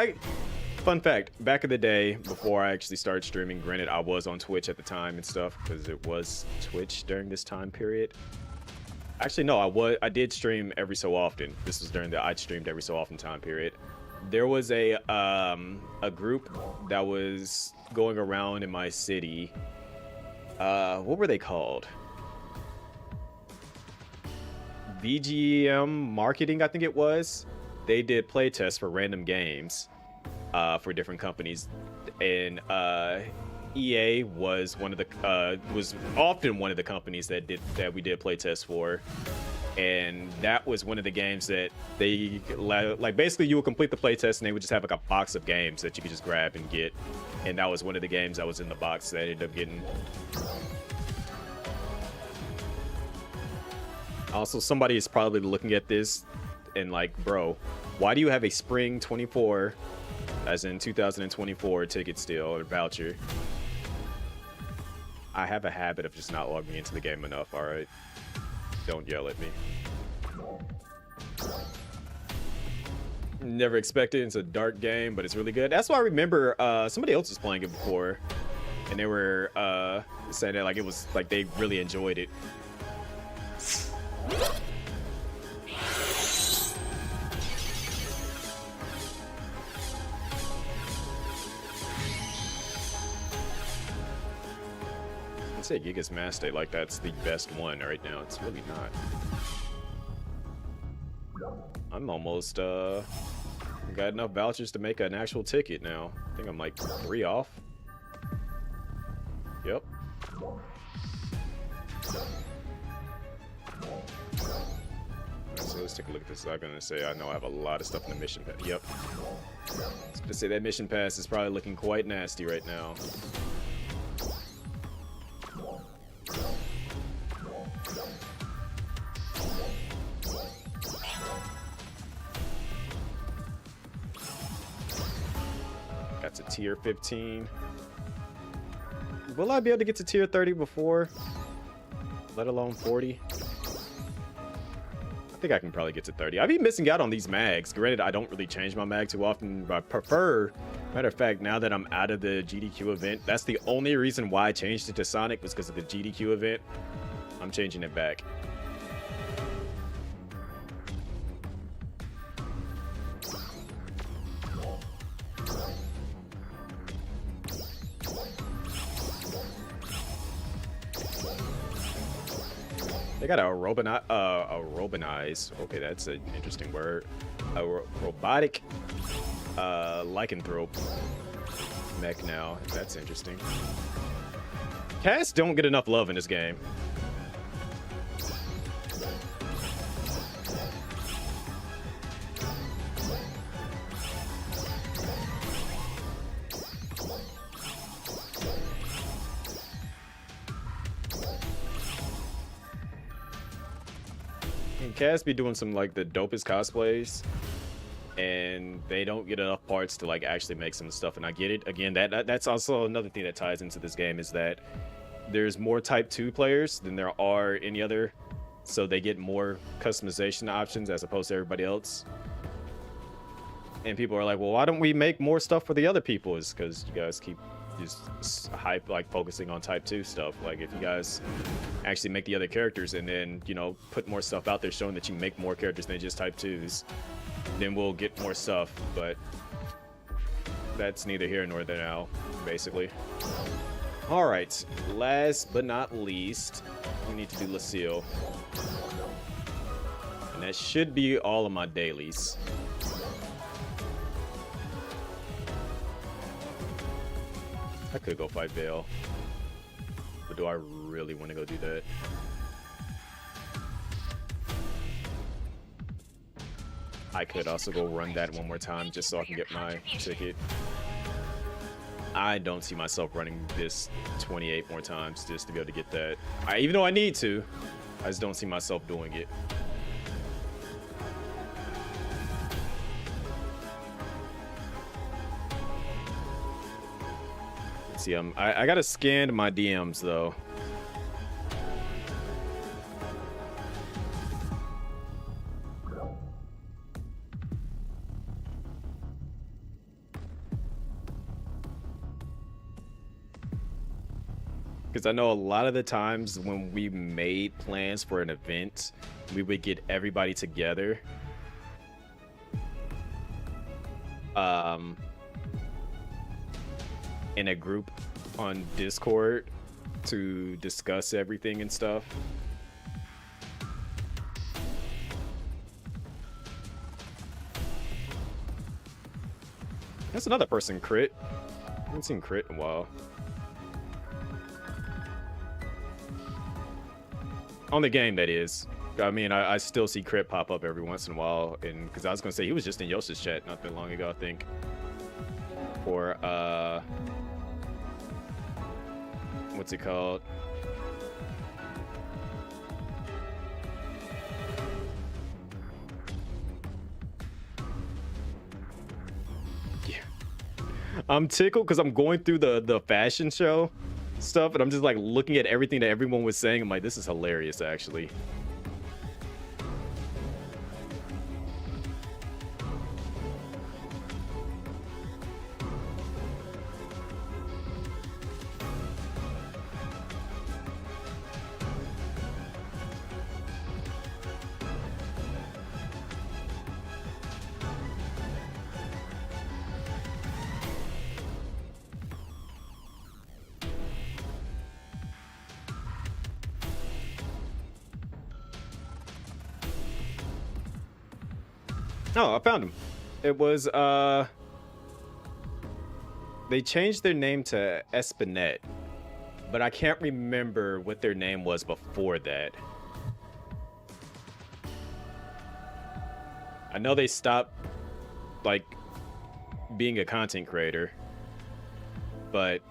fun fact, back in the day, before I actually started streaming, granted, I was on Twitch at the time and stuff, because it was Twitch during this time period. Actually, no, I did stream every so often. This was during the I streamed every so often time period. There was a group that was going around in my city. What were they called? VGM Marketing, I think it was. They did playtests for random games for different companies, and EA was was often one of the companies that we did playtests for. And that was one of the games that they like. Basically, you would complete the playtest, and they would just have like a box of games that you could just grab and get. And that was one of the games that was in the box that I ended up getting. Also, somebody is probably looking at this and like, bro, why do you have a spring 24, as in 2024 ticket still or voucher? I have a habit of just not logging into the game enough. All right. Don't yell at me. Never expected. It's a dark game, but it's really good. That's why I remember somebody else was playing it before, and they were saying that like it was like they really enjoyed it. Say Giga's Mass State like that's the best one right now. It's really not. I'm almost got enough vouchers to make an actual ticket now. I think I'm like 3 off. Yep. So let's take a look at this. I'm gonna say I know I have a lot of stuff in the mission pass. Yep. I was gonna say that mission pass is probably looking quite nasty right now. Got to tier 15. Will I be able to get to tier 30 before? Let alone 40? I think I can probably get to 30. I've been missing out on these mags. Granted, I don't really change my mag too often, but I prefer... Matter of fact, now that I'm out of the GDQ event, that's the only reason why I changed it to Sonic was because of the GDQ event. I'm changing it back. They got a robonize. Okay, that's an interesting word. A robotic lycanthrope mech now. That's interesting. Cats don't get enough love in this game. And Cass be doing some like the dopest cosplays, and they don't get enough parts to like actually make some stuff. And I get it. Again, that's also another thing that ties into this game is that there's more Type 2 players than there are any other, so they get more customization options as opposed to everybody else. And people are like, well, why don't we make more stuff for the other people? Is because you guys keep just hype, like focusing on Type 2 stuff. Like if you guys actually make the other characters and then, you know, put more stuff out there showing that you make more characters than just Type 2s, then we'll get more stuff. But that's neither here nor there now, basically. All right, last but not least, we need to do Lucille. And that should be all of my dailies. I could go fight Vale. But do I really want to go do that? I could also go run that one more time just so I can get my ticket. I don't see myself running this 28 more times just to be able to get that. Even though I need to, I just don't see myself doing it. Let's see, I gotta scan my DMs though. Because I know a lot of the times when we made plans for an event, we would get everybody together. In a group on Discord to discuss everything and stuff. That's another person, Crit. I haven't seen Crit in a while. On the game, that is. I mean, I still see Crit pop up every once in a while, and because I was gonna say he was just in Yosh's chat not that long ago, I think. For what's it called? Yeah, I'm tickled because I'm going through the fashion show stuff, and I'm just like looking at everything that everyone was saying. I'm like, this is hilarious, actually. Oh, I found him. It was they changed their name to Espinette, but I can't remember what their name was before that. I know they stopped like being a content creator, but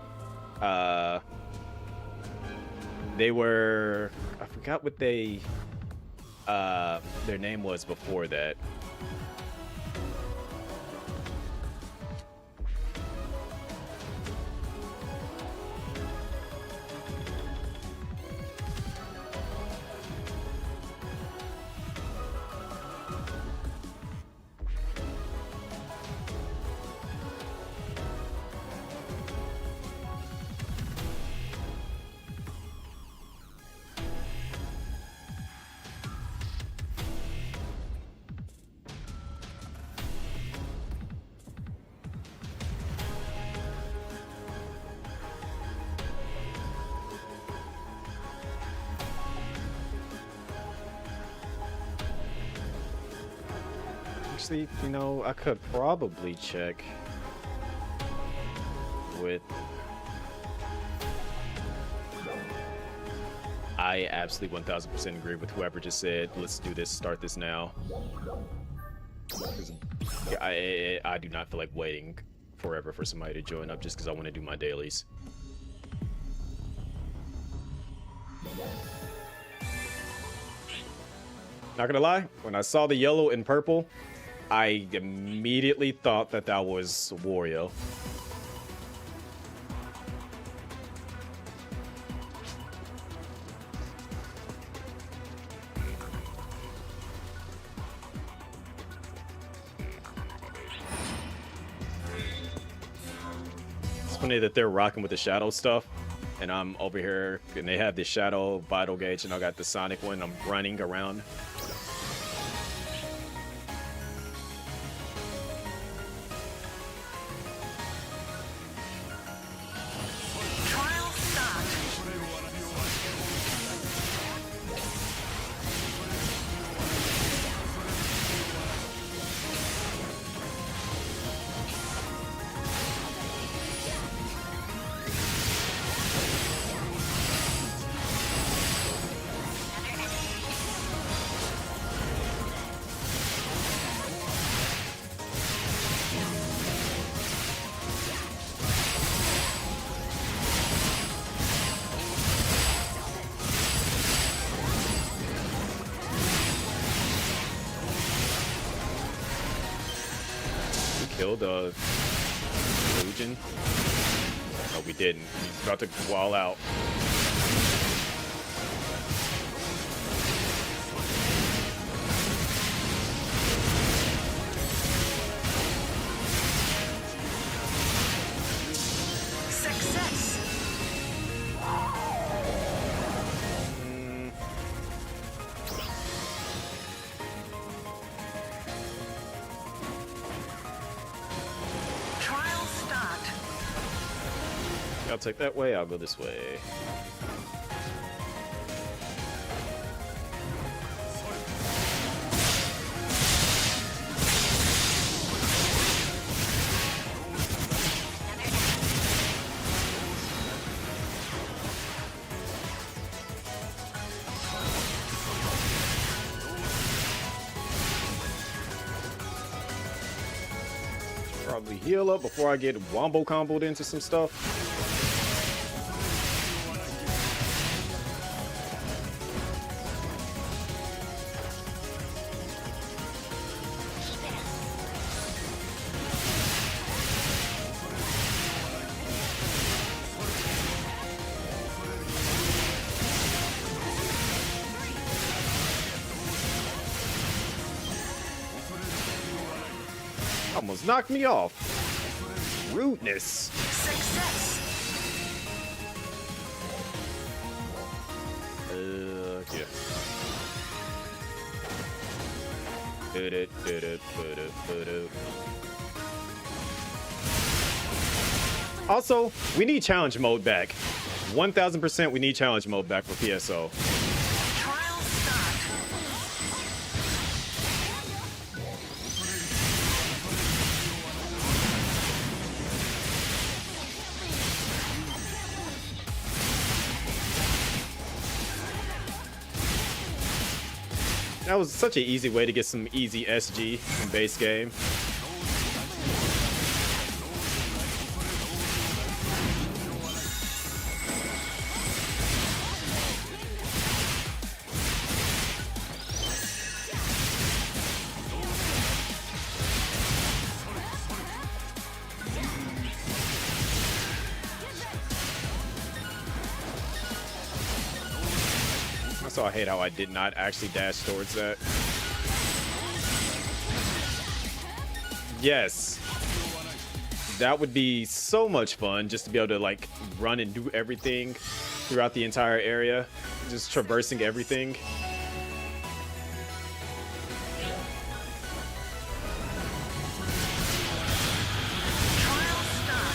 they were, I forgot what they their name was before that. Actually, you know, I could probably check with... I absolutely 1000% agree with whoever just said, let's do this, start this now. 'Cause I do not feel like waiting forever for somebody to join up just because I want to do my dailies. Not gonna lie, when I saw the yellow and purple, I immediately thought that that was Wario. It's funny that they're rocking with the shadow stuff, and I'm over here, and they have the shadow vital gauge, and I got the Sonic one. I'm running around. kill the illusion? No, we didn't. He's about to wall out. Success. Trial start. I'll take that way, I'll go this way. Probably heal up before I get wombo comboed into some stuff. Almost knocked me off. Rudeness. Success. Yeah. Also, we need challenge mode back. 1000% we need challenge mode back for PSO. Trial start. That was such an easy way to get some easy SG in base game. So I hate how I did not actually dash towards that. Yes. That would be so much fun just to be able to like run and do everything throughout the entire area. Just traversing everything. Trial start.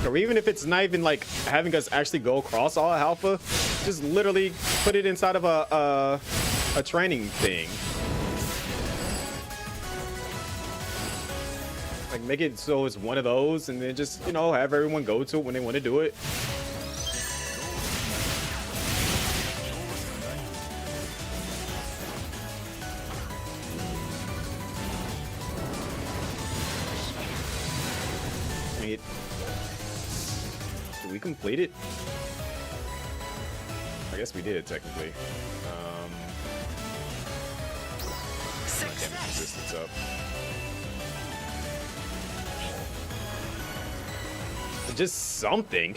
Or even if it's not even like having us actually go across all alpha, just literally put it inside of a training thing. Like make it so it's one of those and then just, you know, have everyone go to it when they want to do it. Wait. Did we complete it? I guess we did technically. Damage resistance up. Just something.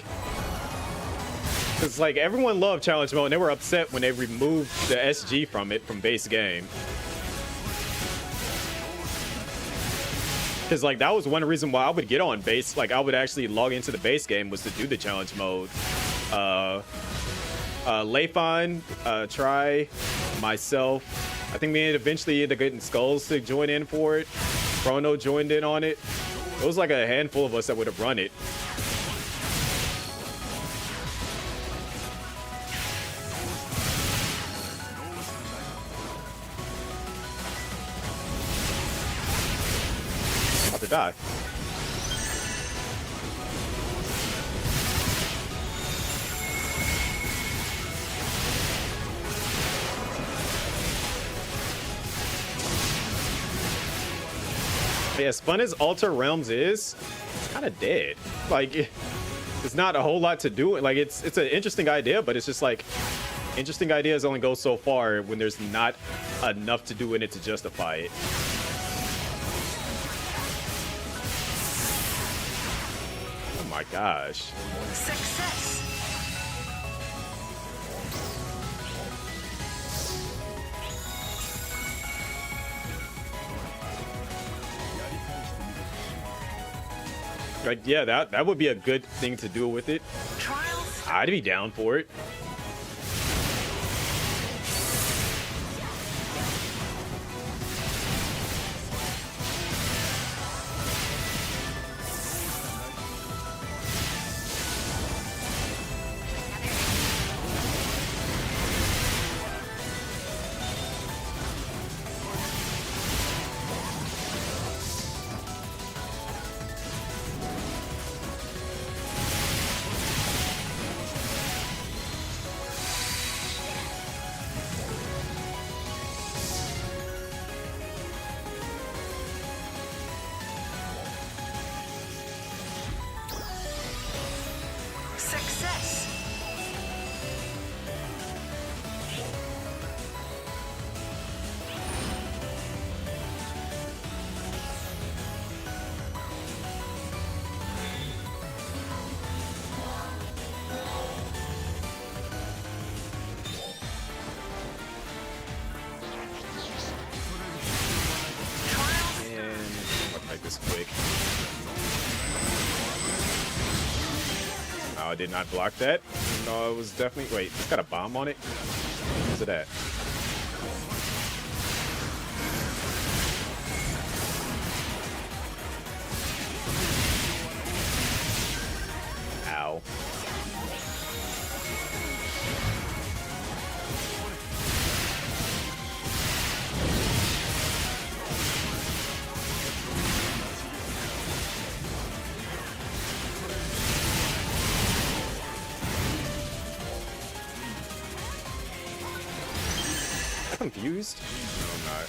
Because like everyone loved challenge mode and they were upset when they removed the SG from it from base game. Because like that was one reason why I would get on base. Like I would actually log into the base game was to do the challenge mode. Leifon, Try, myself. I think we eventually ended up getting Skulls to join in for it. Chrono joined in on it. It was like a handful of us that would have run it. About to die. Yeah, as fun as Alter Realms is, it's kind of dead. Like, It's not a whole lot to do. Like it's an interesting idea, but it's just like interesting ideas only go so far when there's not enough to do in it to justify it. Oh my gosh. Success. Like, yeah, that would be a good thing to do with it. Trials. I'd be down for it. Success. And I'll make this quick. Oh, I did not block that. No, it was definitely. Wait, it's got a bomb on it. What's it at? Ow. Confused? No, I'm not.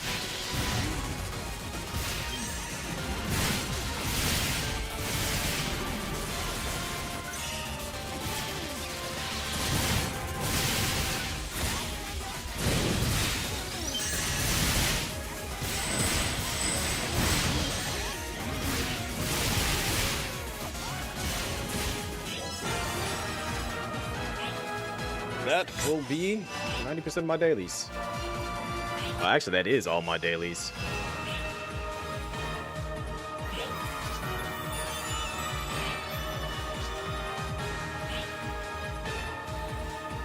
That will be 90% of my dailies. Well, actually, that is all my dailies.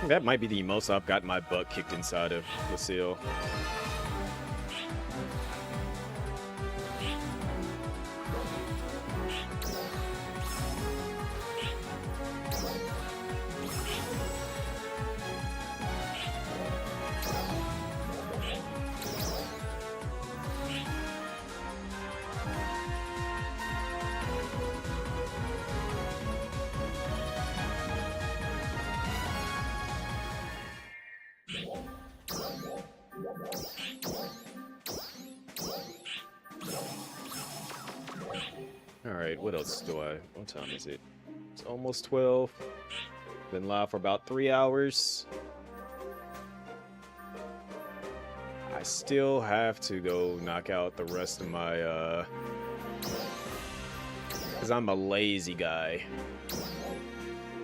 That might be the most I've got my butt kicked inside of Lucille. Alright, what else do I... What time is it? It's almost 12. Been live for about 3 hours. I still have to go knock out the rest of my, because I'm a lazy guy.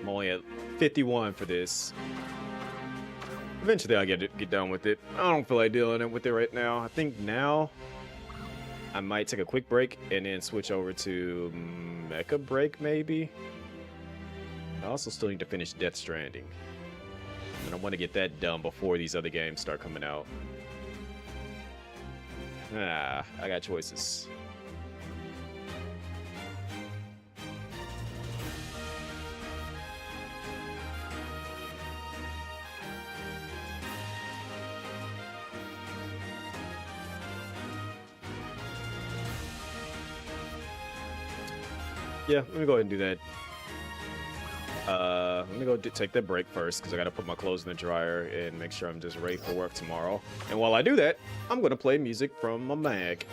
I'm only at 51 for this. Eventually I'll get done with it. I don't feel like dealing with it right now. I think now I might take a quick break and then switch over to Mecha Break, maybe. I also still need to finish Death Stranding. And I want to get that done before these other games start coming out. I got choices. Yeah, let me go ahead and do that. Let me go take that break first because I gotta put my clothes in the dryer and make sure I'm just ready for work tomorrow. And while I do that, I'm gonna play music from my Mac.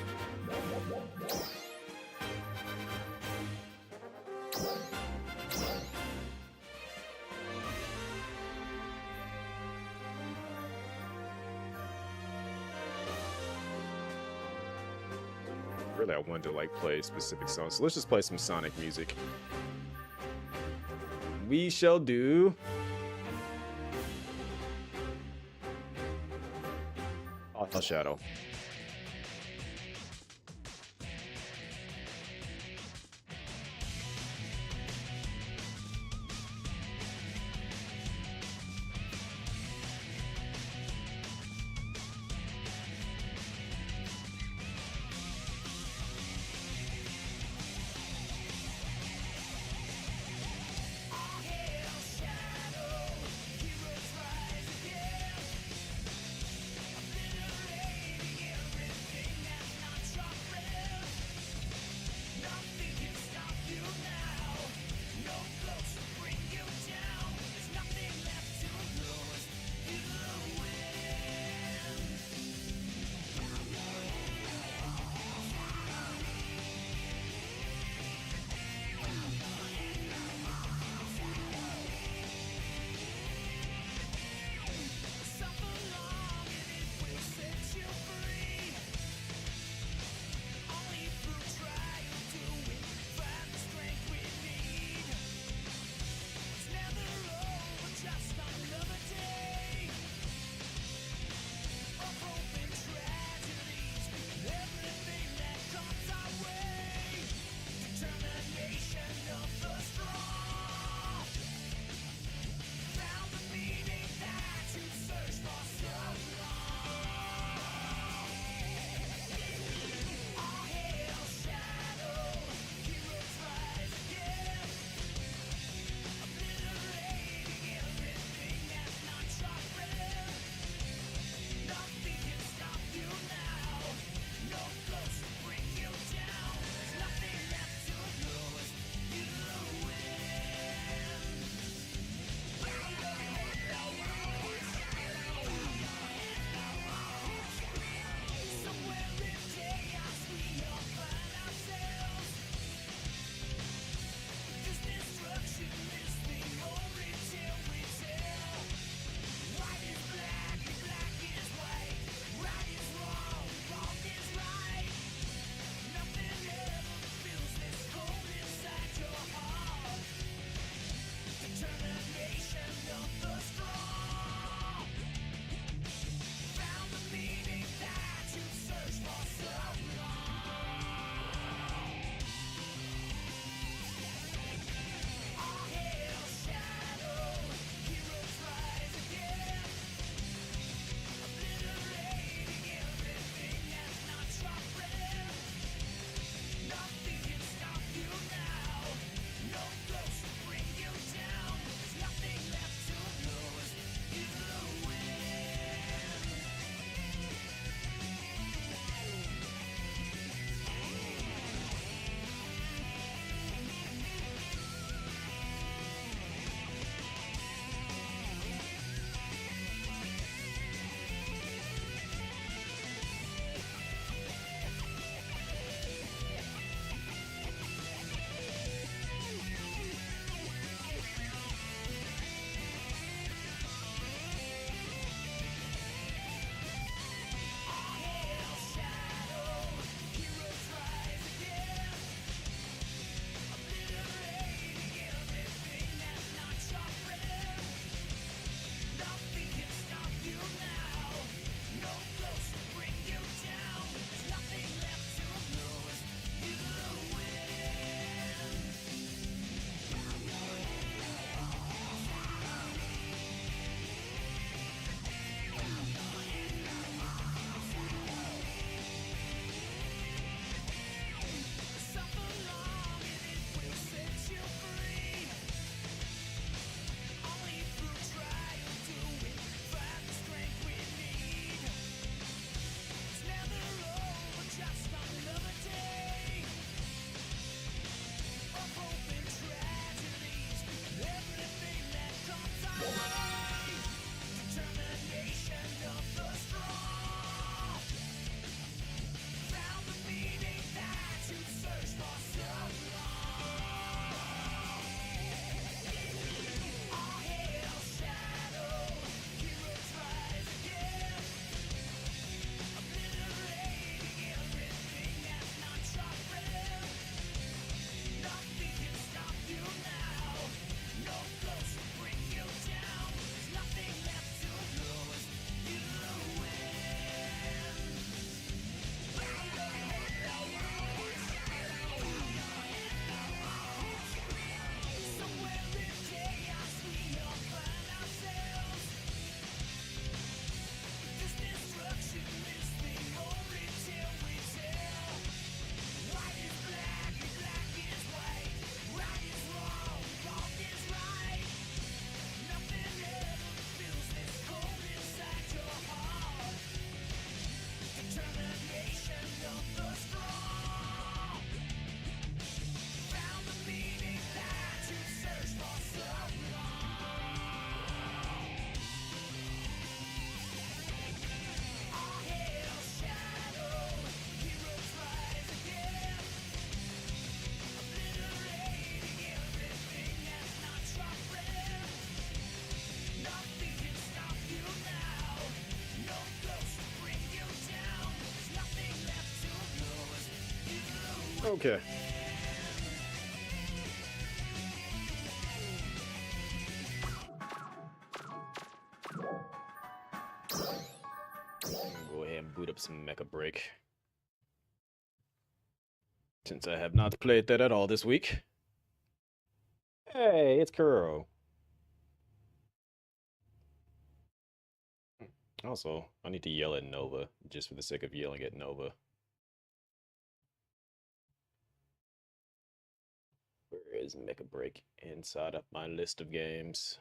really I wanted to like play specific songs. So let's just play some Sonic music. We shall do Shadow. Okay. Go ahead and boot up some Mecha Break. Since I have not played that at all this week. Hey, it's Kuro. Also, I need to yell at Nova just for the sake of yelling at Nova. Where is Mecha Break inside of my list of games?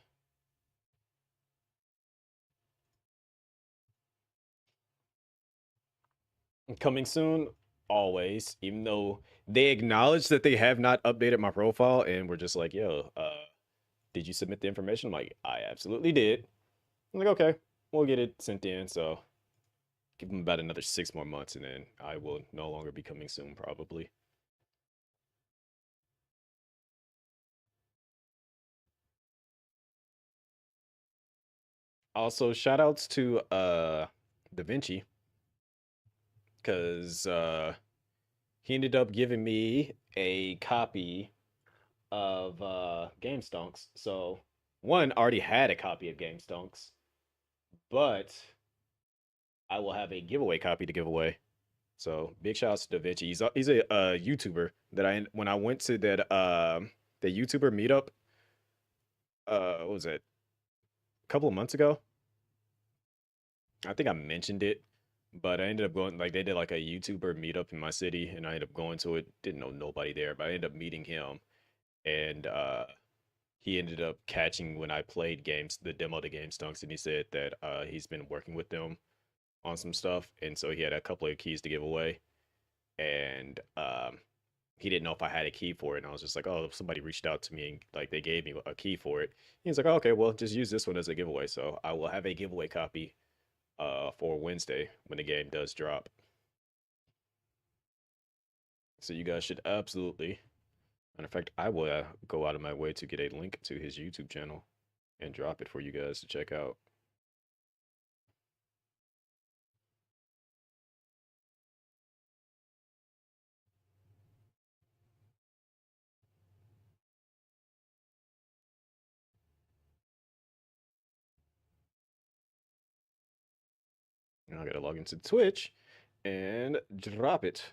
Coming soon, always. Even though they acknowledge that they have not updated my profile, and we're just like, "Yo, did you submit the information?" I'm like, "I absolutely did." I'm like, "Okay, we'll get it sent in." So give them about another 6 more months, and then I will no longer be coming soon, probably. Also, shout outs to Da Vinci, because he ended up giving me a copy of Game Stonks. So one already had a copy of Game Stonks, but I will have a giveaway copy to give away. So big shout out to Da Vinci. He's a YouTuber that I when I went to that the YouTuber meetup, what was it, a couple of months ago? I think I mentioned it, but I ended up going, like, they did like a YouTuber meetup in my city, and I ended up going to it. Didn't know nobody there, but I ended up meeting him, and he ended up catching when I played games, the demo to Game Stunks, and he said that he's been working with them on some stuff, and so he had a couple of keys to give away, and he didn't know if I had a key for it, and I was just like, oh, somebody reached out to me and like they gave me a key for it. He's like, oh, okay, well, just use this one as a giveaway. So I will have a giveaway copy for Wednesday when the game does drop. So you guys should absolutely. Matter of fact, I will go out of my way to get a link to his YouTube channel and drop it for you guys to check out. Now I gotta log into Twitch and drop it.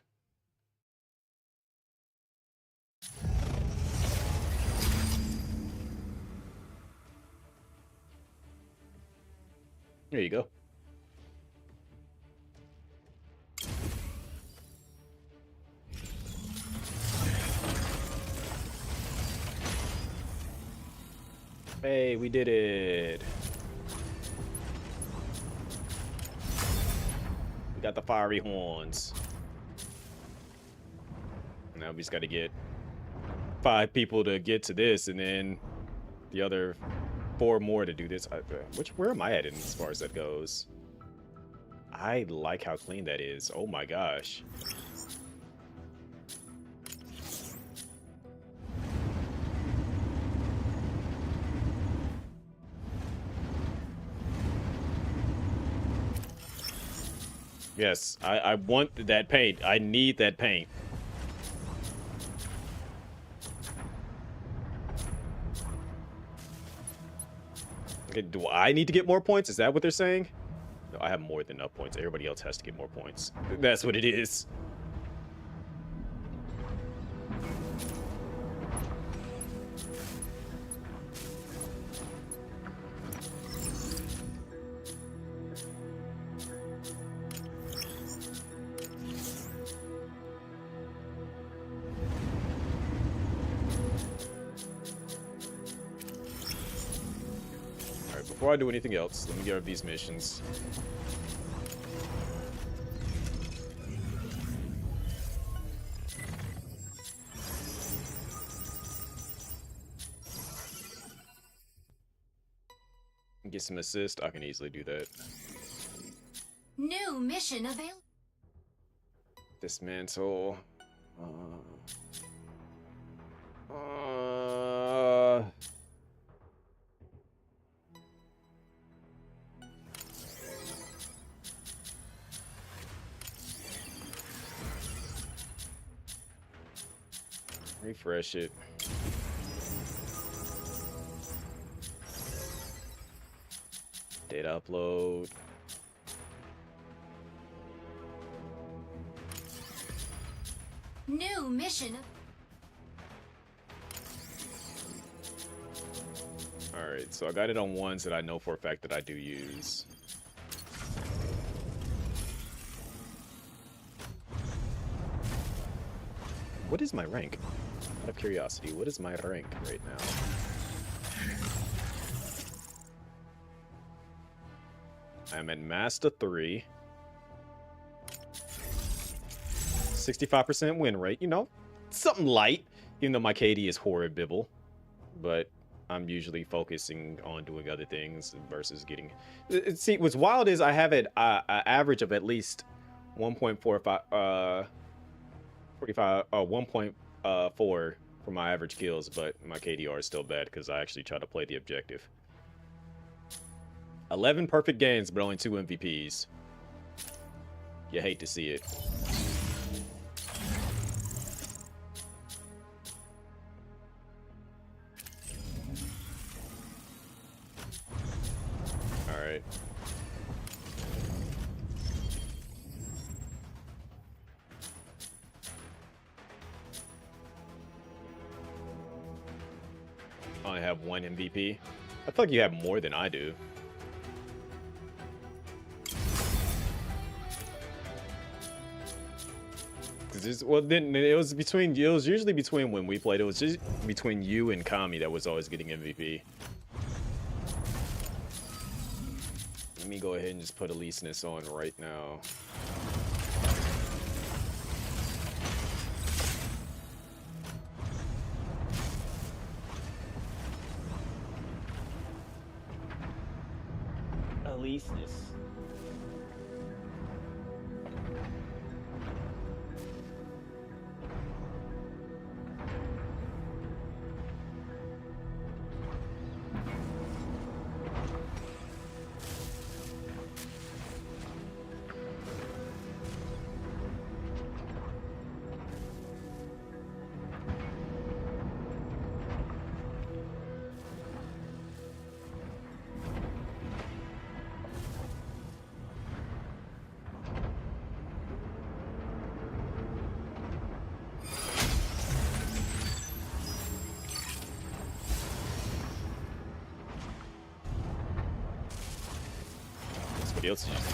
There you go. Hey, we did it. We got the fiery horns. Now we just got to get 5 people to get to this, and then the other 4 more to do this. Where am I at in as far as that goes? I like how clean that is. Oh my gosh. Yes, I want that paint. I need that paint. Okay, do I need to get more points? Is that what they're saying? No, I have more than enough points. Everybody else has to get more points. That's what it is. Alright, before I do anything else, let me get these missions. Get some assist. I can easily do that. New mission available. Dismantle. Uh, Refresh it. Data upload. New mission. Alright, so I got it on ones that I know for a fact that I do use. What is my rank? Out of curiosity, what is my rank right now? I'm at Master 3. 65% win rate, you know, something light, even though my KD is horrible. But I'm usually focusing on doing other things versus getting... See, what's wild is I have an average of at least 1.45, 1.4 for my average kills, but my KDR is still bad because I actually try to play the objective. 11 perfect games, but only 2 MVPs. You hate to see it. All right. I only have 1 MVP. I feel like you have more than I do. Well, then it was usually between when we played. It was just between you and Kami that was always getting MVP. Let me go ahead and just put Eliseness on right now. Eliseness.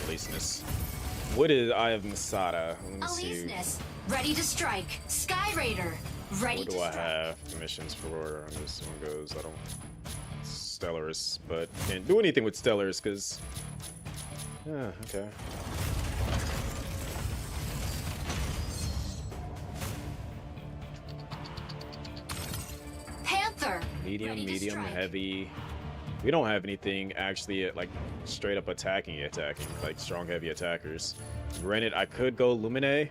Eliseness. What is Eye of Masada? Let me see. Eliseness, ready to strike. Sky Raider, ready What to do I strike. have missions for? This one goes. I don't. Stellaris, but can't do anything with Stellaris because. Yeah. Okay. Panther, Medium, ready to medium, strike. heavy. We don't have anything actually like straight up attacking, like strong heavy attackers. Granted, I could go Lumine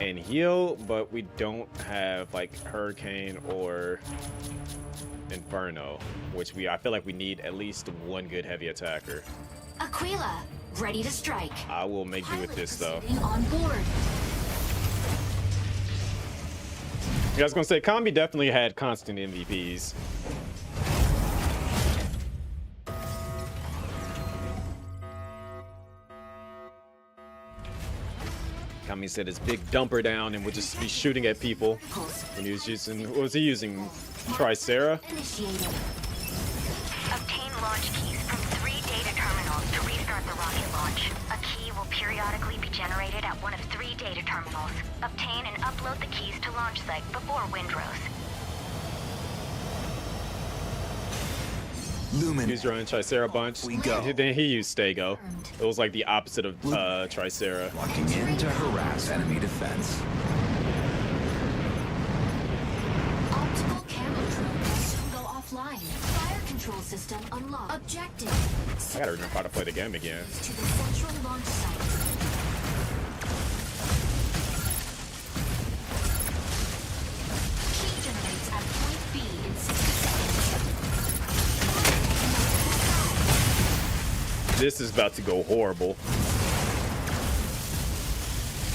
and heal, but we don't have like Hurricane or Inferno, which I feel like we need at least one good heavy attacker. Aquila, ready to strike. I will make do with this though. Proceeding on board. Yeah, I was gonna say Combi definitely had constant MVPs. Kami set his big dumper down and would just be shooting at people. When he was using, what was he using? Tricera? Initiated. Obtain launch keys from 3 data terminals to restart the rocket launch. A key will periodically be generated at one of 3 data terminals. Obtain and upload the keys to launch site before Windrose. Lumen. Use your own Tricera bunch. We go. Then he used Stego. It was like the opposite of Tricera. Locking in to harass enemy defense. Optical camo drone will soon go offline. Fire control system unlocked. Objective. I gotta remember how to play the game again. To the central launch site. Key generates at point B in 60 seconds. This is about to go horrible.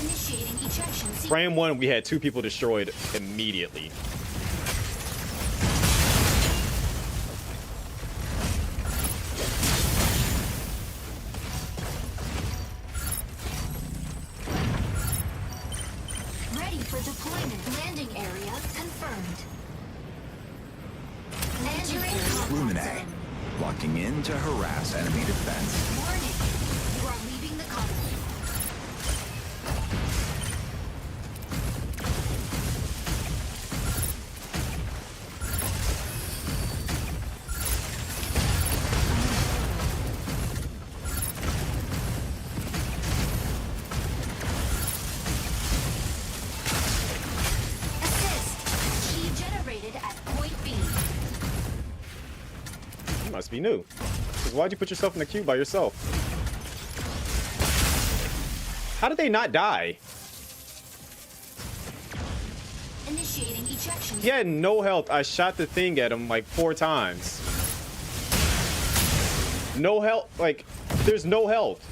Initiating ejection sequence. Frame 1, we had 2 people destroyed immediately. locking in to harass enemy defense. Warning! You are leaving the colony. Assist! Key generated at point B. You must be new. Because why'd you put yourself in the queue by yourself? How did they not die? Initiating ejection. He had no health. I shot the thing at him like 4 times. No health. Like, there's no health.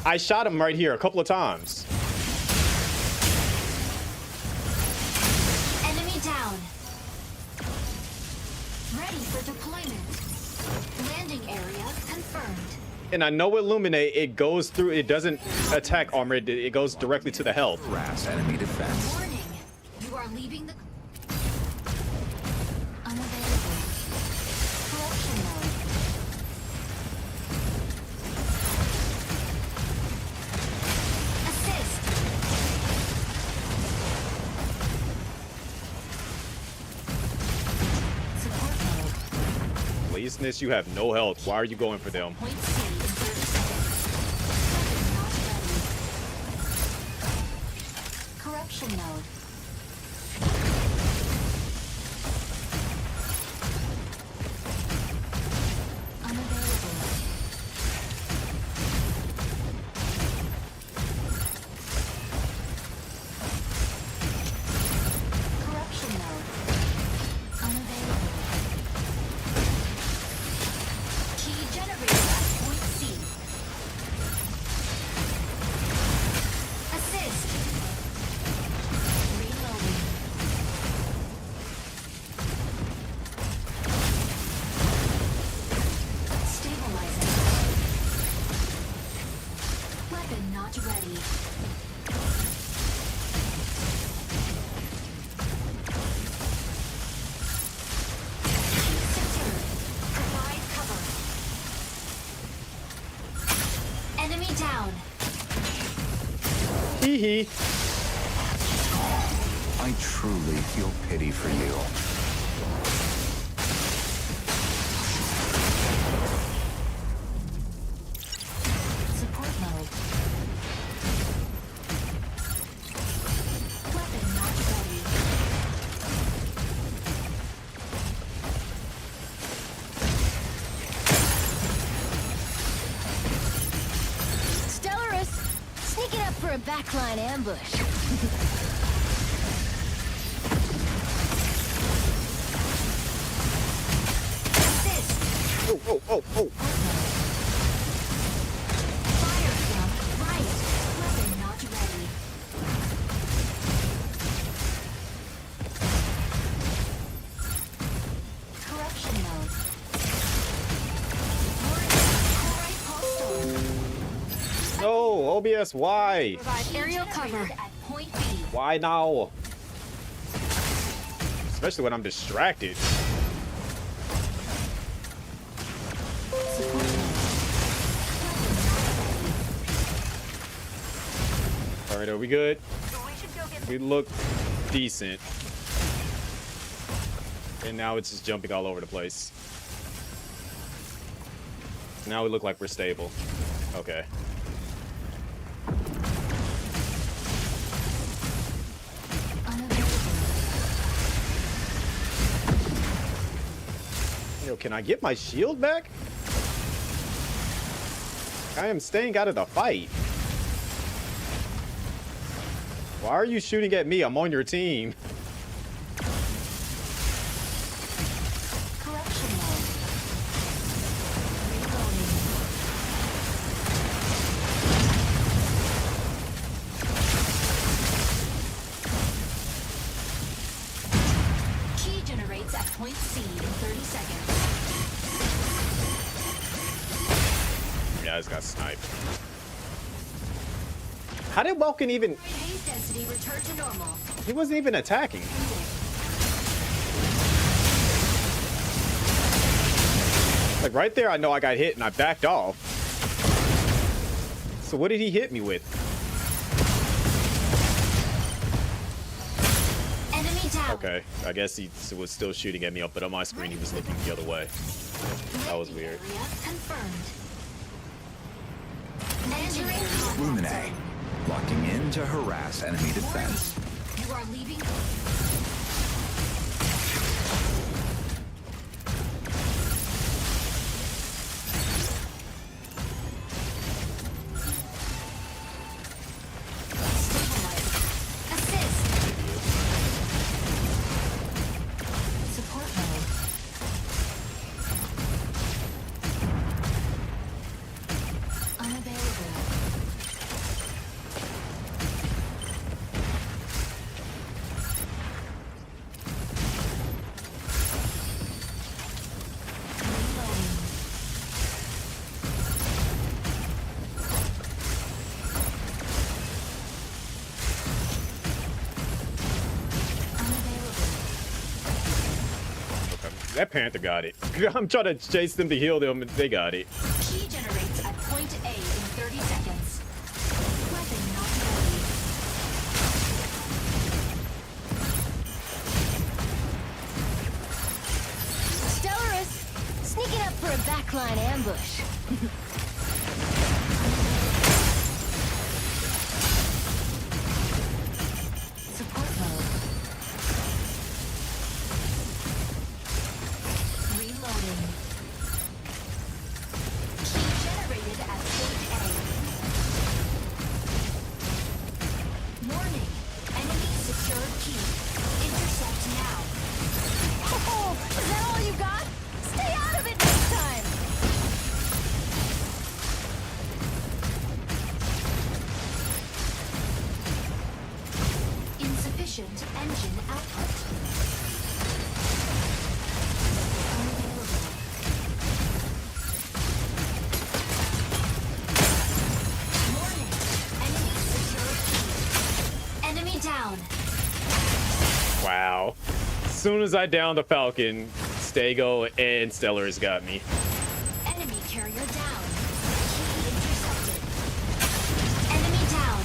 I shot him right here a couple of times. Enemy down. Ready for deployment. Landing area confirmed. And I know Illuminate, it goes through, it doesn't attack armor, it goes directly to the health. Harass enemy defense. Warning! You are leaving the... Unavailable. Corruption mode. Assist! Support mode. Laziness, you have no health. Why are you going for them? Point C in 30 seconds. Not ready. Corruption mode. Unavailable. Corruption mode. Unavailable. Key generated at point C. Assist. Reloading. Stabilizing. Weapon not ready. Secured. Provide cover. Enemy down. Hee hee. I truly feel pity for you. Support mode. Weapon not ready. Stellaris, sneaking up for a backline ambush. Assist. Oh, oh, oh, oh. Fire from right. Weapon not ready. Corruption mode. Warning. Chloride pulse storm. No, OBS, why? Provide aerial cover at point B. Why now? Especially when I'm distracted. Support mode. All right, are we good? We should go get We look decent. And now it's just jumping all over the place. Now we look like we're stable. Okay. Unavailable. Yo, can I get my shield back? I am staying out of the fight. Why are you shooting at me? I'm on your team. Corruption mode. Reloading. Key generates at point C in 30 seconds. Yeah, I just got sniped. How did Welkin even... Haze density return to normal. He wasn't even attacking. Like right there, I know I got hit and I backed off. So what did he hit me with? Enemy down. Okay, I guess he was still shooting at me up, but on my screen he was looking the other way. That was weird. Area confirmed. Entering Lumine. Locking in to harass enemy defense. You are leaving. Stabilize. Assist. Support mode. Unavailable. Reloading. Unavailable. Okay. That Panther got it. I'm trying to chase them to heal them, and they got it. Key generates at point A in 30 seconds. Weapon not ready. Stellaris, sneaking up for a backline ambush. Support mode. Reloading. Key generated at point A. Warning. Enemy secured key. Intercept now. Oh, is that all you got? Stay out of it next time. Insufficient engine output. Unavailable. Warning. Enemy secured key. Enemy down. Wow. As soon as I downed the Falcon, Stego and Stellaris got me. Enemy carrier down. Key intercepted. Enemy down.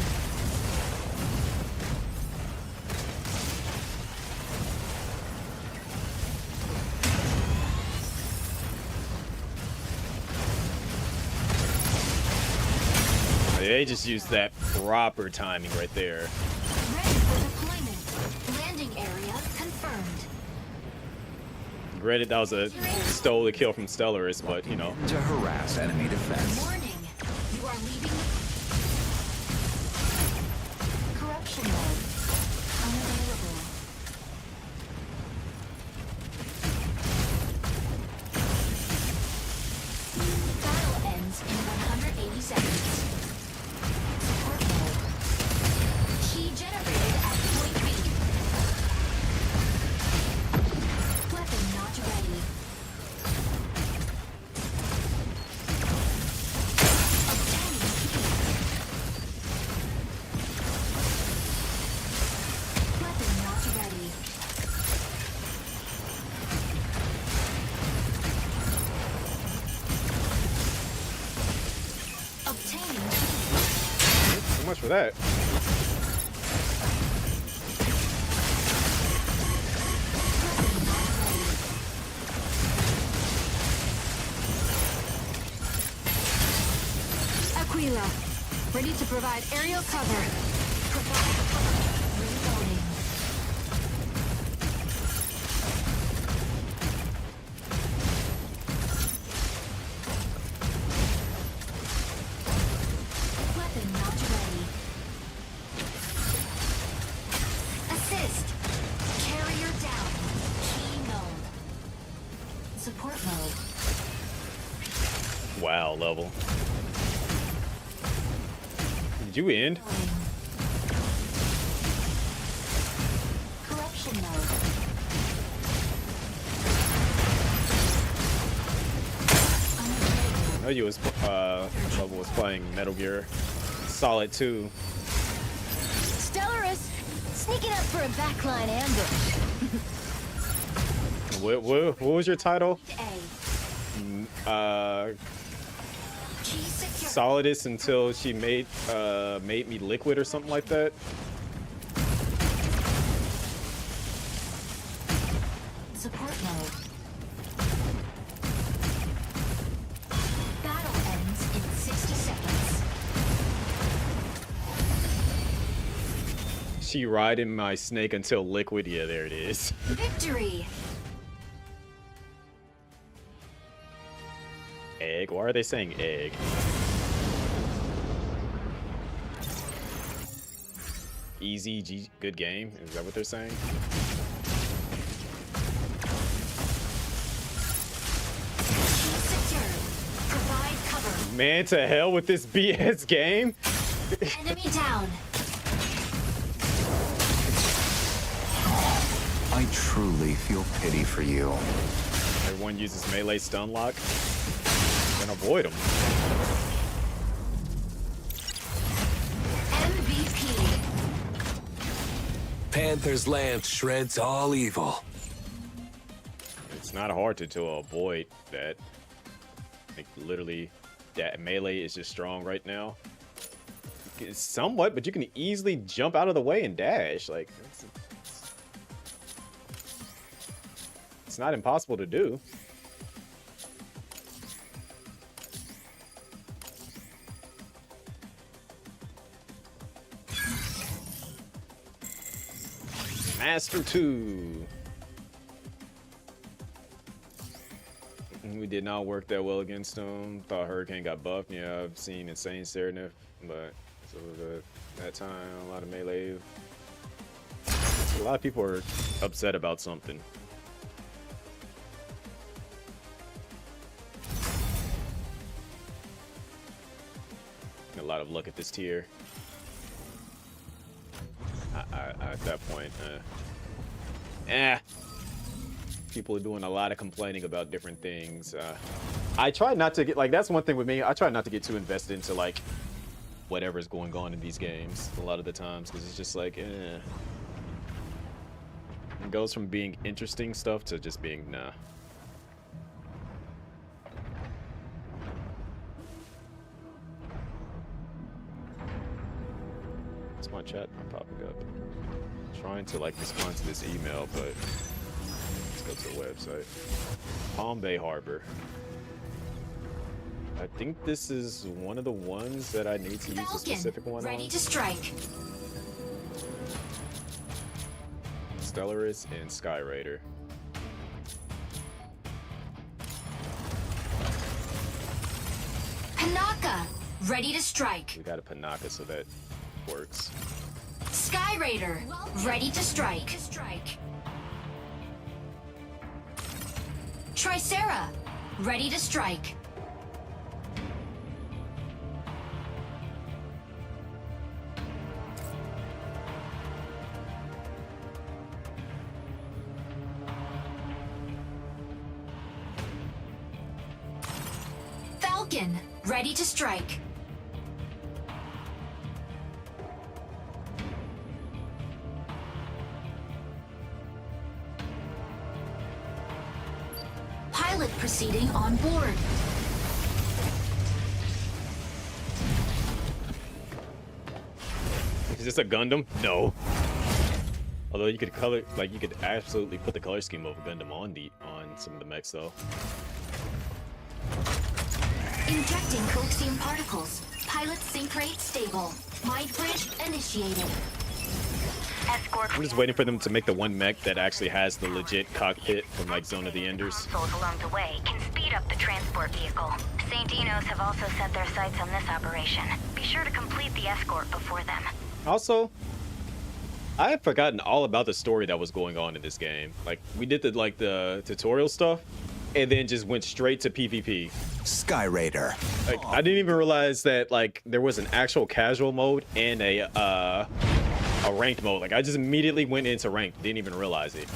They just used that proper timing right there. Ready for deployment. Landing area confirmed. Granted, that was a stole the kill from Stellaris, but you know. To harass enemy defense. Warning. You are leaving. Corruption mode. Unavailable. Battle ends in 180 seconds. Support mode. Key generated at point B. Weapon not ready. Obtaining key. Weapon not ready. Obtaining key. So much for that. Weapon not ready. Aquila, ready to provide aerial cover. Provide cover. Reloading. Weapon not ready. Assist. Carrier down. Key mode. Support mode. Wow, level. Did you end? Loading. Corruption mode. Unavailable. I know you was level was playing Metal Gear Solid 2. Stellaris, sneaking up for a backline ambush. What was your title? A. Key secure. Solidus until she made me liquid or something like that. Support mode. Battle ends in 60 seconds. She riding my snake until liquid. Yeah, there it is. Victory! Egg? Why are they saying egg? Easy, good game? Is that what they're saying? Key secured. Provide cover. Man, to hell with this BS game. Enemy down. I truly feel pity for you. Everyone uses melee stun lock. Then avoid them. MVP. Panther's lance shreds all evil. It's not hard to avoid that. Like literally, that melee is just strong right now. It's somewhat, but you can easily jump out of the way and dash. Like it's not impossible to do. Master 2. We did not work that well against him. Thought Hurricane got buffed. Yeah, I've seen Insane Serenif, but so that time, a lot of melee. A lot of people are upset about something. A lot of luck at this tier. At that point, people are doing a lot of complaining about different things. I try not to get like that's one thing with me. I try not to get too invested into like whatever's going on in these games a lot of the times because it's just like, It goes from being interesting stuff to just being nah. It's my chat not popping up. Trying to like respond to this email, but let's go to the website. Palm Bay Harbor. I think this is one of the ones that I need to use a specific one Ready on. to strike. Stellaris and Sky Raider. Panaka. Ready to strike. We got a Panaka, so that works. Sky Raider. Ready to strike. Tricera. Ready to strike. Falcon. Ready to strike. Pilot proceeding on board. Is this a Gundam? No. Although you could color, like you could absolutely put the color scheme of a Gundam on some of the mechs though. Injecting coaxium particles. Pilot sync rate stable. Mind bridge initiated. Escort. I'm just waiting for them to make the one mech that actually has the legit cockpit from like Zone of the Enders. Consoles along the way can speed up the transport vehicle. St. Dino's have also set their sights on this operation. Be sure to complete the escort before them. Also, I had forgotten all about the story that was going on in this game. Like we did the tutorial stuff, and then just went straight to PvP. Sky Raider. Like I didn't even realize that like there was an actual casual mode and a ranked mode. Like I just immediately went into ranked, didn't even realize it.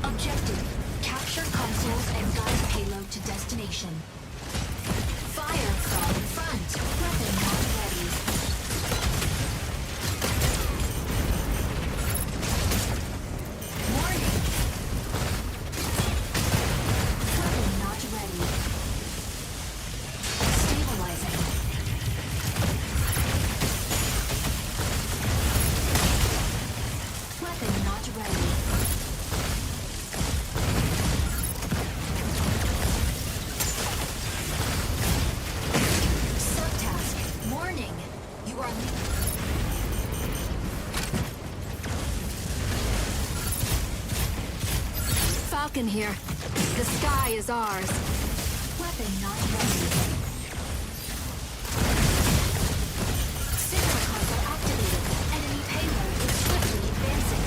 Objective. Capture consoles and guide payload to destination. Fire from front. Weapon not ready. Warning. Falcon here. The sky is ours. Weapon not ready. Signal console activated. Enemy payload is swiftly advancing.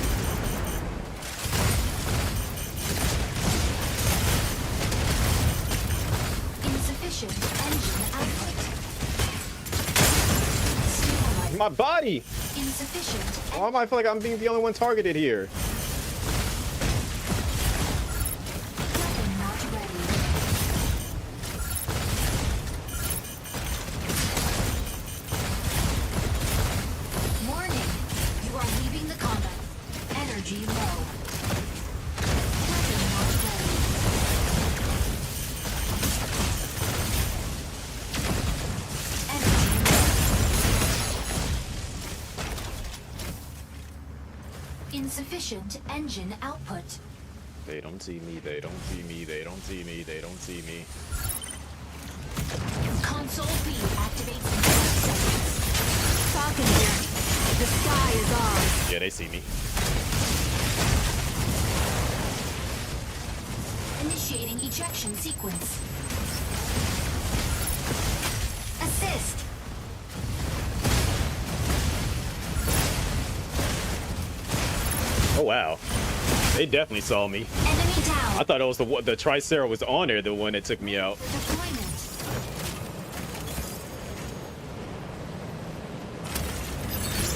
Insufficient engine output. Stabilizer My body! insufficient. Why am I feel like I'm being the only one targeted here? Weapon not ready. Warning, you are leaving the combat. Energy low. Weapon not ready. Energy low. Insufficient engine output. They don't see me, they don't see me, they don't see me, they don't see me. Console B activates in 5 seconds. Falcon here. The sky is ours. Yeah, they see me. Initiating ejection sequence. Assist. Oh wow. They definitely saw me. Enemy down. I thought it was the Tricera was on there, the one that took me out. Deployment.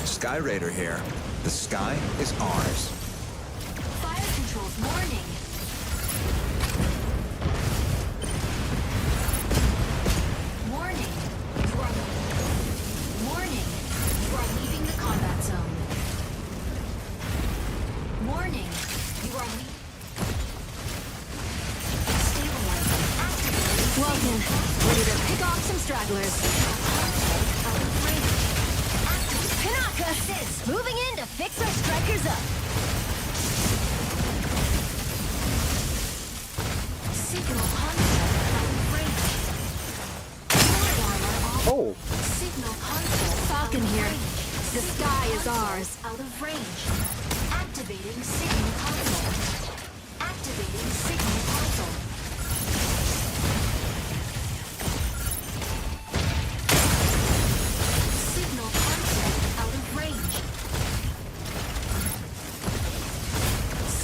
Sky Raider here. The sky is ours. Fire controls warning. Warning. Warning. You are leaving the combat zone. Warning. You are stabilizing. Activating. Welcome. Ready to pick off some stragglers. Out of range. Pinaka assist. Moving in to fix our strikers up. Signal console out of range. Plot armor off. Oh, Signal console Falcon out of here. range. The sky is ours. Out of range. Activating signal console. Activating signal console. Signal console out of range.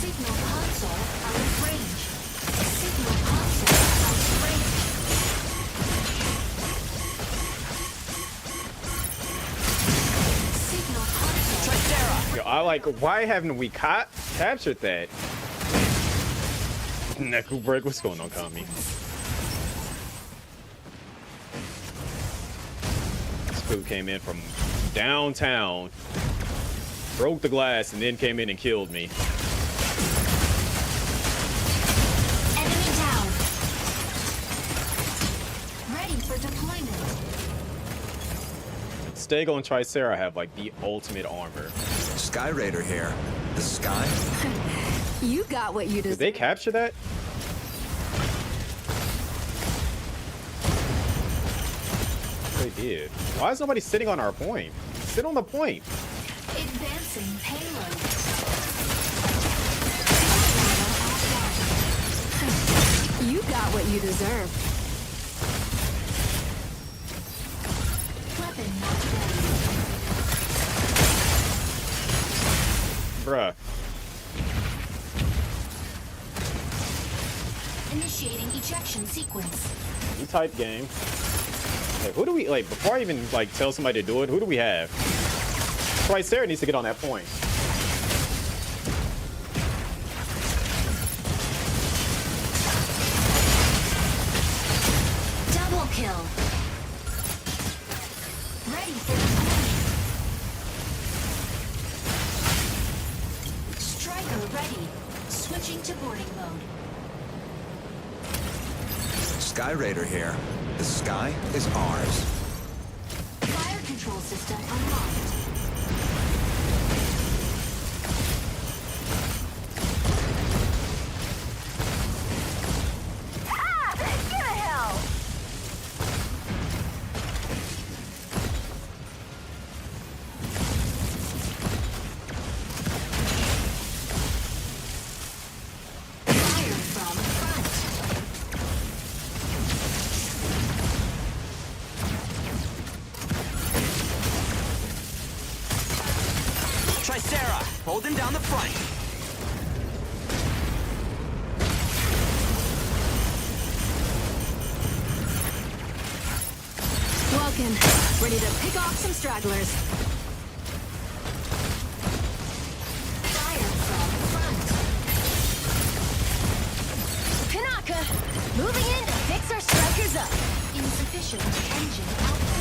Signal console out of range. Signal console out of range. Signal console. yo, I like. Why haven't we captured that? Neku break. What's going on, Kami? This food came in from downtown, broke the glass, and then came in and killed me. Enemy down. Ready for deployment. Stego and Tricera have like the ultimate armor. Sky Raider here. The sky. You got what you Did deserve. they capture that? They did. Why is nobody sitting on our point? Sit on the point. Advancing payload. You got what you deserve. Weapon not ready. Bruh. Initiating ejection sequence. You type game. Hey, who do we like before I even like tell somebody to do it? Who do we have? Tricera needs to get on that point. Double kill. Ready for deployment. Striker ready. Switching to boarding mode. Sky Raider here. The sky is ours. Fire control system unlocked. Ah! Give a hell! Fire holding down the front. Walking, ready to pick off some stragglers. Fire from front. Pinaka, moving in to fix our strikers up. Insufficient engine output.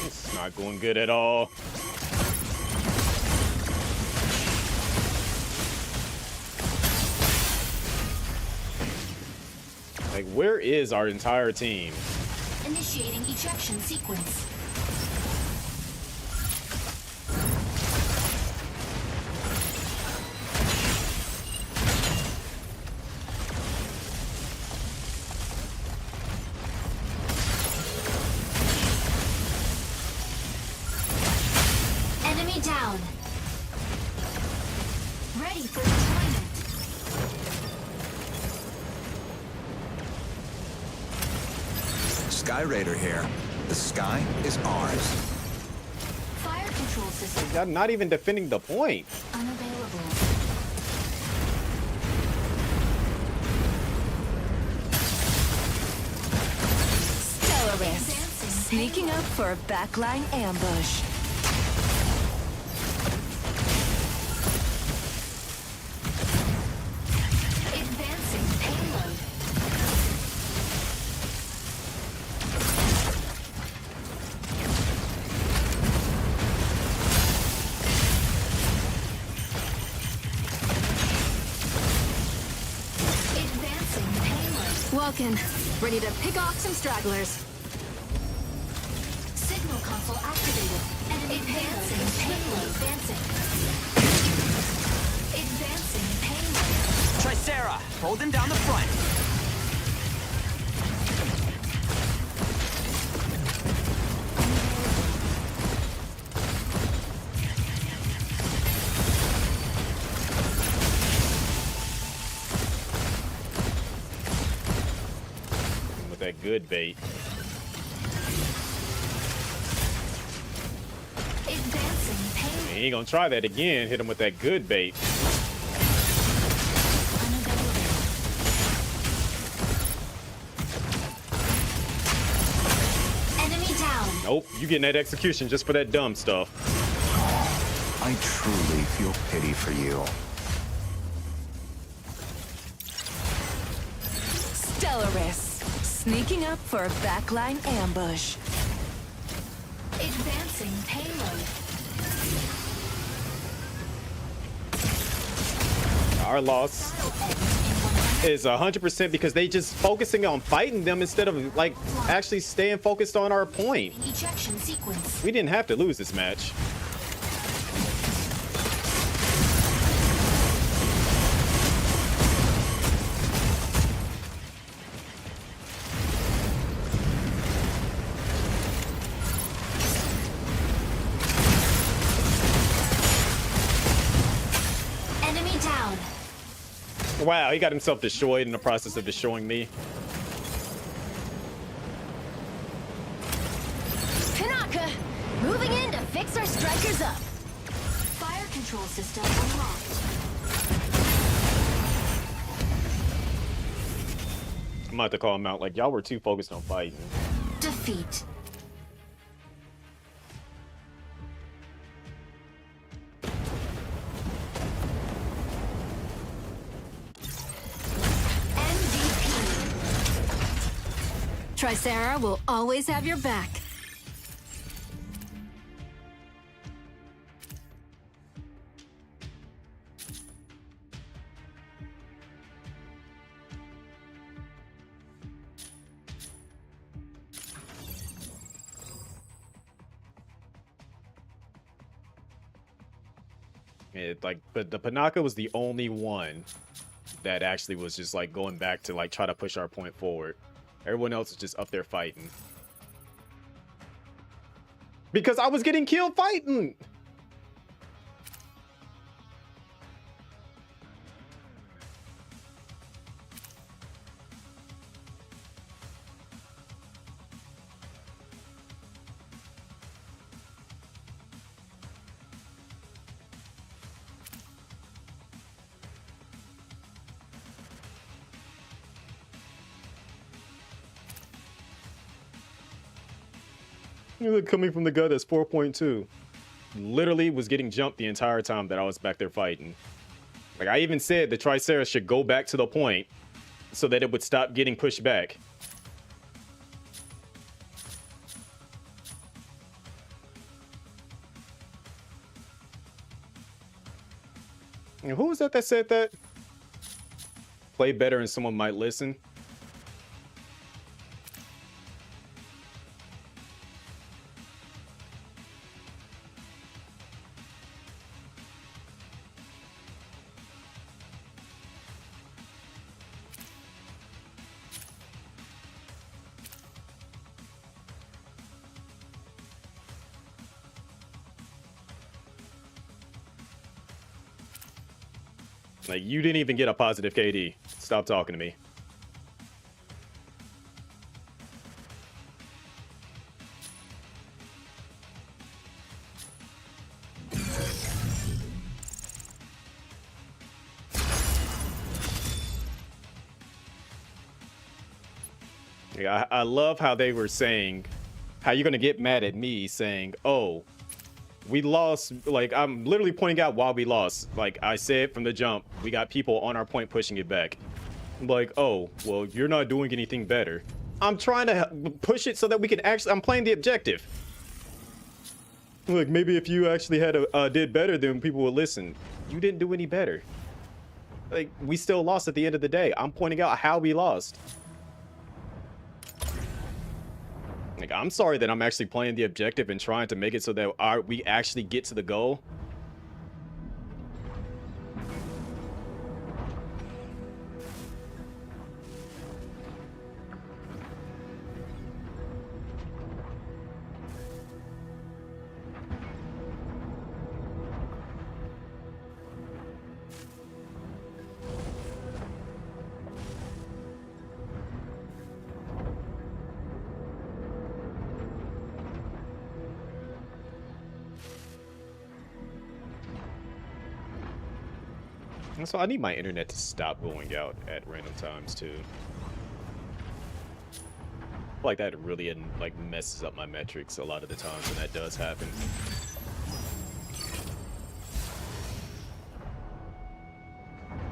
It's not going good at all. Like, where is our entire team? Initiating ejection sequence. Enemy down. Ready for deployment. Sky Raider here. The sky is ours. Fire control system I'm not even defending the point. unavailable. Stellaris, sneaking up for a backline ambush. Advancing payload. Advancing payload. Walking, ready to pick off some stragglers. Signal console activated. And advancing payload. Advancing payload. Tricera, holding down the front. With that good bait. Advancing payload. He ain't gonna try that again. Hit him with that good bait. Enemy down. Nope, you getting that execution just for that dumb stuff. I truly feel pity for you. Stellaris, sneaking up for a backline ambush. Advancing payload. Our loss is 100% because they just focusing on fighting them instead of like actually staying focused on our point. Ejection sequence. We didn't have to lose this match. Enemy down. Wow, he got himself destroyed in the process of destroying me. Pinaka, moving in to fix our strikers up. Fire control system unlocked. I'm about to call him out. Like, y'all were too focused on fighting. Defeat. Tricera will always have your back. But the Panaka was the only one that actually was just like going back to like try to push our point forward. Everyone else is just up there fighting. Because I was getting killed fighting. Look, coming from the gut, that's 4.2. Literally was getting jumped the entire time that I was back there fighting. Like, I even said the Triceratops should go back to the point so that it would stop getting pushed back. And who was that said that? Play better and someone might listen. Like, you didn't even get a positive KD. Stop talking to me. Yeah, I love how they were saying, how you're going to get mad at me saying, oh, we lost. Like, I'm literally pointing out why we lost. Like I said from the jump, we got people on our point pushing it back. Like, oh, well, you're not doing anything better. I'm trying to push it so that we can actually, I'm playing the objective. Like, maybe if you actually had did better, then people would listen. You didn't do any better. Like, we still lost at the end of the day. I'm pointing out how we lost. Like, I'm sorry that I'm actually playing the objective and trying to make it so that we actually get to the goal. So I need my internet to stop going out at random times too. Like that really like messes up my metrics a lot of the times when that does happen.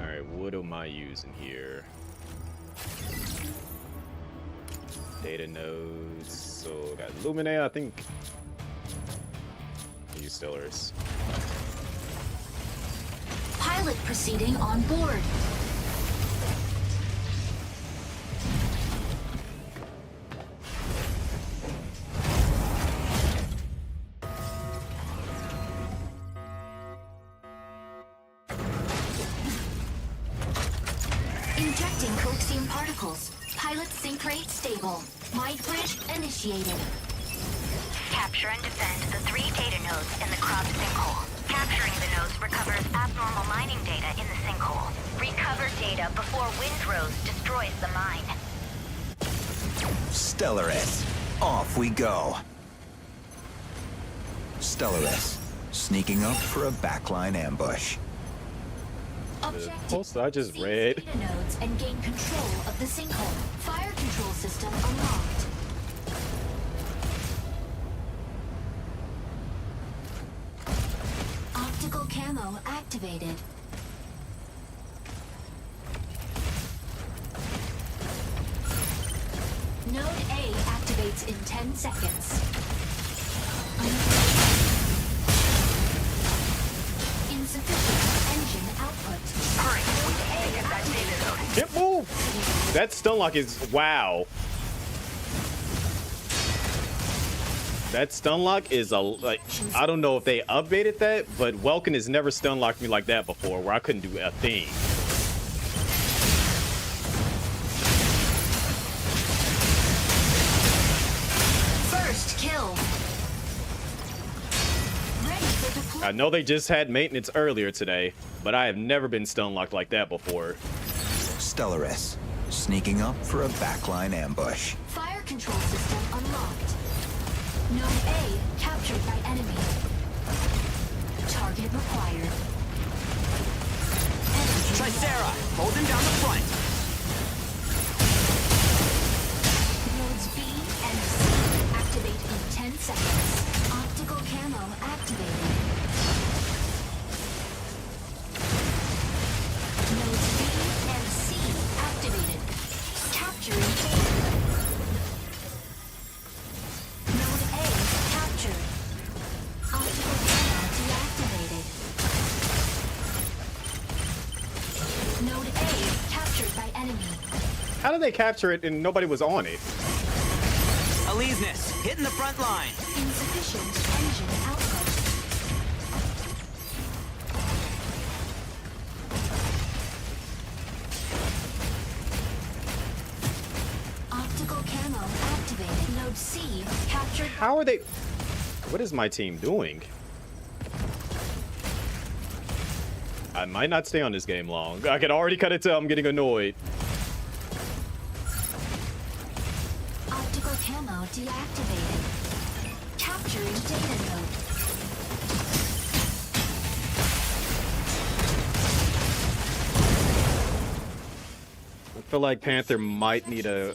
All right, what am I using here? Data nodes. So I got Lumine, I think. Use Stellaris. Pilot proceeding on board. Injecting coaxium particles. Pilot sync rate stable. Mind bridge initiated. Capture and defend the 3 data nodes in the crop sinkhole. Capturing the nodes recovers abnormal mining data in the sinkhole. Recover data before Windrose destroys the mine. Stellaris, off we go. Stellaris, sneaking up for a backline ambush. Objective. Post I just read. Data nodes and gain control of the sinkhole. Fire control system unlocked. Optical camo activated. Node A activates in 10 seconds. Insufficient engine output. Hurry, we need to get that data node. Can't move. That stun lock is wow. That stun lock is like, I don't know if they updated that, but Welkin has never stun locked me like that before, where I couldn't do a thing. First kill. Ready for deployment. I know they just had maintenance earlier today, but I have never been stun locked like that before. Stellaris, sneaking up for a backline ambush. Fire control system unlocked. Node A captured by enemy. Target required. Energy Tricera, hold him down the front. nodes B and C activate in 10 seconds. Optical camo activated. Nodes B and C activated. Capturing data. Node A captured. Optical camo deactivated. Node A captured by enemy. How did they capture it and nobody was on it? Aleseness, hitting the front line. Insufficient engine output. Optical camo activated. Node C captured. How are they? What is my team doing? I might not stay on this game long. I can already cut it tell I'm getting annoyed. Optical camo deactivated. Capturing data node. I feel like Panther might need a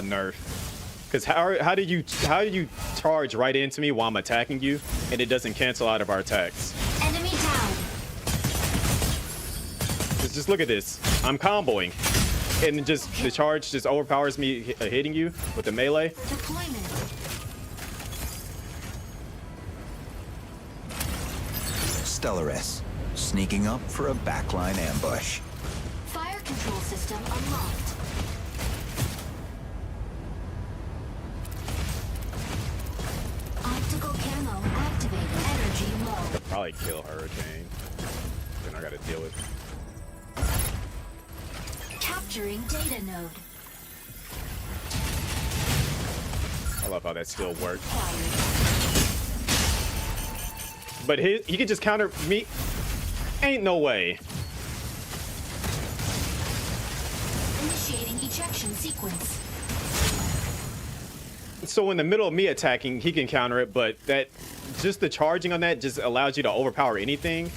nerf. Cause how do you charge right into me while I'm attacking you and it doesn't cancel out of our attacks? Enemy down. Just look at this. I'm comboing, and just the charge just overpowers me hitting you with the melee. Deployment. Stellaris, sneaking up for a backline ambush. Fire control system unlocked. Optical camo activated. Energy low. Probably kill Hurricane. Then I gotta deal with. Capturing data node. I love how that still works. Acquired. But he can just counter me. Ain't no way. Initiating ejection sequence. So in the middle of me attacking, he can counter it, but that just the charging on that just allows you to overpower anything.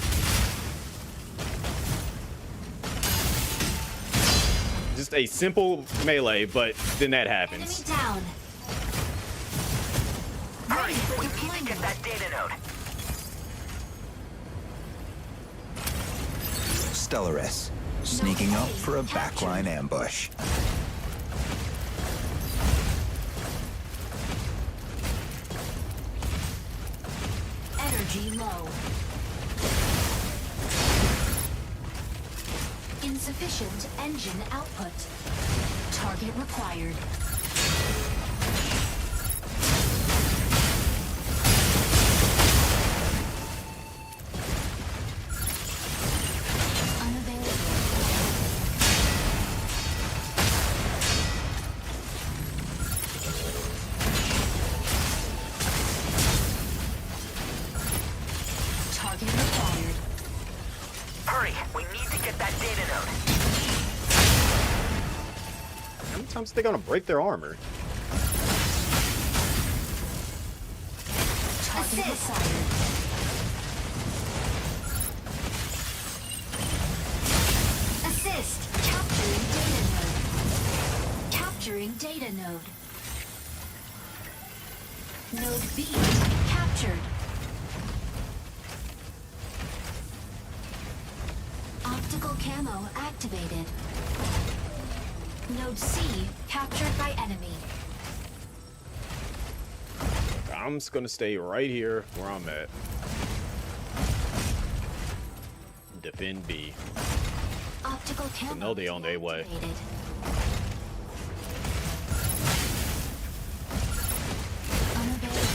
Just a simple melee, but then that Enemy happens. down. Ready for We need to get deployment. that data node. Stellaris, sneaking up for a backline ambush. Energy low. Insufficient engine output. Target required. Unavailable. Target required. Hurry, we need to get that data node. How many times are they gonna break their armor? Target required. Assist. Capturing data node. Capturing data node. Node B captured. Optical camo activated. Node C captured by enemy. I'm just gonna stay right here where I'm at. Defend B. Optical camo know they on their way. activated. Unavailable.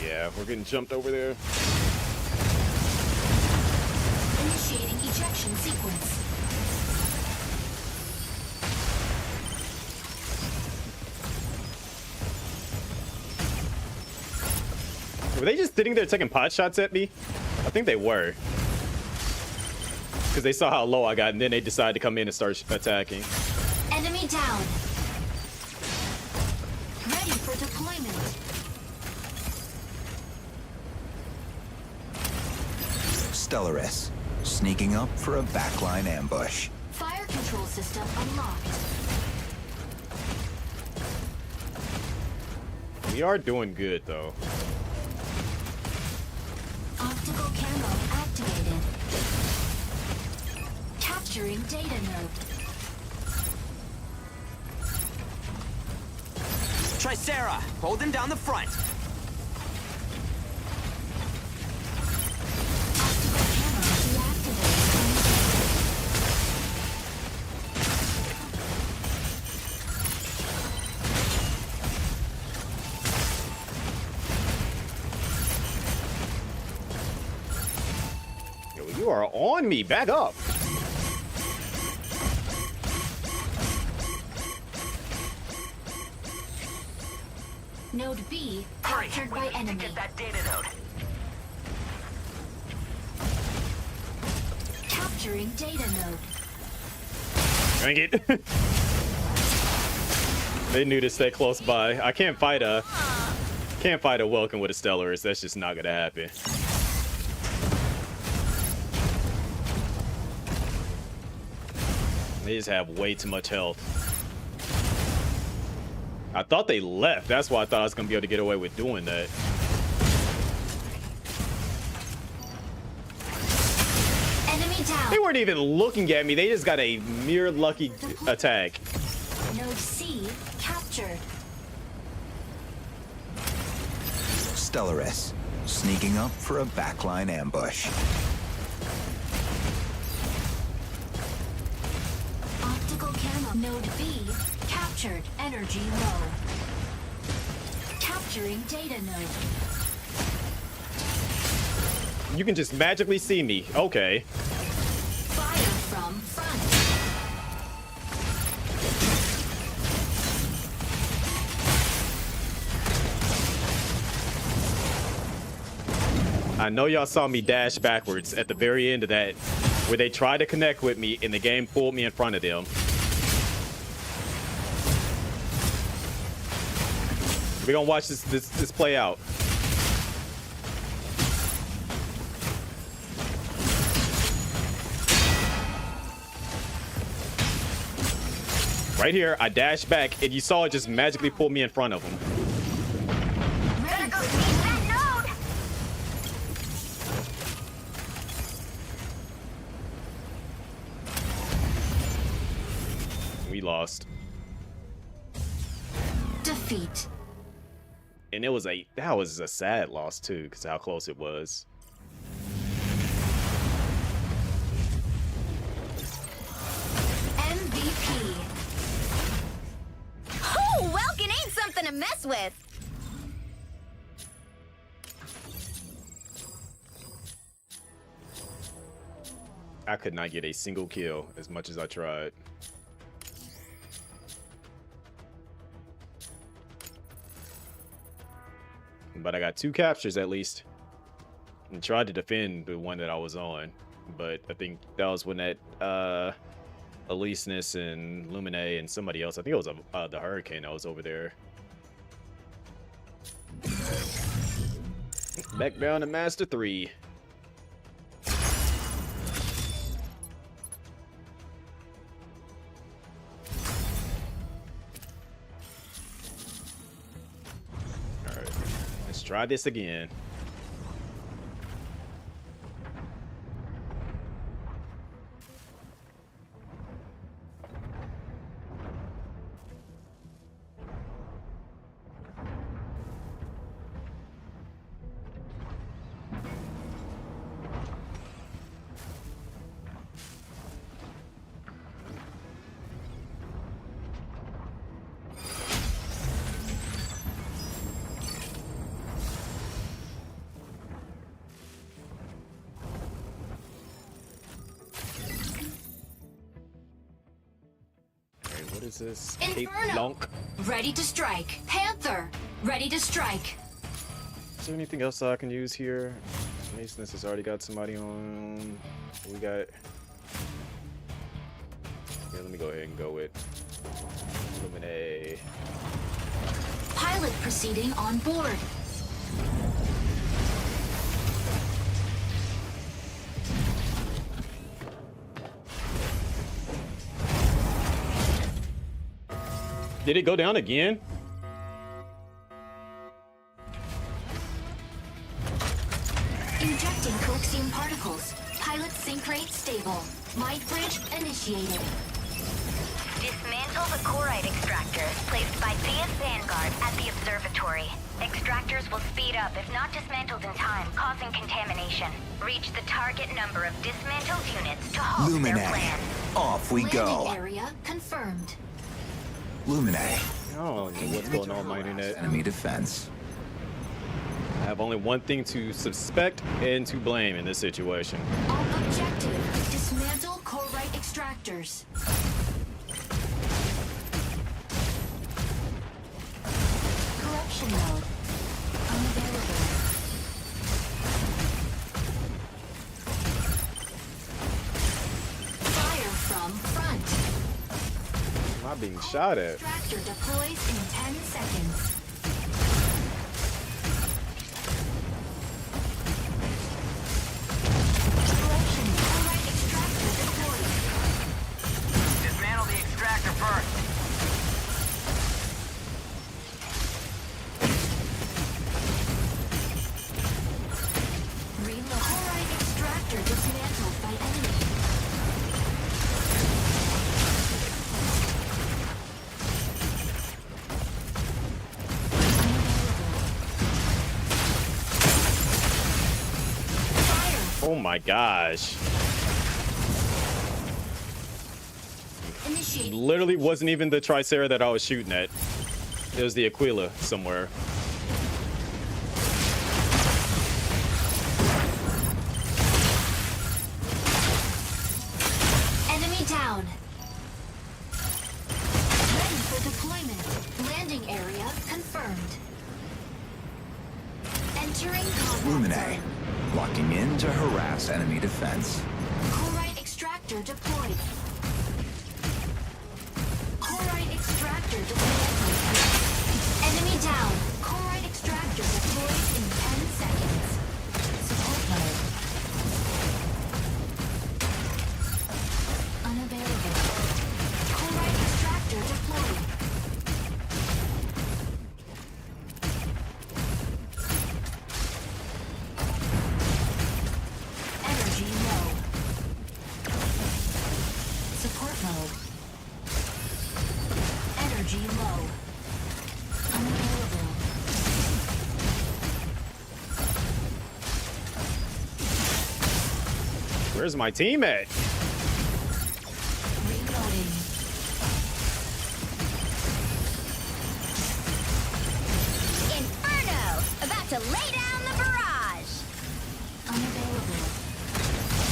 Yeah, we're getting jumped over there. Initiating ejection sequence. Were they just sitting there taking pot shots at me? I think they were. Because they saw how low I got, and then they decided to come in and start attacking. Enemy down. Ready for deployment. Stellaris, sneaking up for a backline ambush. Fire control system unlocked. We are doing good, though. Optical camo activated. Capturing data node. Tricera, holding down the front. Optical camo deactivated. Yo, you are on me. Back up. Node B Hurry, captured we by need to enemy. get that data node. Capturing data node. Dang it. They knew to stay close by. I can't fight a Welcome with a Stellaris. That's just not gonna happen. They just have way too much health. I thought they left. That's why I thought I was gonna be able to get away with doing that. Enemy down. They weren't even looking at me. They just got a mere lucky attack. Node C captured. Stellaris, sneaking up for a backline ambush. Optical camo. Node B captured. Energy low. Capturing data node. You can just magically see me. Okay. Fire from front. I know y'all saw me dash backwards at the very end of that, where they tried to connect with me and the game pulled me in front of them. We're gonna watch this play out. Right here, I dashed back, and you saw it just magically pull me in front of them. Ready for That node! We lost. defeat. And that was a sad loss too, because how close it was. MVP. Oh, Welkin ain't something to mess with. I could not get a single kill as much as I tried. But I got 2 captures at least. And tried to defend the one that I was on. But I think that was when that Eliseness and Lumine and somebody else, I think it was the Hurricane that was over there. Back down to Master 3. Alright, let's try this again. What is this? Cape Inferno. Blanc. Ready to strike. Panther. Ready to strike. there anything else I can use here? Masonist has already got somebody on. We got. Yeah, let me go ahead and go with Lumine. Pilot proceeding on board. Did it go down again? Injecting coaxium particles. Pilot sync rate stable. Might bridge initiated. Dismantle the chloride extractors placed by Thea's Vanguard at the observatory. Extractors will speed up if not dismantled in time, causing contamination. Reach the target number of dismantled units to halt their Lumine. plan. Off we Landing go. area confirmed. Lumine. I don't know what's going on with my internet. Enemy defense. I have only one thing to suspect and to blame in this situation. All objective. Dismantle chloride extractors. Corruption mode. Unavailable. Fire from front. I'm not being shot at. Extractor deploys in 10 seconds. Corruption chloride extractor deployed. Dismantle the extractor first. Reload. Chloride extractor dismantled by enemy. Fire Oh my gosh. initiated. Literally wasn't even the Tricera that I was shooting at. It was the Aquila somewhere. Enemy down. Ready for deployment. Landing area confirmed. Entering combat Lumine. zone. Locking in to harass enemy defense. Chloride extractor deployed. Chloride extractor deployed. Enemy down. Chloride extractor deployed in 10 seconds. Support mode. Unavailable. Chloride extractor deployed. Energy low. Support mode. Energy low. Unavailable. Where's my team at? Reloading. Inferno! About to lay down the barrage! Unavailable.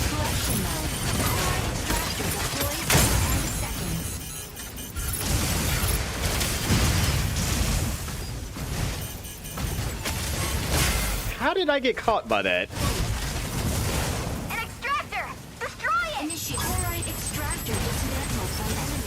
Corruption mode. Chloride extractor deployed in 10 seconds. How did I get caught by that? An extractor! Destroy it! Initiate chloride extractor dismantled by enemy.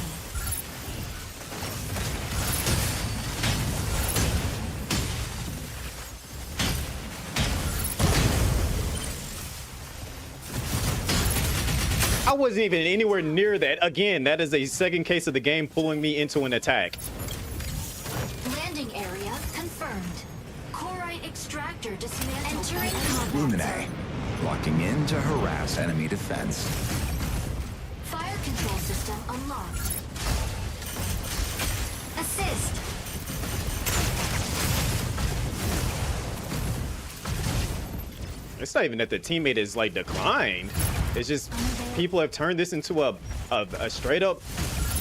I wasn't even anywhere near that. Again, that is a second case of the game pulling me into an attack. Landing area confirmed. Chloride extractor dismantled. Entering combat Lumine. zone. Locking in to harass enemy defense. Fire control system unlocked. Assist. It's not even that the teammate is like declined. It's just people have turned this into a straight up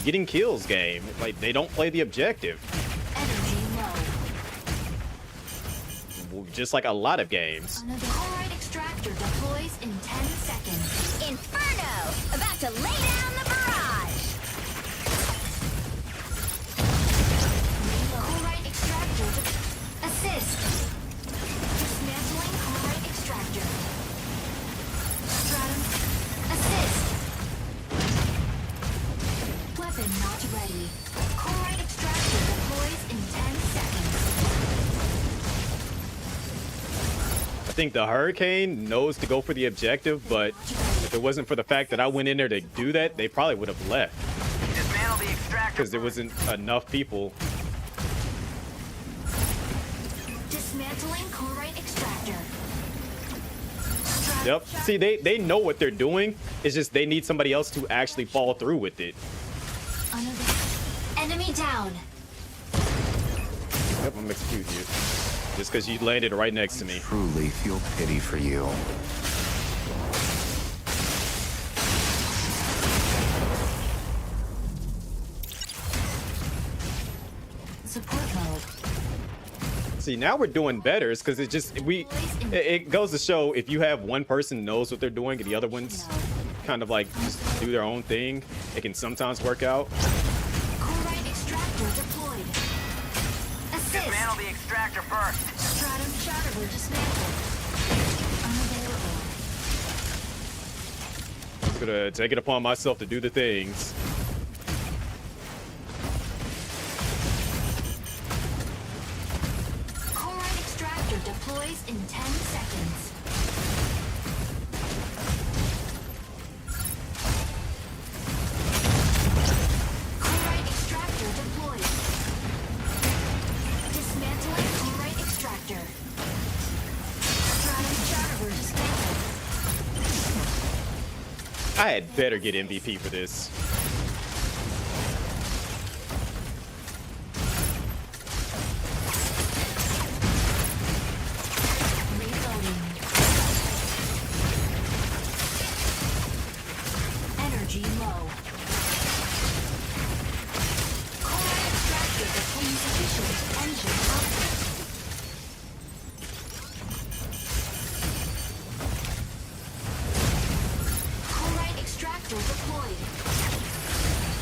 getting kills game. Like they don't play the objective. Energy low. Just like a lot of games. Another chloride extractor deploys in 10 seconds. Inferno! About to lay down the barrage! Chloride extractor assist. Weapon not ready. Chloride extractor deploys in 10 seconds. I think the Hurricane knows to go for the objective, but if it wasn't for the fact that I went in there to do that, they probably would have left Dismantle the extractor. because there wasn't enough people. Dismantling chloride extractor. Yep. See, they know what they're doing. It's just they need somebody else to actually fall through with it. Enemy down. Yep, I'm execute you. Just because you landed right next to me. Truly feel pity for you. Support mode. See, now we're doing better. It's because it goes to show if you have one person knows what they're doing and the other ones kind of like just do their own thing, it can sometimes work out. Chloride extractor deployed. Assist. Dismantle the extractor first. Stratum shatterer dismantled. Unavailable. I'm gonna take it upon myself to do the things. Chloride extractor deploys in 10 seconds. Chloride extractor deployed. Dismantling chloride extractor. Stratum shatterer dismantled. I had better get MVP for this. Reloading. Energy low. Chloride extractor deploying sufficient engine output. Chloride extractor deployed.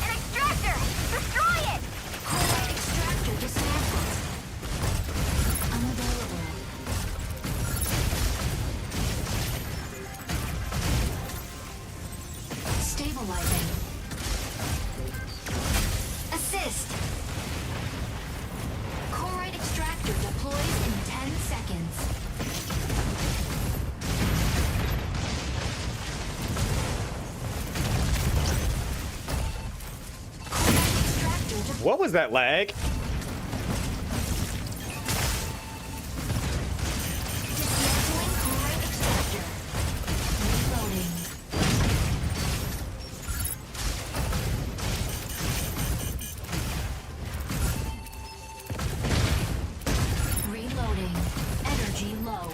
An extractor! Destroy it! Chloride extractor dismantled. Unavailable. Stabilizing. Assist. Chloride extractor deploys in 10 seconds. Chloride extractor deployed. What was that lag? Dismantling chloride extractor. Reloading. Reloading. Energy low.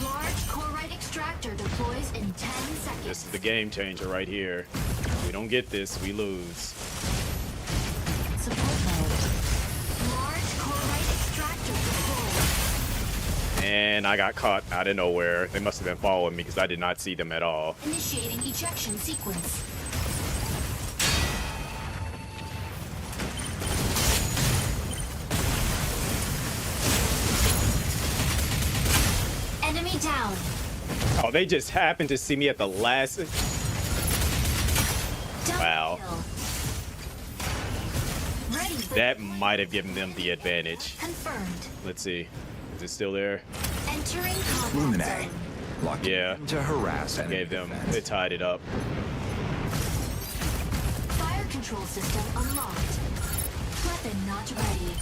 Large chloride extractor deploys in 10 seconds. This is the game changer right here. If we don't get this, we lose. Support mode. Large chloride extractor deployed. And I got caught out of nowhere. They must have been following me because I did not see them at all. Initiating ejection sequence. Enemy down. Oh, they just happened to see me at the last. Double Wow. kill. Ready for That might have given them the advantage. confirmed. Let's see. Is it still there? Entering combat Lumine. zone. Locked Yeah. in to harass enemy Gave them. defense. They tied it up. Fire control system unlocked. Weapon not ready.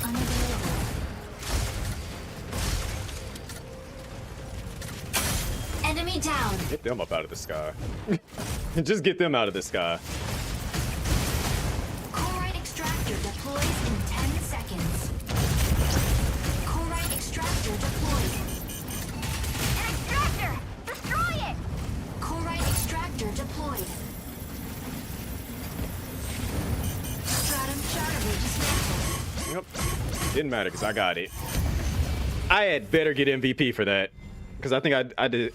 Unavailable. Enemy down. Get them up out of the sky. Just get them out of the sky. Chloride extractor deploys in 10 seconds. Chloride extractor deployed. An extractor! Destroy it! Chloride extractor deployed. Stratum shatterer dismantled. Yep. Didn't matter because I got it. I had better get MVP for that because I think I did.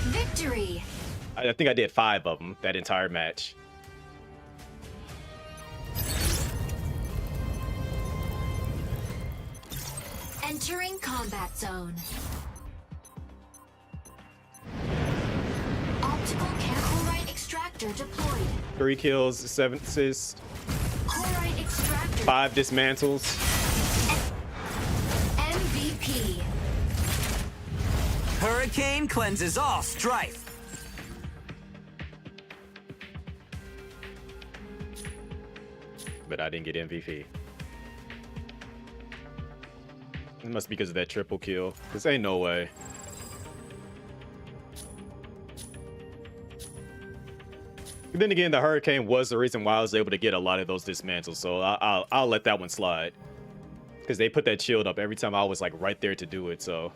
Victory! I think I did 5 of them that entire match. Entering combat zone. Optical chloride extractor deployed. 3 kills, 7 assists, Chloride extractor 5 dismantles. MVP. Hurricane cleanses all strife. But I didn't get MVP. It must be because of that triple kill. This ain't no way. But then again, the Hurricane was the reason why I was able to get a lot of those dismantles, so I'll let that one slide. Because they put that shield up every time I was like right there to do it, so.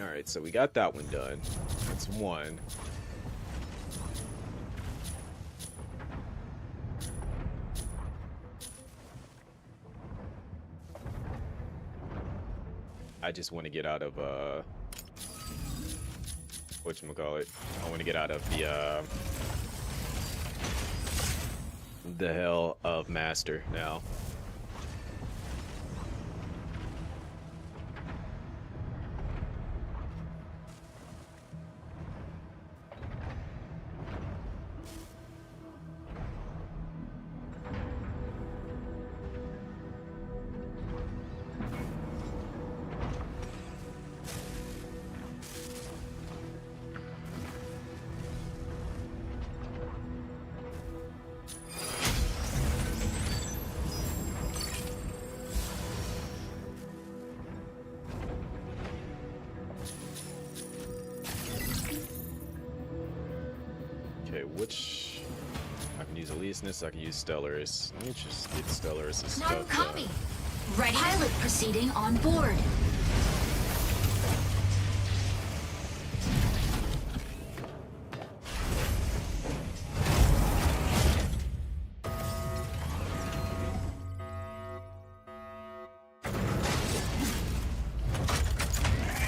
Alright, so we got that one done. That's one. I just want to get out of whatchamacallit. I want to get out of the hell of Master now. Okay, which I can use Elysinus, I can use Stellaris. Let me just get Stellaris' Not stuff copy. done. Ready. Pilot proceeding on board.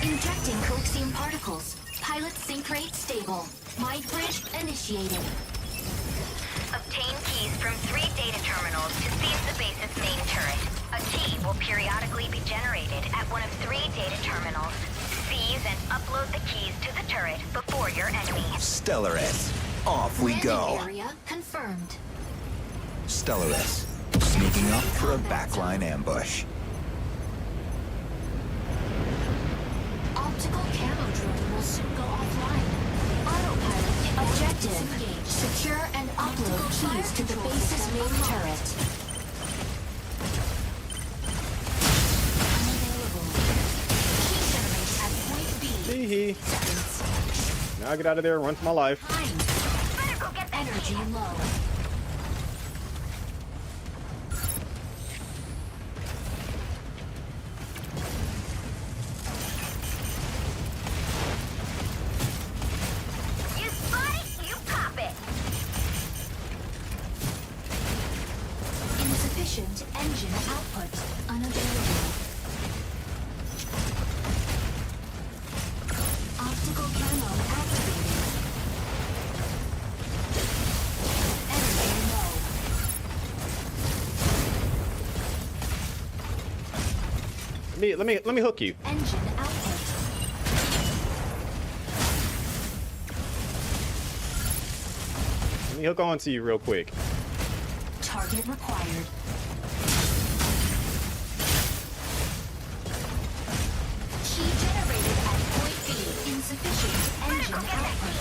Injecting coaxium particles. Pilot sync rate stable. Mind bridge initiated. Obtain keys from 3 data terminals to seize the base's main turret. A key will periodically be generated at one of 3 data terminals. Seize and upload the keys to the turret before your enemy. Stellaris. Off we Landing go. area confirmed. Stellaris. Sneaking up for a backline ambush. Optical camo drone will soon go offline. Autopilot objective. Secure and upload keys to the base's main turret. Unavailable. Key generated at point B. Hee hee. Seconds. Now I get out of there and run for my life. Time. Better go get that Energy key. low. You spot it, you pop it. Insufficient engine output. Unavailable. Optical camo activated. Energy low. Let me hook you. Engine output. Let me hook on to you real quick. Target required. Key generated at point B. Insufficient engine output.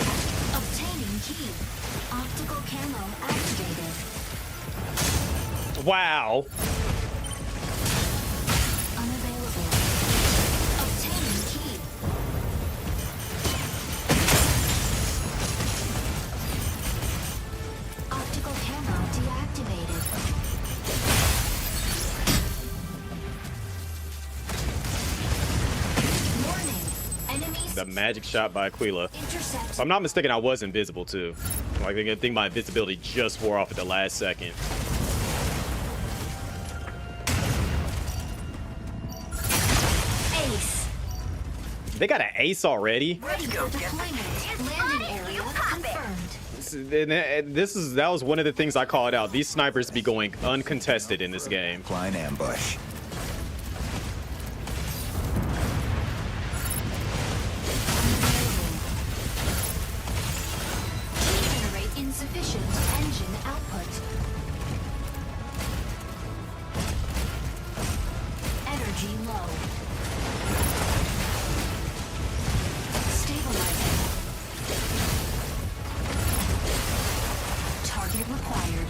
Obtaining key. Optical camo activated. Wow. Unavailable. Obtaining key. Optical camo deactivated. The magic shot by Aquila. Intercept. If I'm not mistaken, I was invisible too. Like, I think my invisibility just wore off at the last second. Ace. They got an ace already. Ready for deployment. Landing area confirmed. That was one of the things I called out. These snipers be going uncontested in this game. Line ambush. Generate insufficient engine output. Energy low. Stabilizing. Target required.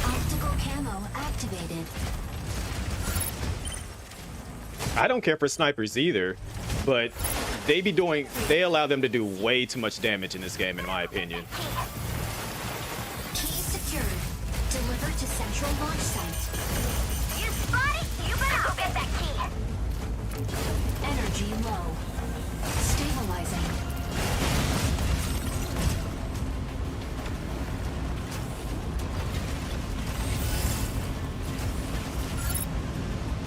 Optical camo activated. I don't care for snipers either, but they allow them to do way too much damage in this game, in my opinion. Key secured. Delivered to central launch site. You spot it? You better go get that key. Energy low. Stabilizing.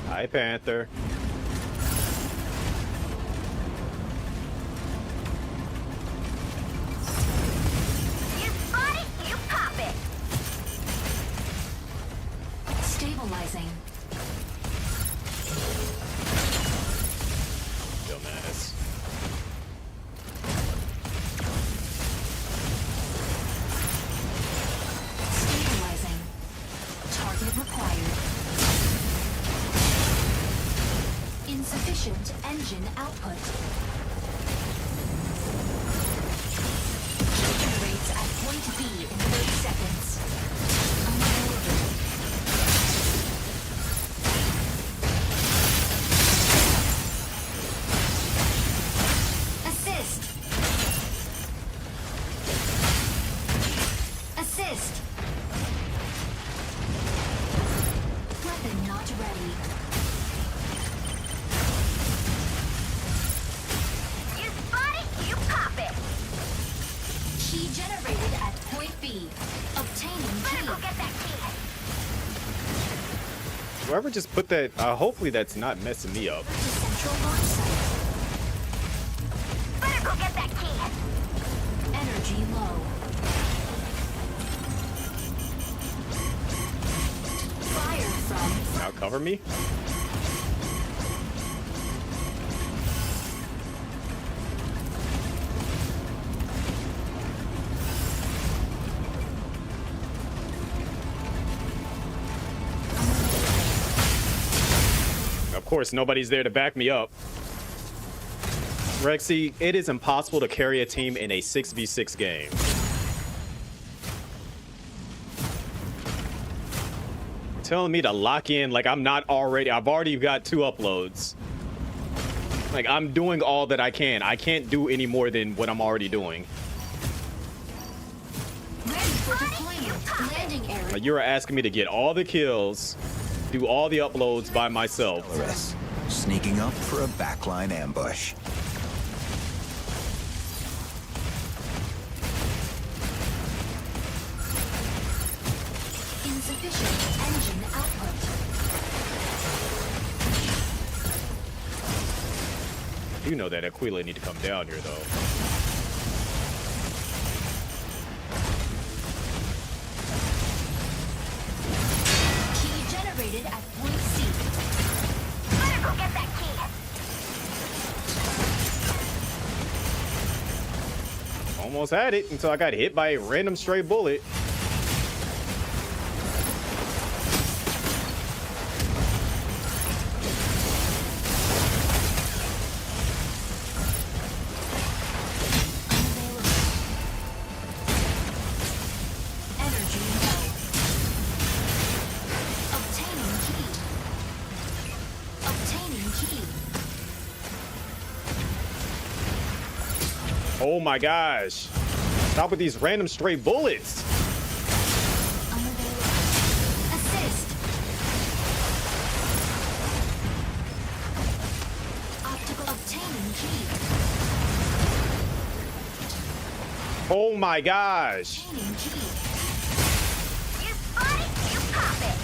Hi, Panther. You spot it? You pop it. Stabilizing. Dumbass. Stabilizing. Target required. Insufficient engine output. Generates at point B in 30 seconds. Unavailable. Assist. Assist. Weapon not ready. You spot it? You pop it. Key generated at point B. Obtaining Better key. go get that key. Whoever just put that, hopefully that's not messing me up. To central launch site. Better go get that key. Energy low. Fire from Now cover me. Of course, nobody's there to back me up. Rexy, it is impossible to carry a team in a 6v6 game. Telling me to lock in like I've already got 2 uploads. Like, I'm doing all that I can. I can't do any more than what I'm already doing. ready for deployment. Landing area. Like, you're asking me to get all the kills, do all the uploads by myself. Polaris, sneaking up for a backline ambush. Insufficient engine output. You know that Aquila need to come down here, though. Key generated at point C. Better go get that key. Almost had it until I got hit by a random stray bullet. Energy low. Obtaining key. Obtaining key. Oh my gosh. Stop with these random stray bullets. Unavailable. Assist. Oh my gosh. Obtaining key. You spot it, you pop it.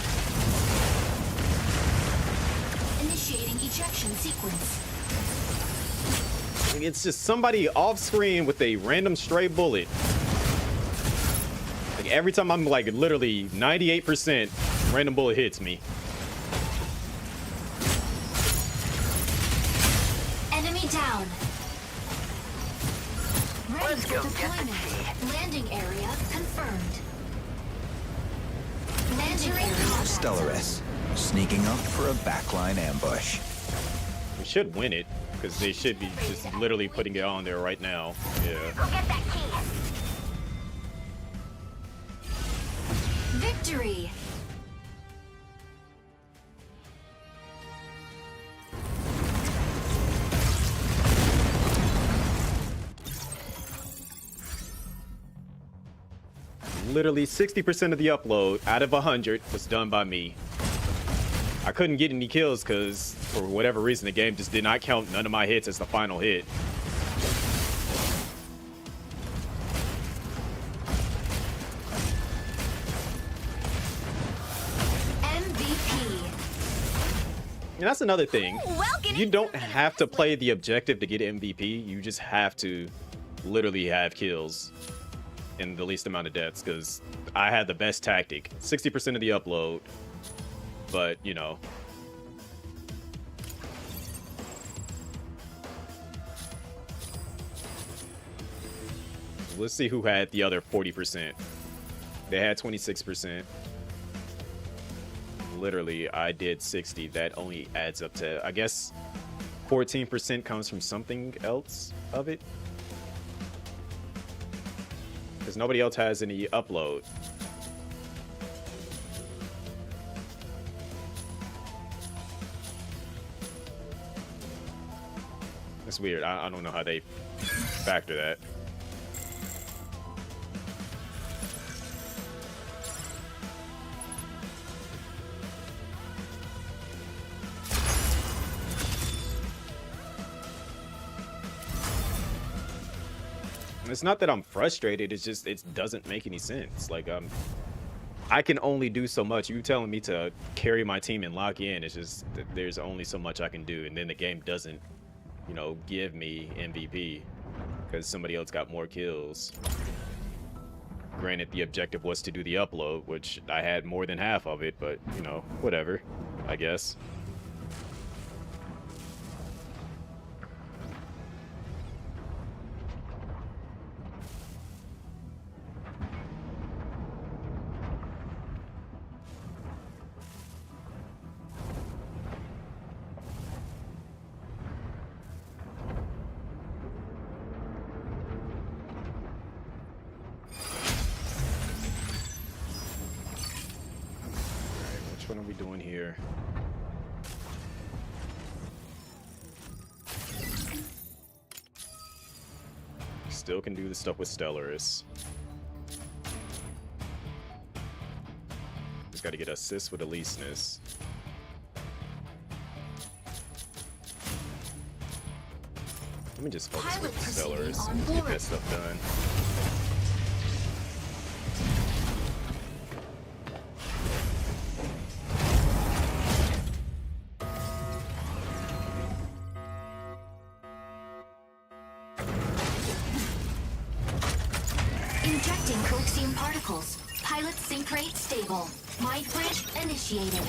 Initiating ejection sequence. It's just somebody off screen with a random stray bullet. Like every time I'm like literally 98%, random bullet hits me. Enemy down. Ready Let's for go get the deployment. key. Landing area confirmed. Landing area. Stellaris, sneaking up for a backline ambush. We should win it because they should be just literally putting it on there right now. Yeah. Go get that key. Victory. Literally 60% of the upload out of 100 was done by me. I couldn't get any kills because for whatever reason the game just did not count none of my hits as the final hit. MVP. And that's another thing. Welcome. You don't have to play the objective to get MVP. You just have to literally have kills in the least amount of deaths because I had the best tactic. 60% of the upload. But, you know. Let's see who had the other 40%. They had 26%. Literally, I did 60. That only adds up to, I guess, 14% comes from something else of it. Because nobody else has any upload. It's weird. I don't know how they factor that. It's not that I'm frustrated, it's just it doesn't make any sense. Like I can only do so much. You telling me to carry my team and lock in, it's just there's only so much I can do, and then the game doesn't, you know, give me MVP because somebody else got more kills. Granted, the objective was to do the upload, which I had more than half of it, but you know, whatever, I guess. What are we doing here? Still can do the stuff with Stellaris. Just got to get assists with Eliseness. Let me just focus Pilot with proceeding Stellaris on and get board. that stuff done. Injecting coaxium particles. Pilot sync rate stable. Might bridge initiated.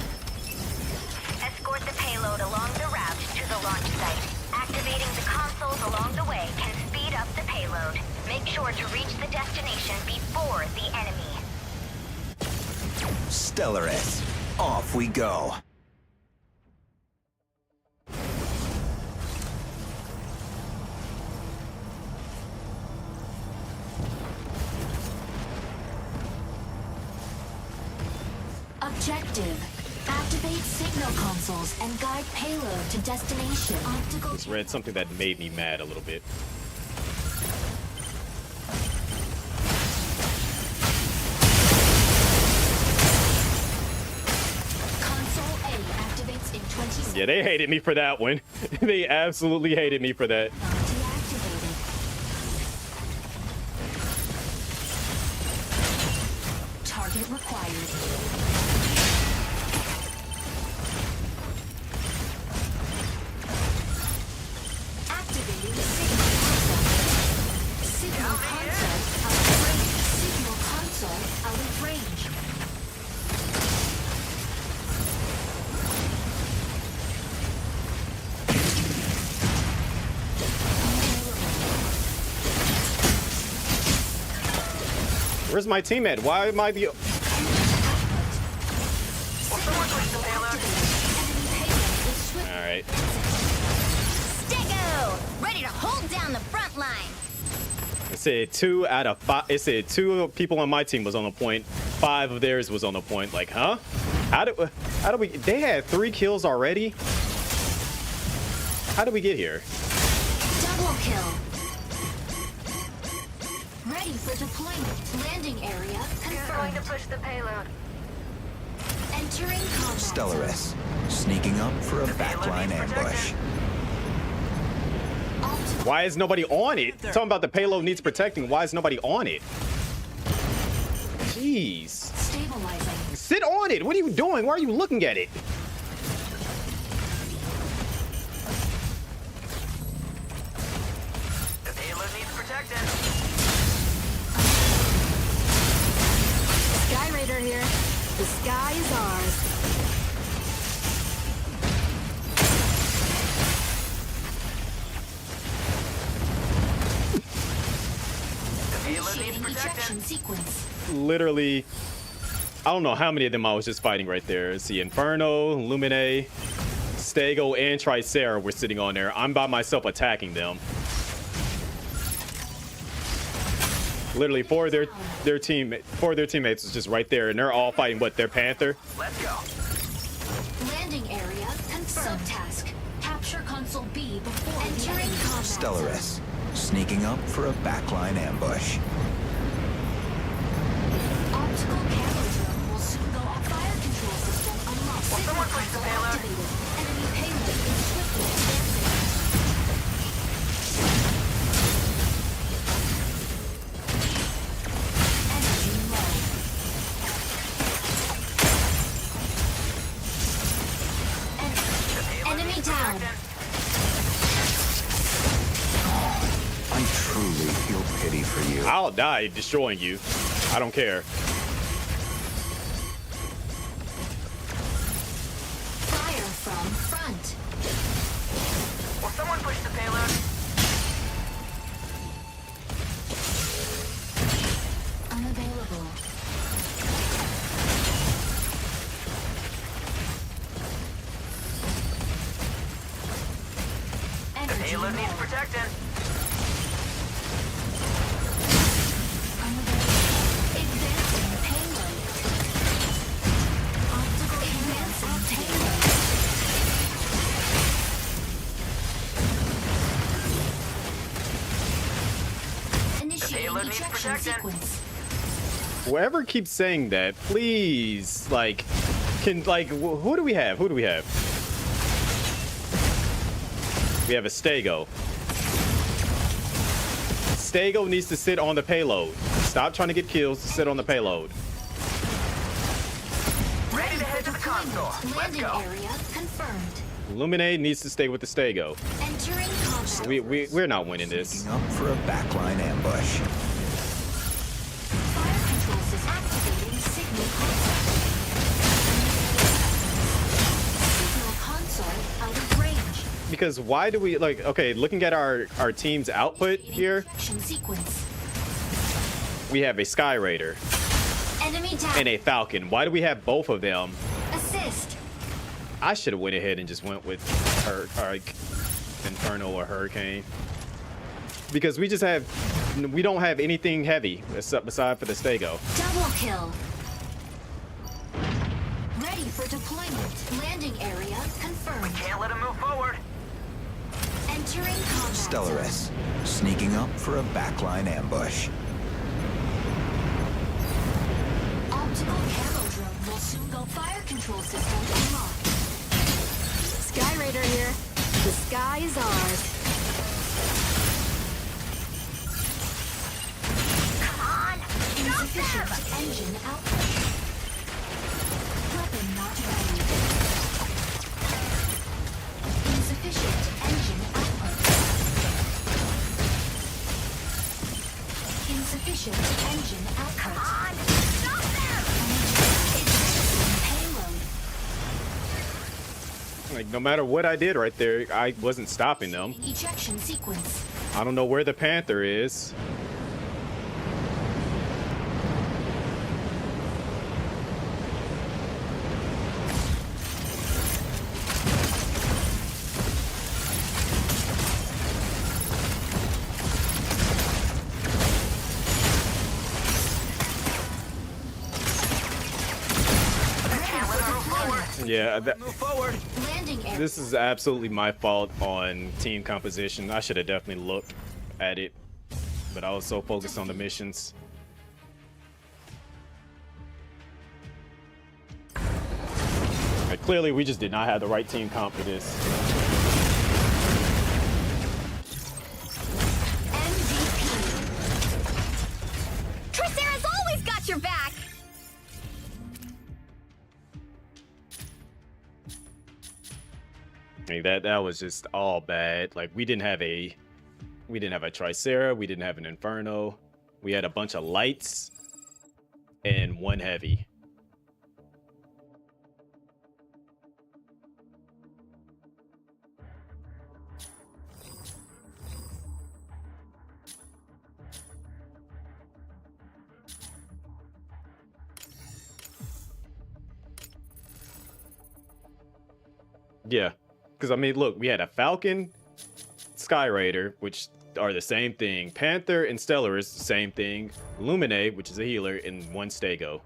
Escort the payload along the route to the launch site. Activating the consoles along the way can speed up the payload. Make sure to reach the destination before the enemy. Stellaris, off we go. Objective. Activate signal consoles and guide payload to destination. Optical. Just read something that made me mad a little bit. Console A activates in 20 seconds. Yeah, they hated me for that one. They absolutely hated me for that. Deactivated. Where's my team at? Why am I the... Alright. Stego! Ready to hold down the front line. It said 2 out of 5. It said 2 people on my team was on the point. 5 of theirs was on the point. Like, huh? How do we... They had 3 kills already? How did we get here? Double kill. Ready for deployment. Landing area Who's going to confirmed. push the payload? Entering combat zone. Stellaris, sneaking up for a backline ambush. Why is nobody on it? Talking about the payload needs protecting. Why is nobody on it? Jeez. Stabilizing. Sit on it. What are you doing? Why are you looking at it? The payload needs protecting. Sky Raider here. The sky is ours. The payload needs Initiating protecting. ejection sequence. Literally, I don't know how many of them I was just fighting right there. It's the Inferno, Lumine, Stego, and Tricera were sitting on there. I'm by myself attacking them. Literally, 4 of their teammates was just right there, and they're all fighting what, their Panther? Let's go. Landing area confirmed. Subtask. Capture console B before entering combat zone. Stellaris, sneaking up for a backline ambush. Optical camera drone will soon go off. Fire control system unlocked. Signal someone push the console payload? activated. Enemy payload is swiftly advancing. Energy low. Enemy down. I truly feel pity for you. I'll die destroying you. I don't care. Fire from front. Will someone push the payload? Unavailable. The Energy payload needs low. protecting. Advancing payload. Optical advancing payload. Initiating payload needs ejection protection. sequence. Whoever keeps saying that, please, like, who do we have? Who do we have? We have a Stego. Stego needs to sit on the payload. Stop trying to get kills to sit on the payload. Ready to head to the console. Let's Landing go. area confirmed. Lumine needs to stay with the Stego. Entering combat. We're not winning this. Sneaking up for a backline ambush. Fire control system activating signal console. Signal console out of range. Because why do we, like, okay, looking at our team's output here, Ejection sequence. we have a Sky Raider Enemy down. and a Falcon. Why do we have both of them? Assist. I should have went ahead and just went with her, like, Inferno or Hurricane. Because we don't have anything heavy aside for the Stego. Double kill. Ready for deployment. Landing area confirmed. Can't let him move forward. Entering combat. Stellaris, sneaking up for a backline ambush. Optical camo drone will soon go. Fire control system unlocked. Sky Raider here. The sky is ours. Come on! Stop Insufficient them! engine output. Weapon not ready. Insufficient engine output. Insufficient engine output. Come on! Stop them! Advancing payload. Like, no matter what I did right there, I wasn't stopping them. Ejection sequence. I don't know where the Panther is. Yeah, Move forward. Landing area. this is absolutely my fault on team composition. I should have definitely looked at it, but I was so focused on the missions. Like, clearly, we just did not have the right team comp for this. MVP. Tricera's always got your back. Like, that was just all bad. Like, we didn't have a Tricera, we didn't have an Inferno. We had a bunch of lights and one heavy. Yeah, because I mean, look, we had a Falcon, Sky Raider, which are the same thing. Panther and Stellar is the same thing. Lumine, which is a healer, and one Stego.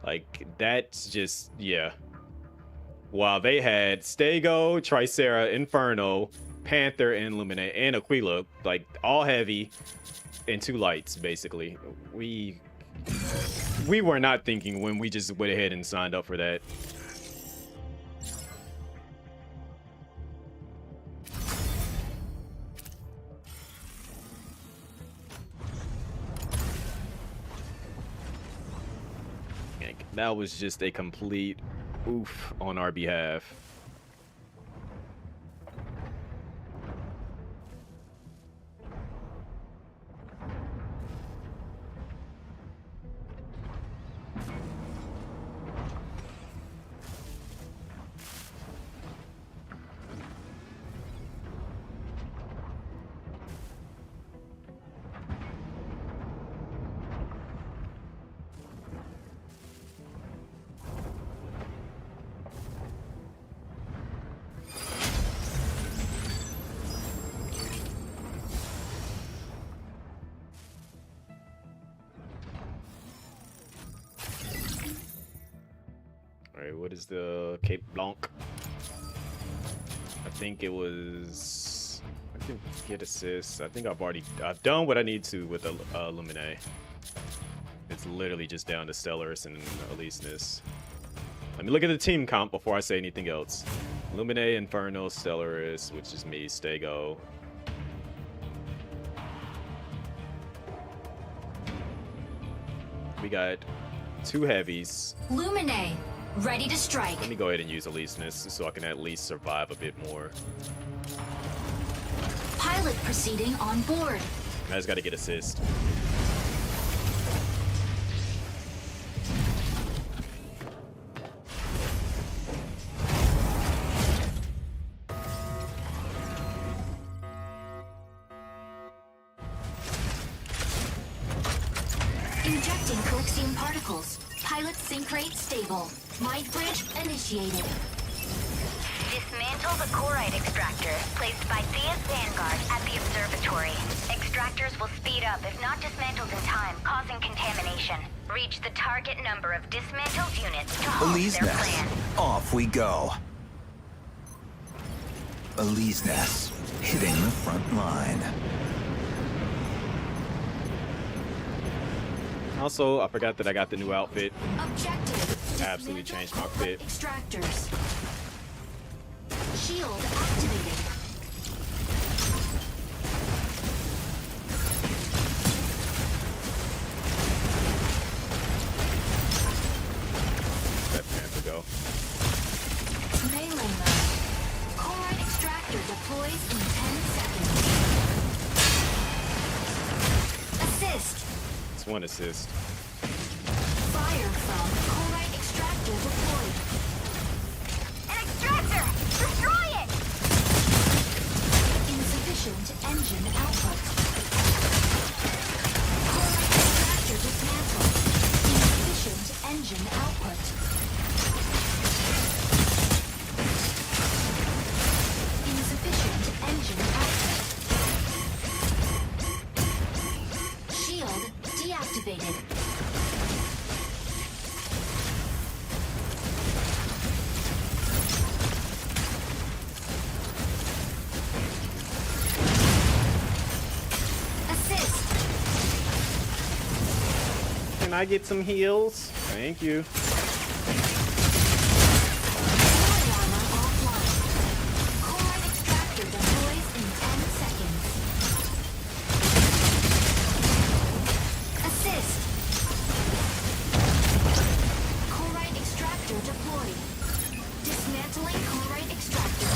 Like, that's just, yeah. While they had Stego, Tricera, Inferno, Panther, and Lumine, and Aquila, like, all heavy, and 2 lights, basically. We were not thinking when we just went ahead and signed up for that. That was just a complete oof on our behalf. Alright, what is the Cape Blanc? I think it was... I can get assists. I think I've done what I need to with the Lumine. It's literally just down to Stellaris and Elysinus. Let me look at the team comp before I say anything else. Lumine, Inferno, Stellaris, which is me, Stego. We got 2 heavies. Lumine, ready to strike. Let me go ahead and use Elysinus so I can at least survive a bit more. Pilot proceeding on board. I just gotta get assist. Injecting coaxium particles. Pilot sync rate stable. Mind bridge initiated. Dismantle the chloride extractor placed by Thea's Vanguard at the observatory. Extractors will speed up if not dismantled in time, causing contamination. Reach the target number of dismantled units to halt Elise their Nest. plan. Off we go. Elise Nest, hitting the front line. Also, I forgot that I got the new outfit. Objective. Absolutely changed my Dismantle fit. Extractors. Shield activated. Let Panther go. Melee mode. Chloride extractor deploys in 10 seconds. Assist. It's 1 assist. Fire from chloride extractor deployed. An extractor! Destroy it! Insufficient engine output. Chloride extractor dismantled. Insufficient engine output. Insufficient engine output. Shield deactivated. I get some heals? Thank you. Armor offline. Chloride extractor deploys in 10 seconds. Assist. Chloride extractor deployed. Dismantling chloride extractor.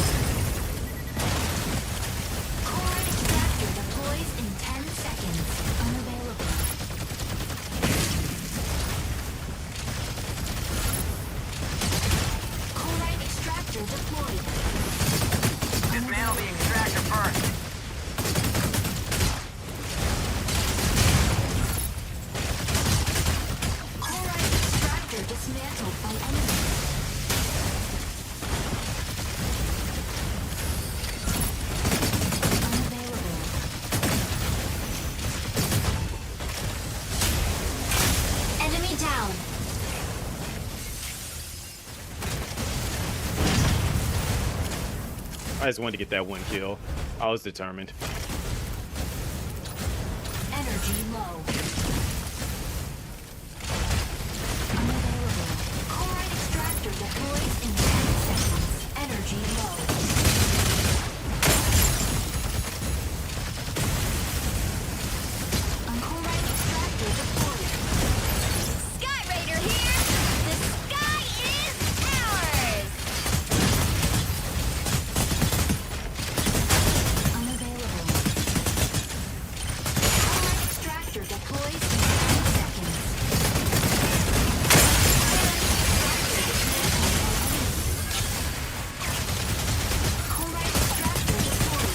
Chloride extractor deploys in 10 seconds. Unavailable. Chloride extractor deployed. Dismantle the extractor first. Chloride extractor dismantled by enemy. Unavailable. Enemy down. I just wanted to get that one kill. I was determined. Energy low. Unavailable. Chloride extractor deploys in 10 seconds. Energy low. Chloride extractor deployed. Sky Raider here! The sky is ours! Unavailable. Chloride extractor deploys in 10 seconds. Chloride extractor deployed.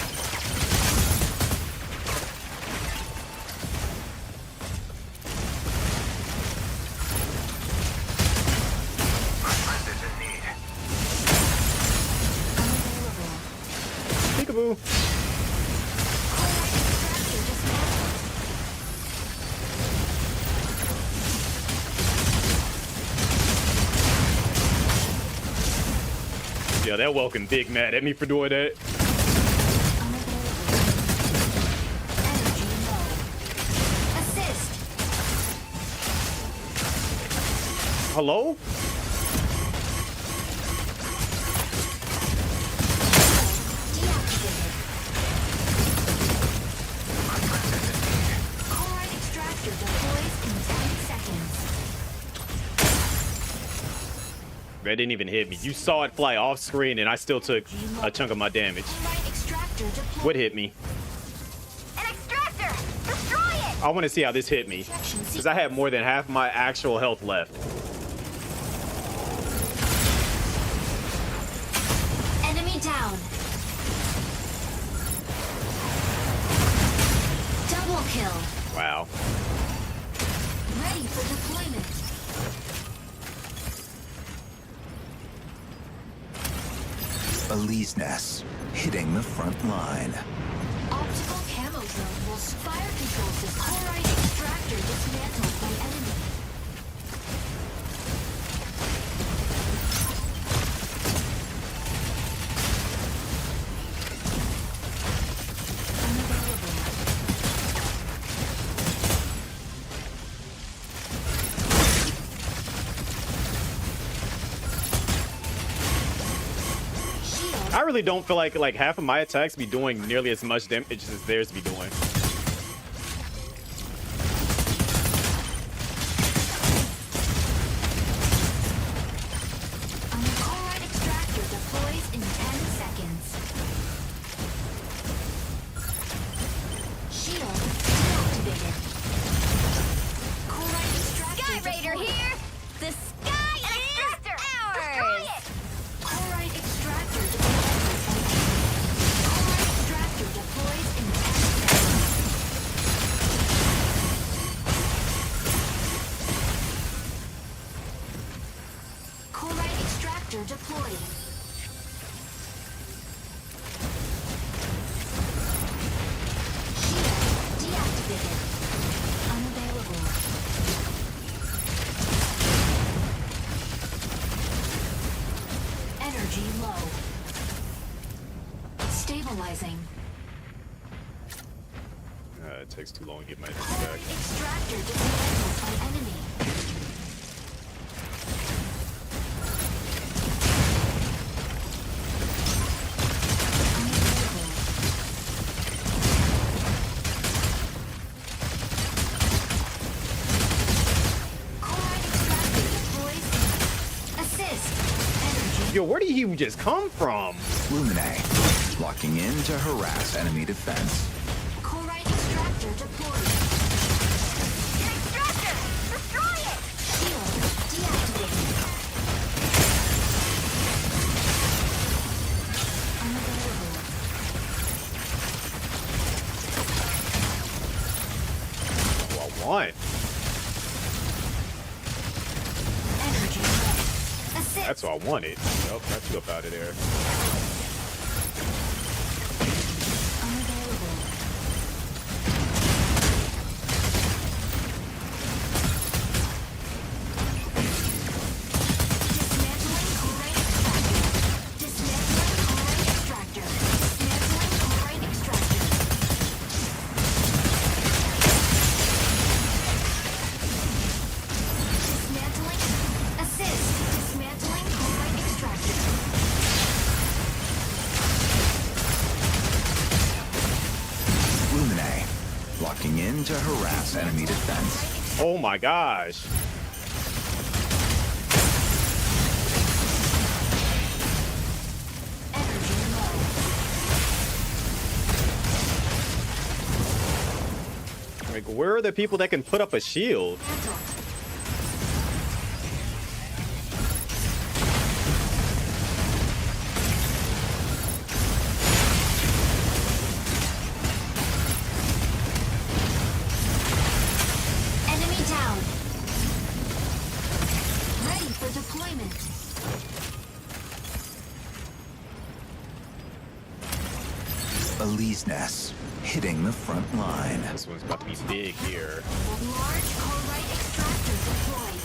This is in need. Unavailable. Peekaboo. Chloride extractor dismantled. Yeah, that welcome big mad at me for doing that. Unavailable. Energy low. Assist. Hello? Deactivated. Chloride extractor deploys in 10 seconds. That didn't even hit me. You saw it fly off screen and I still took a chunk of my damage. Chloride extractor deployed. What hit me? An extractor! Destroy it! I want to see how this hit me. Because I had more than half my actual health left. Enemy down. Double kill. Wow. Ready for deployment. Elise Ness, hitting the front line. Optical camo drone will fire control system. Chloride extractor dismantled by enemy. I really don't feel like half of my attacks be doing nearly as much damage as theirs be doing. Chloride extractor deploys in 10 seconds. Shield deactivated. Chloride extractor Sky Raider deployed. here! The sky is ours! Chloride extractor deployed. Chloride extractor deploys in 10 seconds. Chloride extractor deployed. Shield deactivated. Unavailable. Energy low. Stabilizing. It takes too long to get my back. Chloride extractor dismantled by enemy. where did he just come from? Lumine, locking in to harass enemy defense. Chlorite extractor deployed. Extractor! Destroy it! Shield deactivated. Unavailable. Well, what? Energy low. Assist. That's what I wanted. Nope, got you up out of there. Unavailable. Dismantling chlorite extractor. Dismantling chlorite extractor. Dismantling chlorite extractor. Dismantling. Assist. Dismantling chlorite extractor. Lumine, locking in to harass enemy defense. Oh my gosh. Energy low. Like, where are the people that can put up a shield? Mantle. Enemy down. Ready for deployment. Elise Ness, hitting the front line. This one's about to be big here. Large chlorite extractor deployed.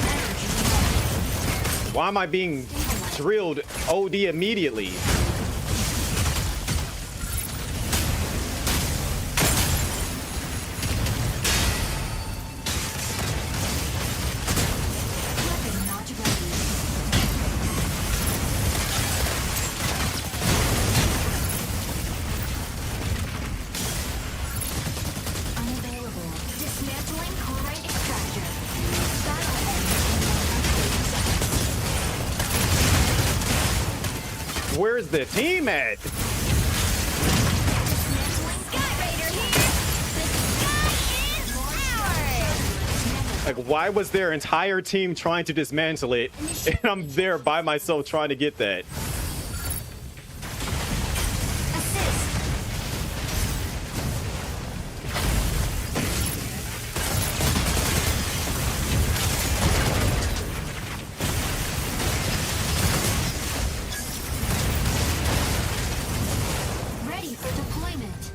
Energy low. Why am I being drilled OD immediately? Weapon not ready. Unavailable. Dismantling chlorite extractor. Battle ends in 130 seconds. Where's the team at? Dismantling Sky Raider here. The sky is ours. Like, why was their entire team trying to dismantle it, and I'm there by myself trying to get that? Assist. Ready for deployment.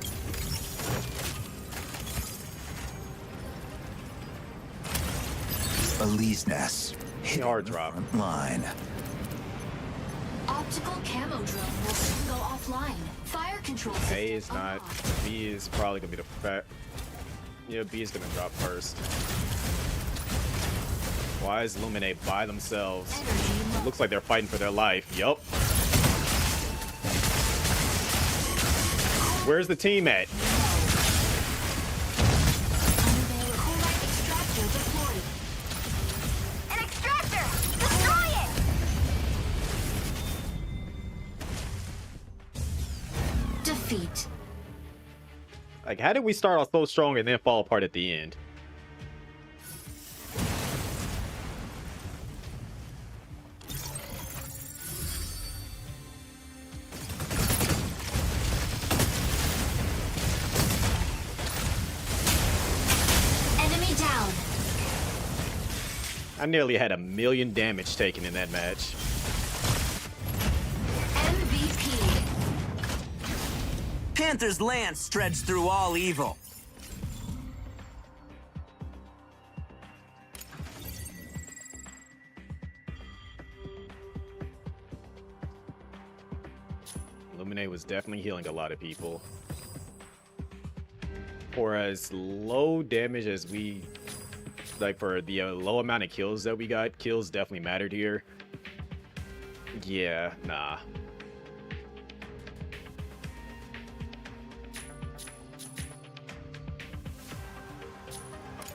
Elise Ness, hitting Hard the drop. front line. Optical camo drone will soon go offline. Fire control system A is not. unlocked. B is probably gonna be the fat. Yeah, B is gonna drop first. Why is Lumine by themselves? Energy low. Looks like they're fighting for their life. Yup. Where's the team at? Unavailable. Chlorite extractor deployed. An extractor! Destroy it! Defeat. Like, how did we start off so strong and then fall apart at the end? Enemy down. I nearly had 1 million damage taken in that match. MVP. Panther's lance stretched through all evil. Lumine was definitely healing a lot of people. For as low damage as we, like for the low amount of kills that we got, kills definitely mattered here. Yeah, nah.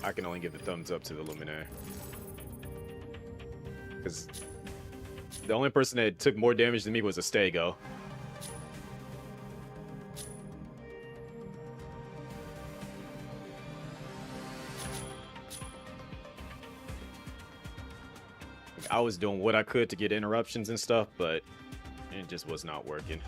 I can only give a thumbs up to the Lumine. Because the only person that took more damage than me was a Stego. I was doing what I could to get interruptions and stuff, but it just was not working.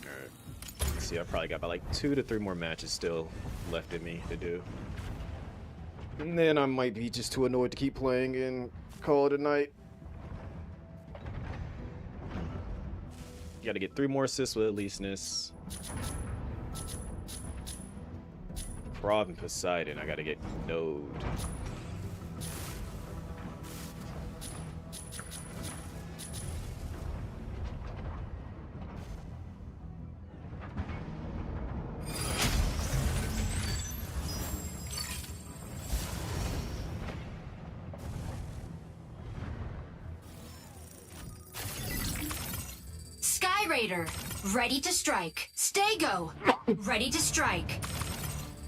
Alright. See, I probably got about like 2 to 3 more matches still left in me to do. And then I might be just too annoyed to keep playing and call it a night. Got to get 3 more assists with Elyseness. Prov and Poseidon. I got to get Node. Raider, ready to strike. Stego, ready to strike.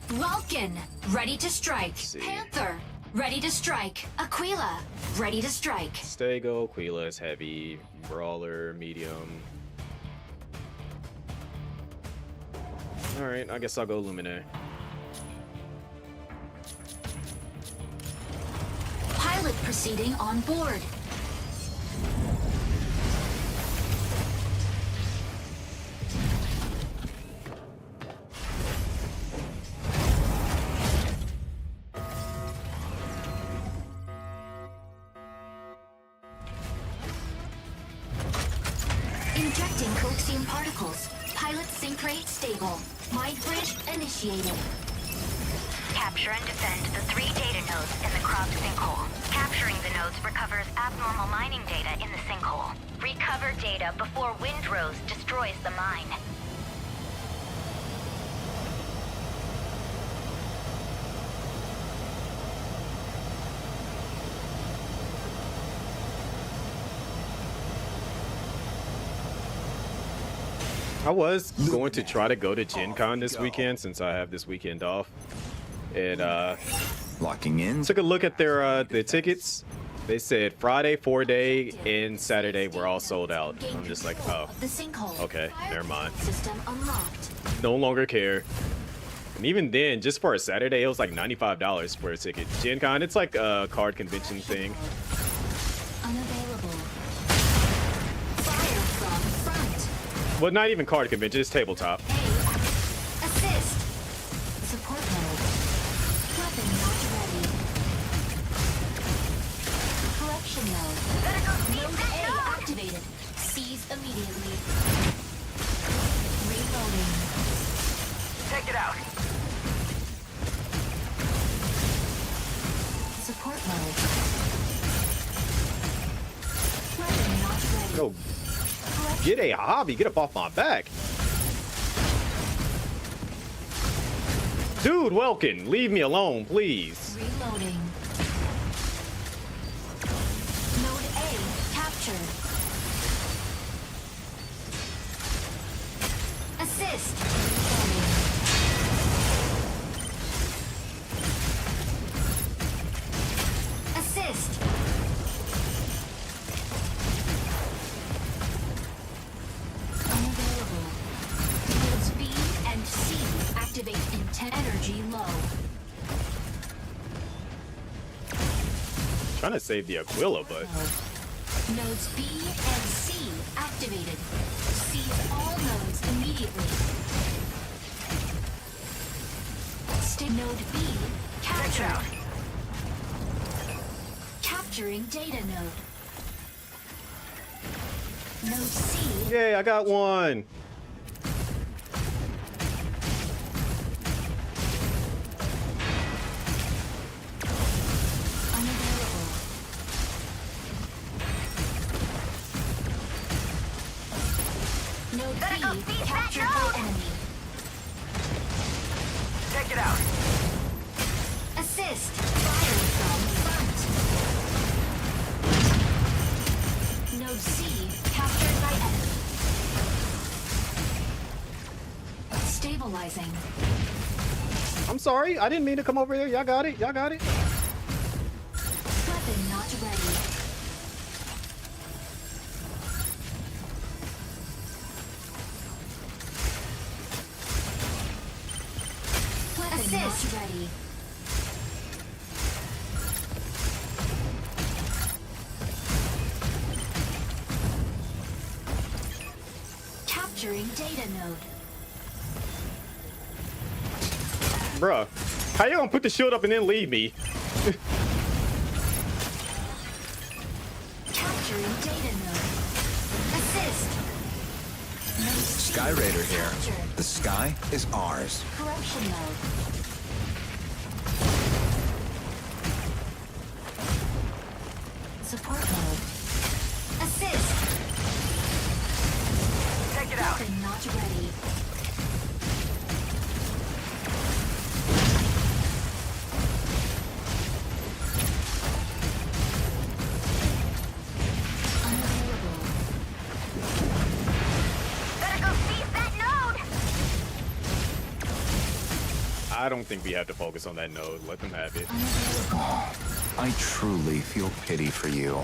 Vulcan, ready to strike. Panther, ready to strike. Aquila, ready to strike. Stego, Aquila is heavy. Brawler, medium. Alright, I guess I'll go Luminae. Pilot proceeding on board. Injecting coaxium particles. Pilot sync rate stable. Mind bridge initiated. Capture and defend the 3 data nodes in the crop sinkhole. Capturing the nodes recovers abnormal mining data in the sinkhole. Recover data before Windrose destroys the mine. I was going to try to go to Gen Con this weekend since I have this weekend off. And Locking in. took a look at their the tickets. They said Friday 4-day and Saturday were all sold out. I'm just like, oh, The sinkhole. okay, never mind. System unlocked. No longer care. And even then, just for a Saturday, it was like $95 for a ticket. Gen Con, it's like a card convention thing. Unavailable. Fire from front. Well, not even card convention, it's tabletop. Assist. Support mode. Weapon not ready. Correction mode. Node A activated. Seize immediately. Reloading. Take it out. Support mode. Weapon not ready. Go get a hobby, get up off my back. Dude, Welkin, leave me alone, please. Reloading. Node A captured. Assist. Reloading. Assist. Unavailable. Nodes B and C activate intent energy low. Trying to save the Aquila, but Nodes B and C activated. Seize all nodes immediately. Stay node B captured. Capturing data node. Node C yay, I got one. unavailable. Node B captured by enemy. Take it out. Assist. Fire from front. Node C captured by enemy. Stabilizing. I'm sorry. I didn't mean to come over here. Y'all got it. Y'all got it. Weapon not ready. Weapon not ready. Capturing data node. Bruh, how you gonna put the shield up and then leave me? Capturing data node. Assist. Sky Raider here. The sky is ours. Corruption mode. Support mode. Assist. Take it out. Weapon not ready. Unavailable. Better go seize that node! I don't think we have to focus on that node. Let them have it. Unavailable. I truly feel pity for you.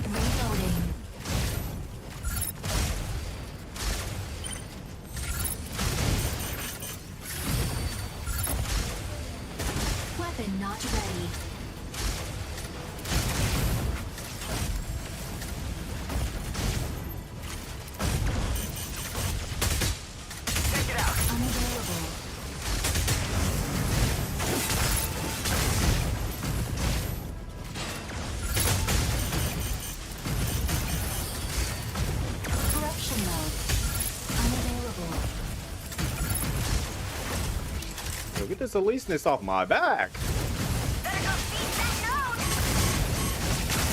Reloading. Weapon not ready. Take it out. Unavailable. Corruption mode. Unavailable. Yo, get this Eliseness off my back. Better go seize that node!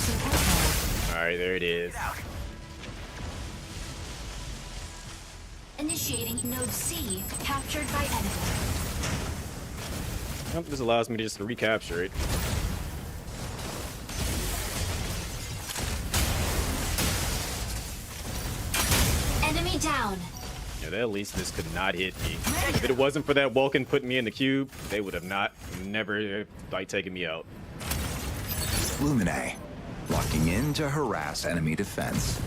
Support mode. All right, there it is. Get out. Initiating node C. Captured by enemy. Yep, this allows me to just recapture it. Enemy down. Yeah, that Eliseness could not hit me. If it wasn't for that Vulcan putting me in the cube, they would have never like taken me out. Lumine, locking in to harass enemy defense.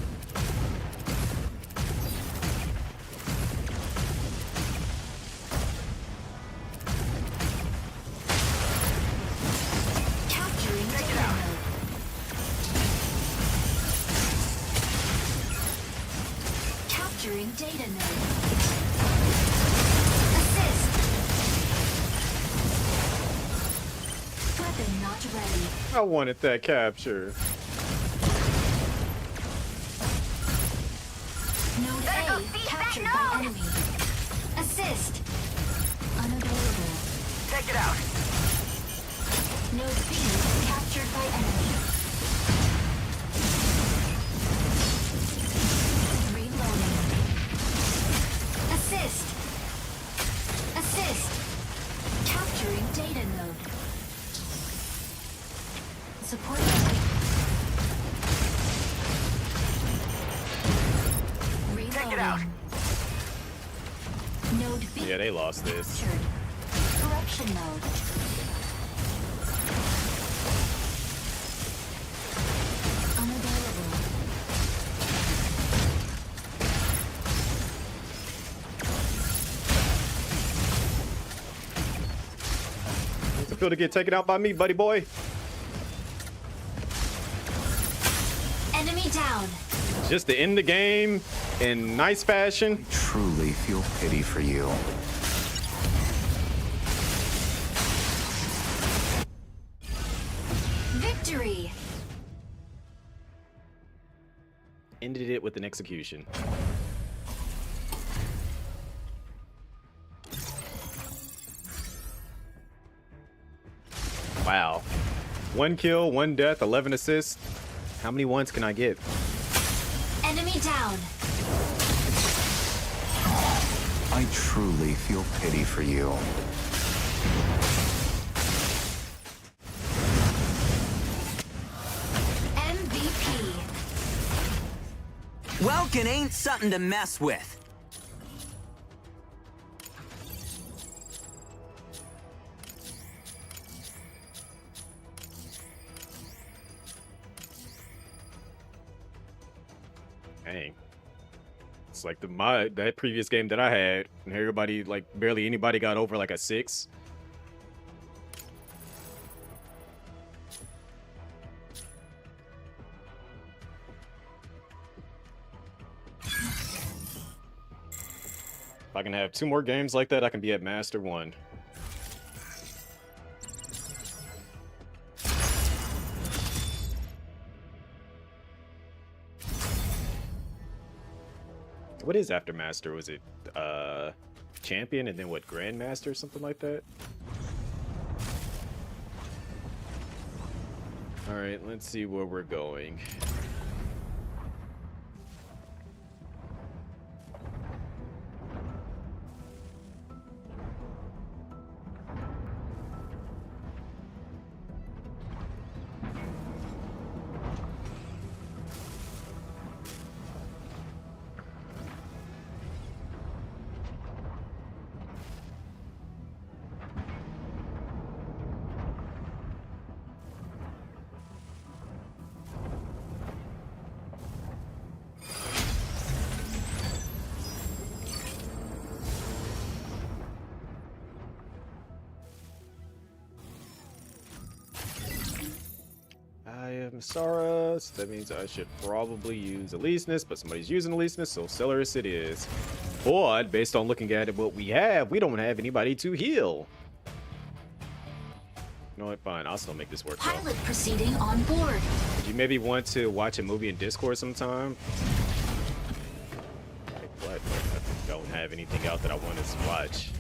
Capturing data node. Capturing data node. Assist. Weapon not ready. I wanted that capture. Node Better go A seize captured that by node! enemy. Assist. Unavailable. Take it out. Node B captured by enemy. Reloading. Assist. Assist. Capturing data node. Support node. Reloading. Take it out. Node B Yeah, they lost this. captured. Corruption mode. Unavailable. It's a feel to get taken out by me, buddy boy. Enemy down. Just to end the game in nice fashion. Truly feel pity for you. Victory. Ended it with an execution. Wow. 1 kill, 1 death, 11 assists. How many ones can I get? Enemy down. I truly feel pity for you. MVP. Welkin ain't something to mess with. Dang. It's like that previous game that I had, and everybody, like, barely anybody got over like a 6. If I can have 2 more games like that, I can be at Master 1. What is after Master? Was it Champion and then what, Grandmaster or something like that? Alright, let's see where we're going. I am Sara, so that means I should probably use Elyseness, but somebody's using Elyseness, so Celerus it is. But, based on looking at what we don't have anybody to heal. You know what, fine, I'll still make this work. Pilot proceeding on board. Would you maybe want to watch a movie in Discord sometime? Like what? I don't have anything out that I want to watch.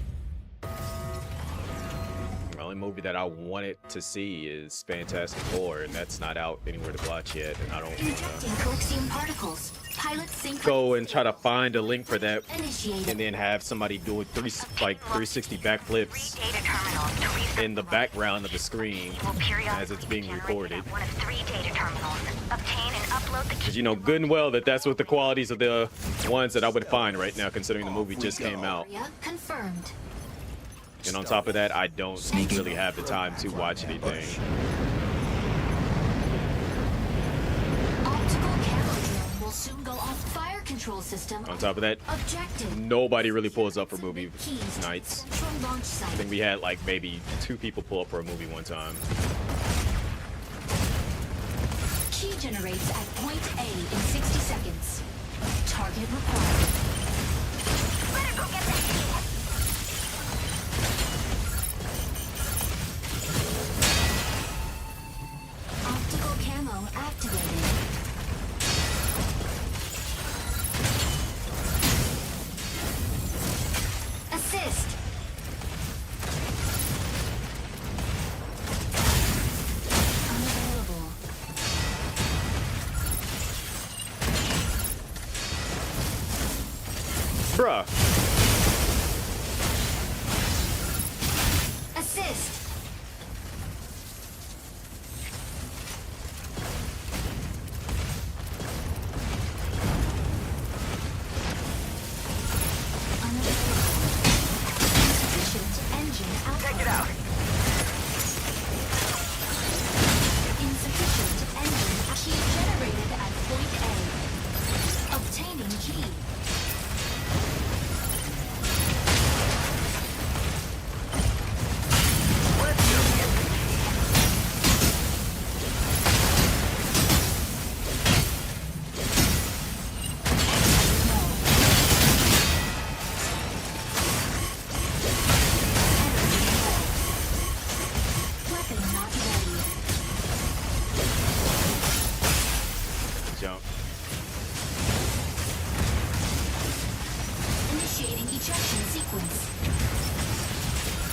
The only movie that I wanted to see is Fantastic Four, and that's not out anywhere to watch yet, and I don't Injecting coaxium particles. Pilot sync. go and try to find a link for that Initiated. and then have somebody do it 360 backflips Data terminals to restart in the background of the screen will periodically as it's being be generated recorded. at one of 3 data terminals. Obtain and upload the Because you know good and well that that's what the qualities of the ones that I would find right now, considering the movie just came out. Area confirmed. And on top of that, I don't really have the time to watch anything. Optical camo drone will soon go off. Fire control system. On top of that, Objective. nobody really pulls up for movie Keys to nights. Central launch I site. think we had like maybe 2 people pull up for a movie one time. Key generates at point A in 60 seconds. Target required. Better go get that key. Optical camo activated. Assist. Unavailable. Bruh. Assist. Insufficient engine output. Check it out. Insufficient engine key generated at point A. Obtaining key. Let's go get the key. Weapon not ready. Jump. Initiating ejection sequence.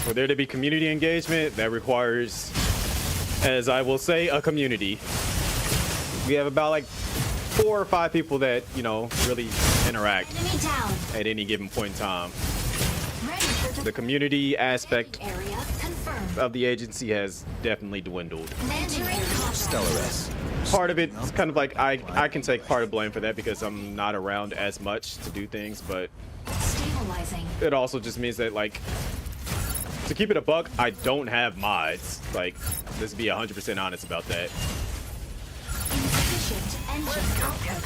For there to be community engagement, that requires, as I will say, a community. We have about like 4 or 5 people that, you know, really interact Enemy down. at any given point in time. Ready for The community aspect area confirmed. of the agency has definitely dwindled. Entering combat. Stellaris. part of it's kind of like I can take part of blame for that because I'm not around as much to do things, but Stabilizing. it also just means that, like, to keep it a buck, I don't have mods. Like, let's be 100% honest about that. Insufficient engine output.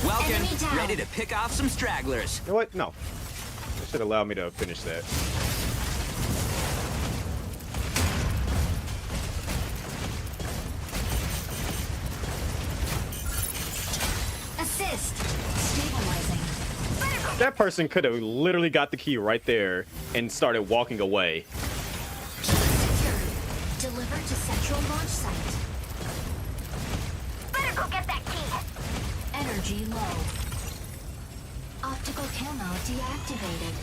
Enemy Welcome. down. Ready to pick off some stragglers. You know what? No. It should allow me to finish that. Assist. Stabilizing. That person could have literally got the key right there and started walking away. Secured. Delivered to central launch site. Better go get that key. Energy low. Optical camo deactivated.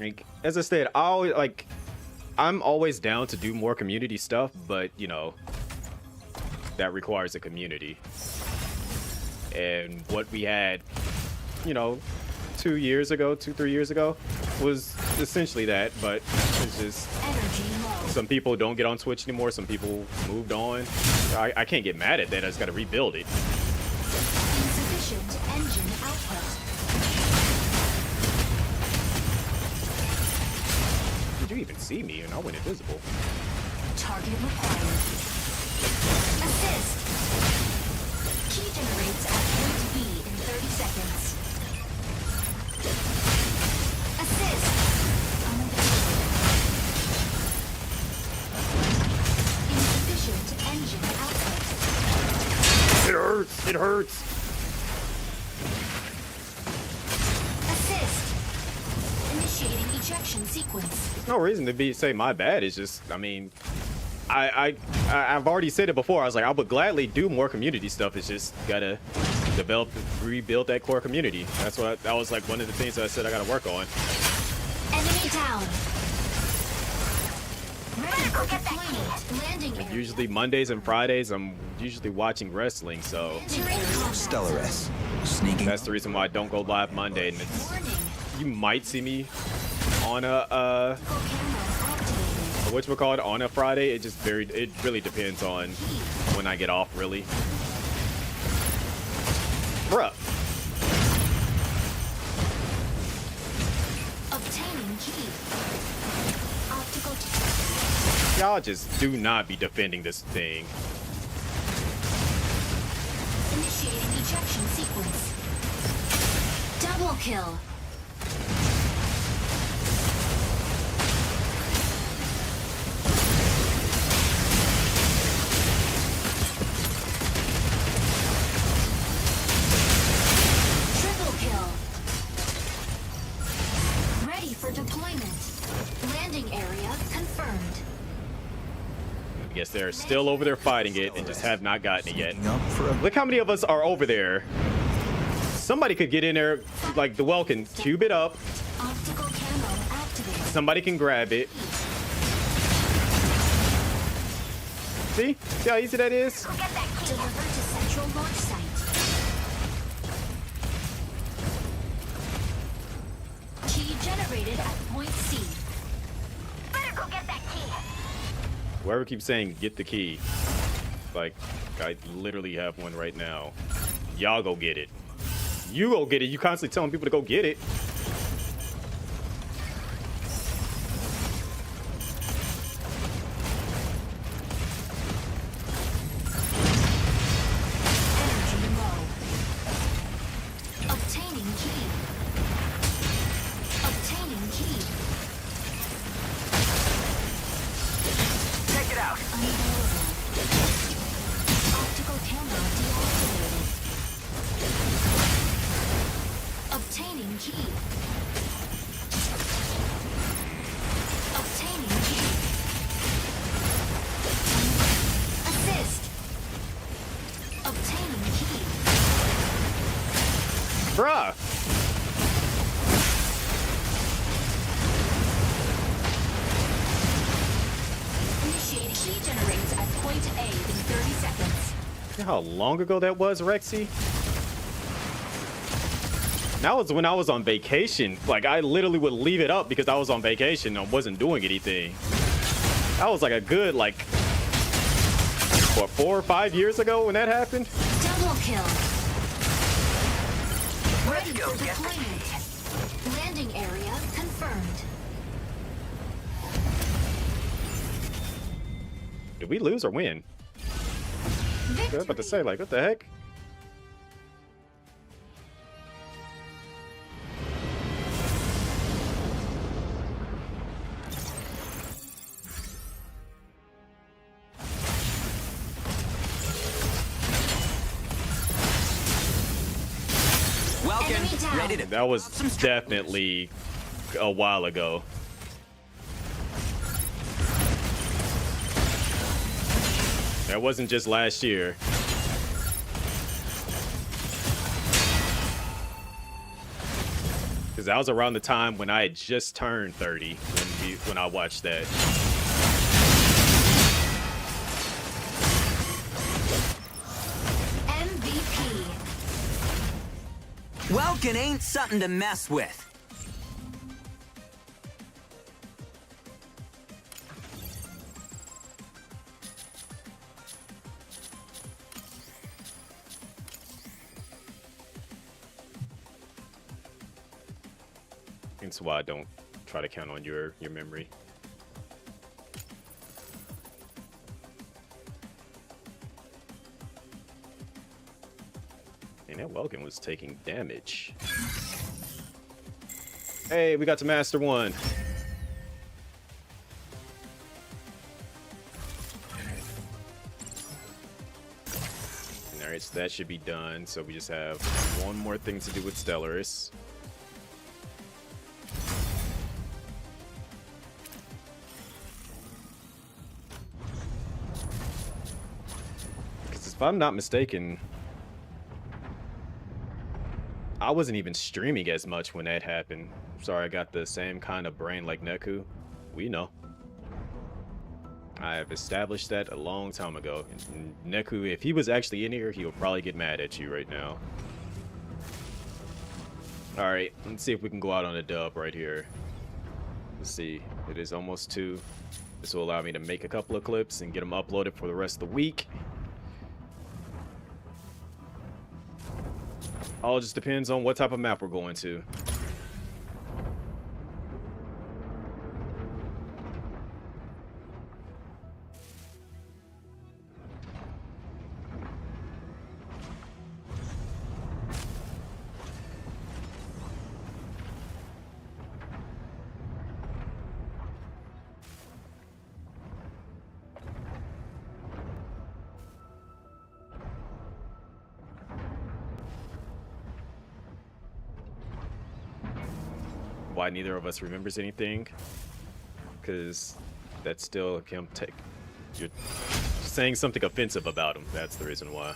Like, as I said, I'm always down to do more community stuff, but you know, that requires a community. And what we had, you know, 3 years ago, was essentially that, but it's just Energy low. some people don't get on Twitch anymore, some people moved on. I can't get mad at that, I just gotta rebuild it. Insufficient engine output. Did you even see me? And I went invisible. Target required. Assist. Key generates at point B in 30 seconds. Assist. Insufficient engine output. It hurts! It hurts! Assist. Initiating ejection sequence. There's no reason to say my bad. It's just, I mean, I've already said it before. I was like, I would gladly do more community stuff. It's just gotta rebuild that core community. That was like one of the things that I said I gotta work on. Enemy down. Ready for deployment. Landing area. Usually Mondays and Fridays, I'm usually watching wrestling, so Stellaris. Sneaking. that's the reason why I don't go live Monday. And Warning. you might see me on a Camera activated. whatchamacallit, on a Friday. It really depends on when I get off, really. Bruh. Obtaining key. Optical. Y'all just do not be defending this thing. Initiating ejection sequence. Double kill. Triple kill. Ready for deployment. Landing area confirmed. I guess they're still over there fighting it and just have not gotten it yet. Sneaking up for a Look how many of us are over there. Somebody could get in there, like the well can cube it up. Optical camo activated. Somebody can grab it. See? See how easy that is? Delivered to central launch site. Key generated at point C. Better go get that key. Whoever keeps saying get the key. Like, I literally have one right now. Y'all go get it. You go get it. You constantly telling people to go get it. Energy low. Obtaining key. Obtaining key. Take it out. Unavailable. Optical camera deactivated. Obtaining key. Obtaining key. Assist. Obtaining key. Bruh. Initiating key generates at point A in 30 seconds. You know how long ago that was, Rexy? That was when I was on vacation. Like, I literally would leave it up because I was on vacation and wasn't doing anything. That was like a good, like, what, 4 or 5 years ago when that happened? Double kill. Let's Ready go for get the deployment. keys. Landing area confirmed. Did we lose or win? I was about to say, like, what the heck? Welcome. Enemy down. Ready to That was some stragglers. definitely a while ago. That wasn't just last year. Because that was around the time when I had just turned 30 when I watched that. MVP. Welkin ain't something to mess with. That's why I don't try to count on your memory. And that Welkin was taking damage. Hey, we got to Master 1. Alright, so that should be done. So we just have one more thing to do with Stellaris. If I'm not mistaken, I wasn't even streaming as much when that happened. Sorry, I got the same kind of brain like Neku. We know. I have established that a long time ago. And Neku, if he was actually in here, he would probably get mad at you right now. Alright, let's see if we can go out on a dub right here. Let's see. It is almost 2. This will allow me to make a couple of clips and get them uploaded for the rest of the week. All just depends on what type of map we're going to. Why neither of us remembers anything, because that's still him you're saying something offensive about him. That's the reason why.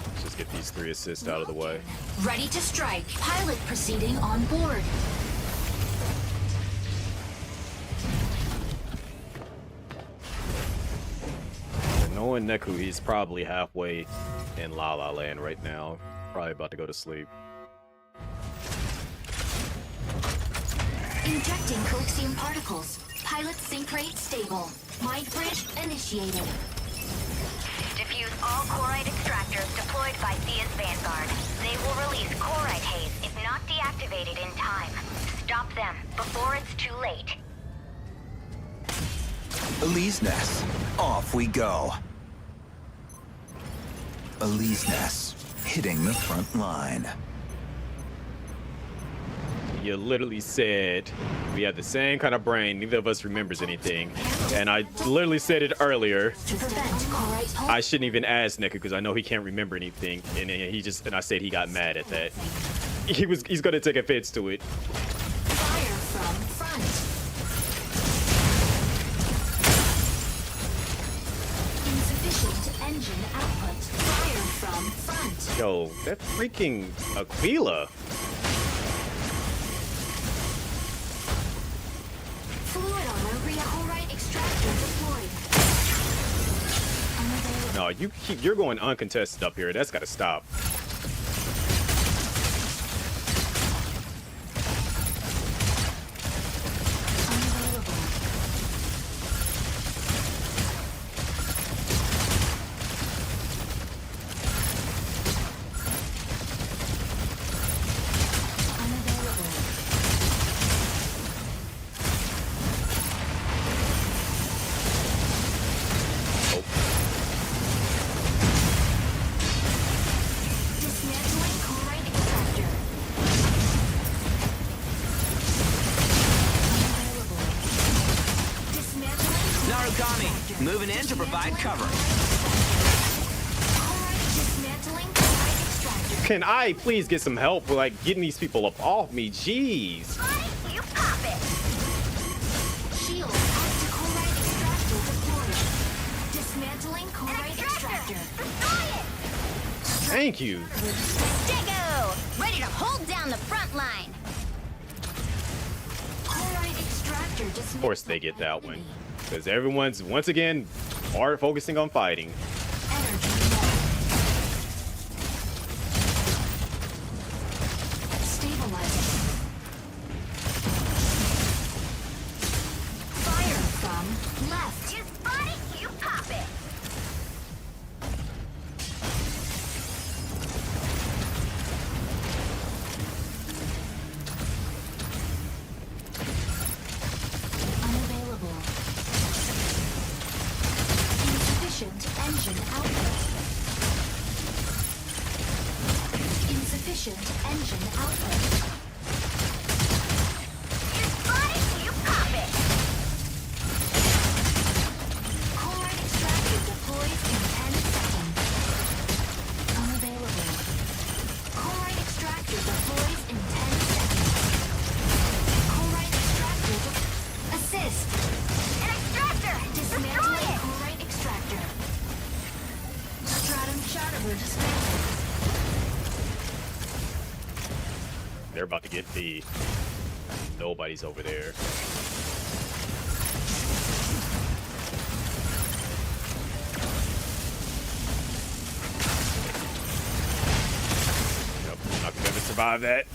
Let's just get these 3 assists out of the way. Ready to strike. Pilot proceeding on board. Knowing Neku, he's probably halfway in La La Land right now. Probably about to go to sleep. Injecting coaxium particles. Pilot sync rate stable. Mind bridge initiated. Diffuse all Corite extractors deployed by Thea's Vanguard. They will release Corite haze if not deactivated in time. Stop them before it's too late. Elise Ness, off we go. Elise Ness, hitting the front line. You literally said we have the same kind of brain. Neither of us remembers anything. And I literally said it earlier. To prevent Corite pulse. I shouldn't even ask Neku because I know he can't remember anything. And I said he got mad at that. He's gonna take offense to it. Fire from front. Insufficient engine output. Fire from front. Yo, that freaking Aquila. extractor deployed. Unavailable. No, you're going uncontested up here. That's got to stop. Unavailable. Unavailable. Oh, Dismantling chloride extractor. Unavailable. Dismantling chloride Narukami, extractor. moving in to provide cover. Dismantling chloride extractor. can I please get some help with like getting these people up off me? Jeez. Buddy, you pop it. Shield chloride extractor deployed. Dismantling chloride extractor. Destroy it. Thank you. Stego, ready to hold down the front line. Chloride extractor Of course they get that one. Because everyone's, once again, hard focusing on fighting. Energy stabilizing. Fire from left. You spot it, you pop it. Unavailable. Insufficient engine output. Insufficient engine output. You spot it, you pop it. Chloride extractor deploys in 10 seconds. Unavailable. Chloride extractor deploys in 10 seconds. Chloride extractor assist. An extractor. Destroy Dismantling it. chloride extractor. Stratum shatterer dismantled. They're about to get the. Nobody's over there. Nope, not gonna survive that.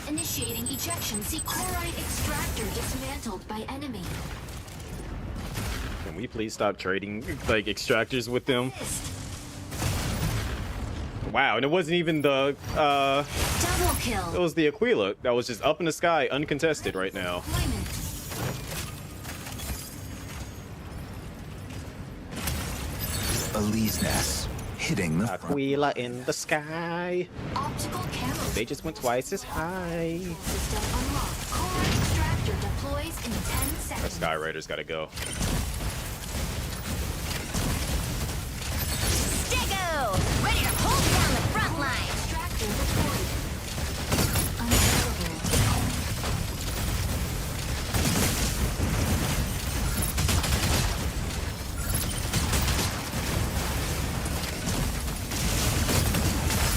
Initiating ejection. See chloride extractor dismantled by enemy. Can we please stop trading like extractors with them? Assist. Wow, and it wasn't even the Double it kill. was the Aquila that was just up in the sky, uncontested right now. Deployment. Elise nest hitting the front. Aquila in the sky. Optical camo. They just went twice as high. System unlocked. Chloride extractor deploys in 10 Our seconds. Sky Raider's gotta go. Stego, ready to hold down the front line. Extractor deployed. Unavailable.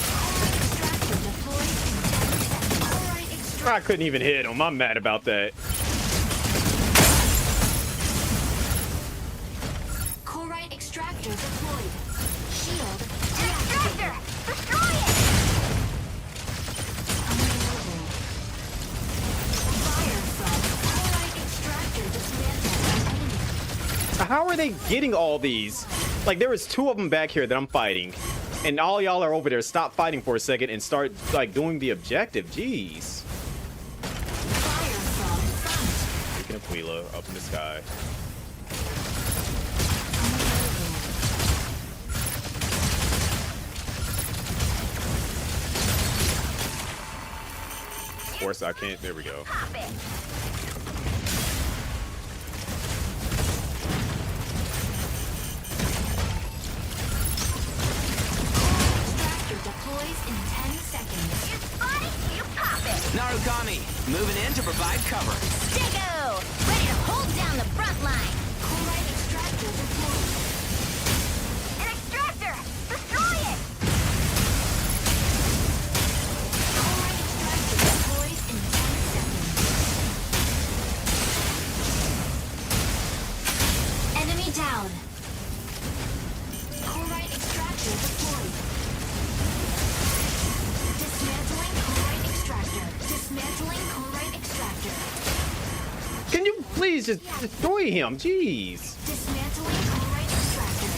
Chloride extractor deploys in 10 seconds. Chloride extractor. I couldn't even hit him. I'm mad about that. Chloride extractor deployed. Shield Extractor, deactivated. destroy it. Unavailable. Fire from chloride extractor dismantled by enemy. How are they getting all these? Like, there was two of them back here that I'm fighting. And all y'all are over there. Stop fighting for a second and start, like, doing the objective. Jeez. Fire from front. Taking Aquila up in the sky. Of course, I can't. There we go. Pop it. Extractor deploys in 10 seconds. You spot it, you pop it. Narukami, moving in to provide cover. Stego, ready to hold down the front line. Chloride extractor deployed. An extractor, destroy it. Chloride extractor deploys in 10 seconds. just destroy him. Jeez. Dismantling chloride extractor.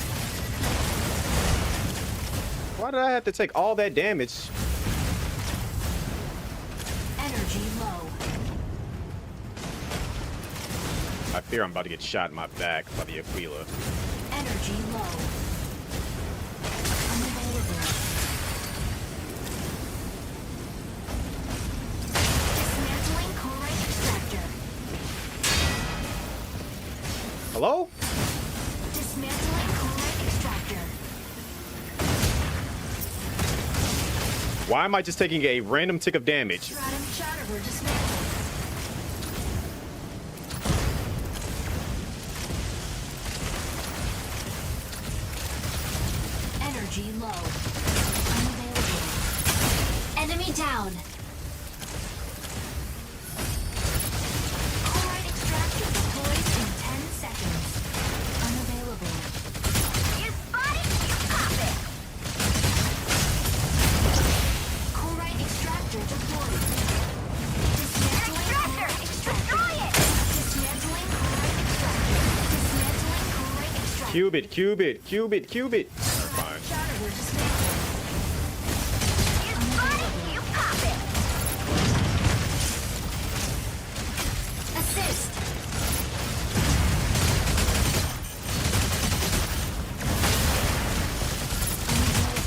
Why did I have to take all that damage? Energy low. I fear I'm about to get shot in my back by the Aquila. Energy low. Unavailable. Dismantling chloride extractor. Hello? Dismantling chloride extractor. Why am I just taking a random tick of damage? Stratum shatterer dismantled. Energy low. Unavailable. Enemy down. Chloride extractor deploys in 10 seconds. Unavailable. You spot it, you pop it. Chloride extractor deployed. Dismantling Extractor, chloride extractor. destroy it. Dismantling chloride extractor. Dismantling chloride extractor. Cube it, cube it, cube it, cube it. Fine. Shatterer dismantled. You spot it, you pop it. Assist.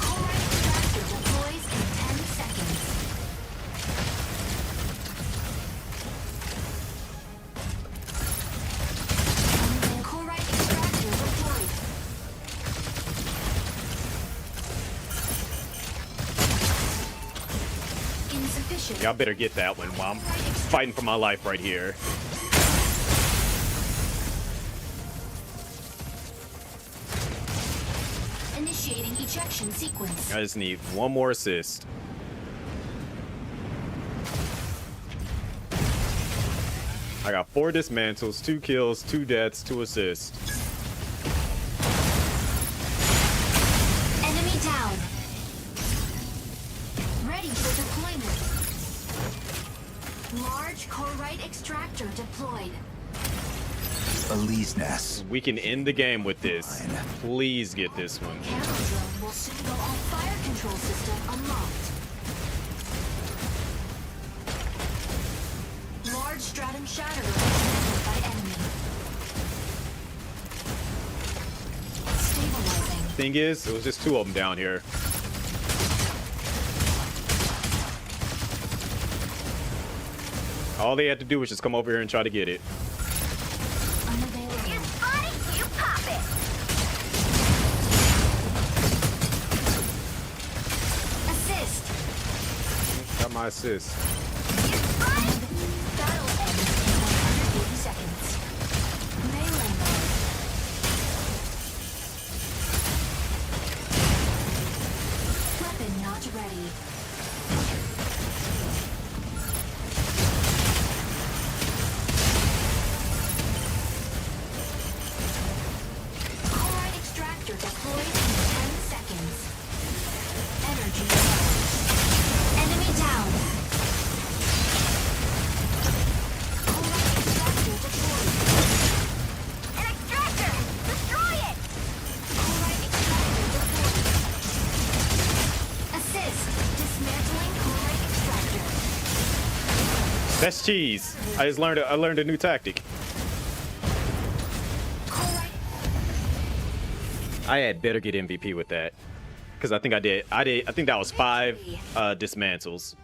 Chloride extractor deploys in 10 seconds. Chloride extractor deployed. Insufficient. Y'all better get that one while I'm fighting for my life right here. Initiating ejection sequence. I just need one more assist. I got 4 dismantles, 2 kills, 2 deaths, 2 assists. Enemy down. Ready for deployment. Large chloride extractor deployed. Elise nest. We can end the game with this. Please get this one. Camo drone will soon go on fire control system unlocked. Large stratum shatterer dismantled by enemy. Stabilizing. Thing is, it was just 2 of them down here. All they had to do was just come over here and try to get it. Unavailable. You spot it, you pop it. Assist. Got my assist. You spot it. Battle ends in 180 seconds. Melee mode. Weapon not ready. Chloride extractor deployed in 10 seconds. Energy low. Enemy down. Chloride extractor deployed. An extractor, destroy it. Chloride extractor deployed. Assist. Dismantling chloride extractor. That's cheese. I learned a new tactic. Chloride. I had better get MVP with that. Because I think I did. I think that was 5 dismantles.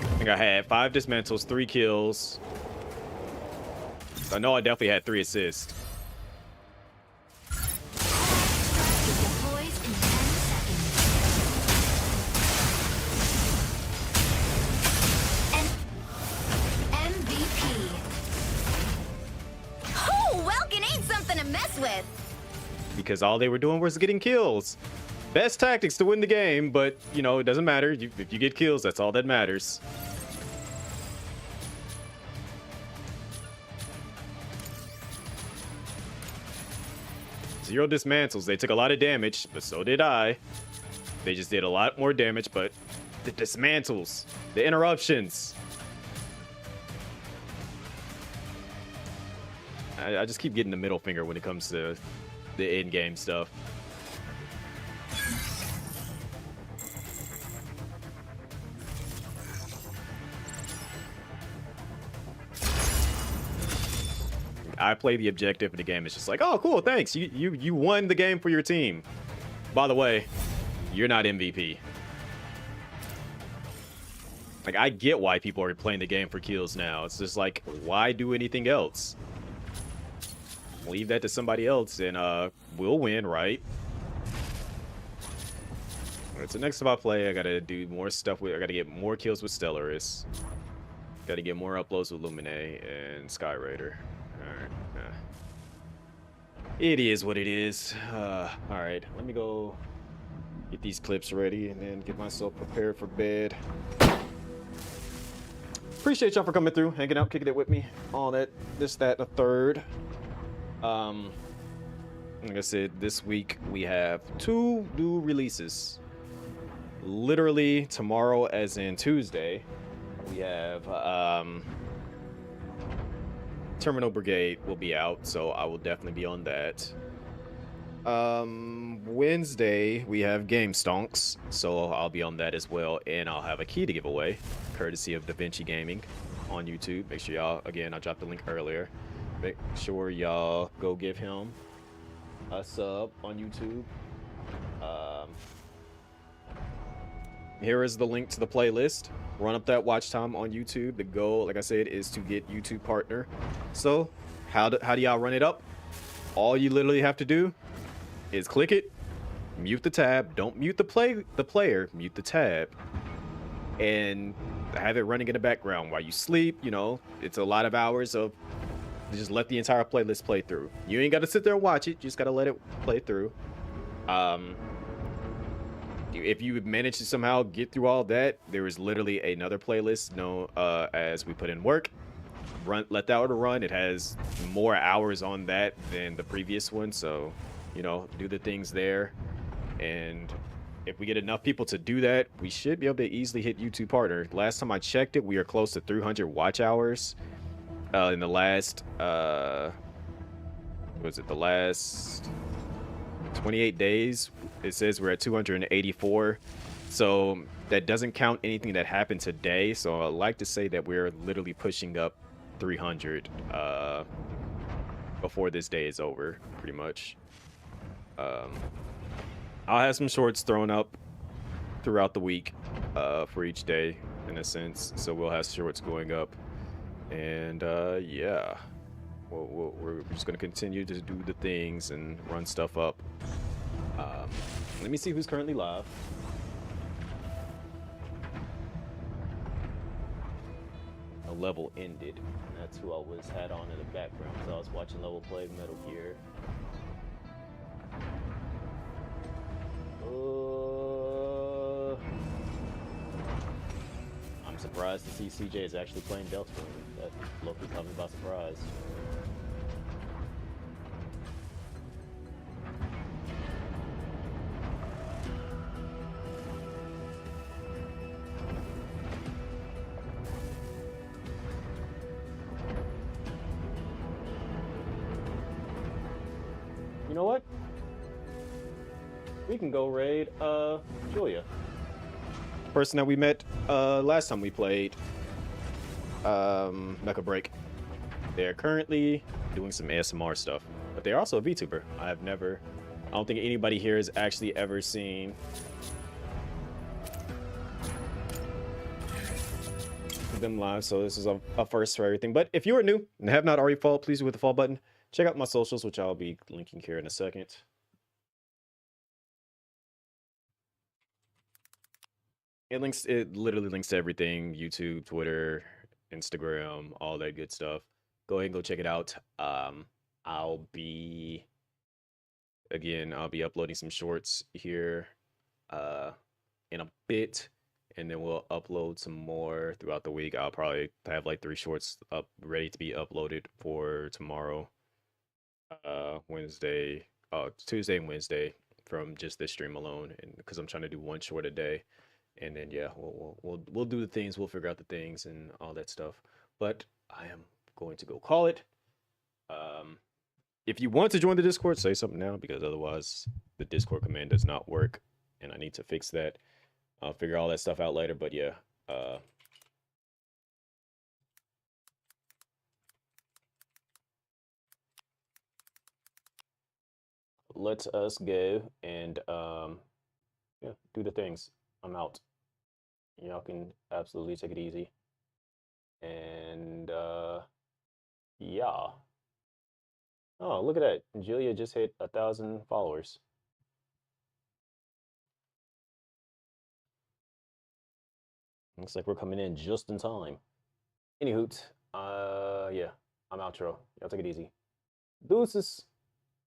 I think I had 5 dismantles, 3 kills. I know I definitely had 3 assists. Extractor deploys in 10 seconds. MVP. Oh, Welkin ain't something to mess with. Because all they were doing was getting kills. Best tactics to win the game, but, you know, it doesn't matter. If you get kills, that's all that matters. Zero dismantles. They took a lot of damage, but so did I. They just did a lot more damage, but the dismantles, the interruptions. I just keep getting the middle finger when it comes to the in-game stuff. I play the objective in the game. It's just like, oh, cool, thanks. You won the game for your team. By the way, you're not MVP. Like, I get why people are playing the game for kills now. It's just like, why do anything else? Leave that to somebody else, and we'll win, right? Alright, so next time I play, I gotta do more stuff with. I gotta get more kills with Stellaris. Gotta get more uploads with Lumine and Skyraider. Alright. It is what it is. Alright, let me go get these clips ready and then get myself prepared for bed. Appreciate y'all for coming through, hanging out, kicking it with me. All that, this, that, and a third. Like I said, this week we have 2 new releases. Literally tomorrow, as in Tuesday, we have Terminal Brigade will be out, so I will definitely be on that. Wednesday we have Game Stonks, so I'll be on that as well, and I'll have a key to give away, courtesy of Da Vinci Gaming on YouTube. Make sure y'all, again, I dropped the link earlier. Make sure y'all go give him a sub on YouTube. Here is the link to the playlist. Run up that watch time on YouTube. The goal, like I said, is to get YouTube partner. So how do y'all run it up? All you literally have to do is click it, mute the tab, don't mute the player, mute the tab, and have it running in the background while you sleep. You know, it's a lot of hours of just let the entire playlist play through. You ain't got to sit there and watch it, you just got to let it play through. If you manage to somehow get through all that, there is literally another playlist known as We Put In Work. Let that one run. It has more hours on that than the previous one, so you know, do the things there. And if we get enough people to do that, we should be able to easily hit YouTube partner. Last time I checked it, we are close to 300 watch hours in the last was it the last 28 days. It says we're at 284, so that doesn't count anything that happened today. So I like to say that we're literally pushing up 300 before this day is over, pretty much. I'll have some shorts thrown up throughout the week for each day, in a sense. So we'll have shorts going up, and yeah, we're just gonna continue to do the things and run stuff up. Let me see who's currently live. A level ended, and that's who I had on in the background. So I was watching level play Metal Gear. I'm surprised to see CJ is actually playing Delta. That Loki caught me by surprise. You know what? We can go raid Julia. Person that we met last time we played Mecha Break. They're currently doing some ASMR stuff, but they're also a VTuber. I don't think anybody here has actually ever seen them live, so this is a first for everything. But if you are new and have not already followed, please do hit the follow button. Check out my socials, which I'll be linking here in a second. It literally links to everything: YouTube, Twitter, Instagram, all that good stuff. Go ahead and go check it out. I'll be uploading some shorts here in a bit, and then we'll upload some more throughout the week. I'll probably have like 3 shorts up ready to be uploaded for tomorrow, Tuesday and Wednesday, from just this stream alone, and because I'm trying to do 1 short a day. And then yeah, we'll do the things, we'll figure out the things and all that stuff. But I am going to go call it. If you want to join the Discord, say something now, because otherwise the Discord command does not work, and I need to fix that. I'll figure all that stuff out later, but yeah. Let us go and yeah, do the things. I'm out. Y'all can absolutely take it easy. And yeah. Oh, look at that. Julia just hit 1,000 followers. Looks like we're coming in just in time. Any hoot. Yeah, I'm outro. Y'all take it easy. Deuces.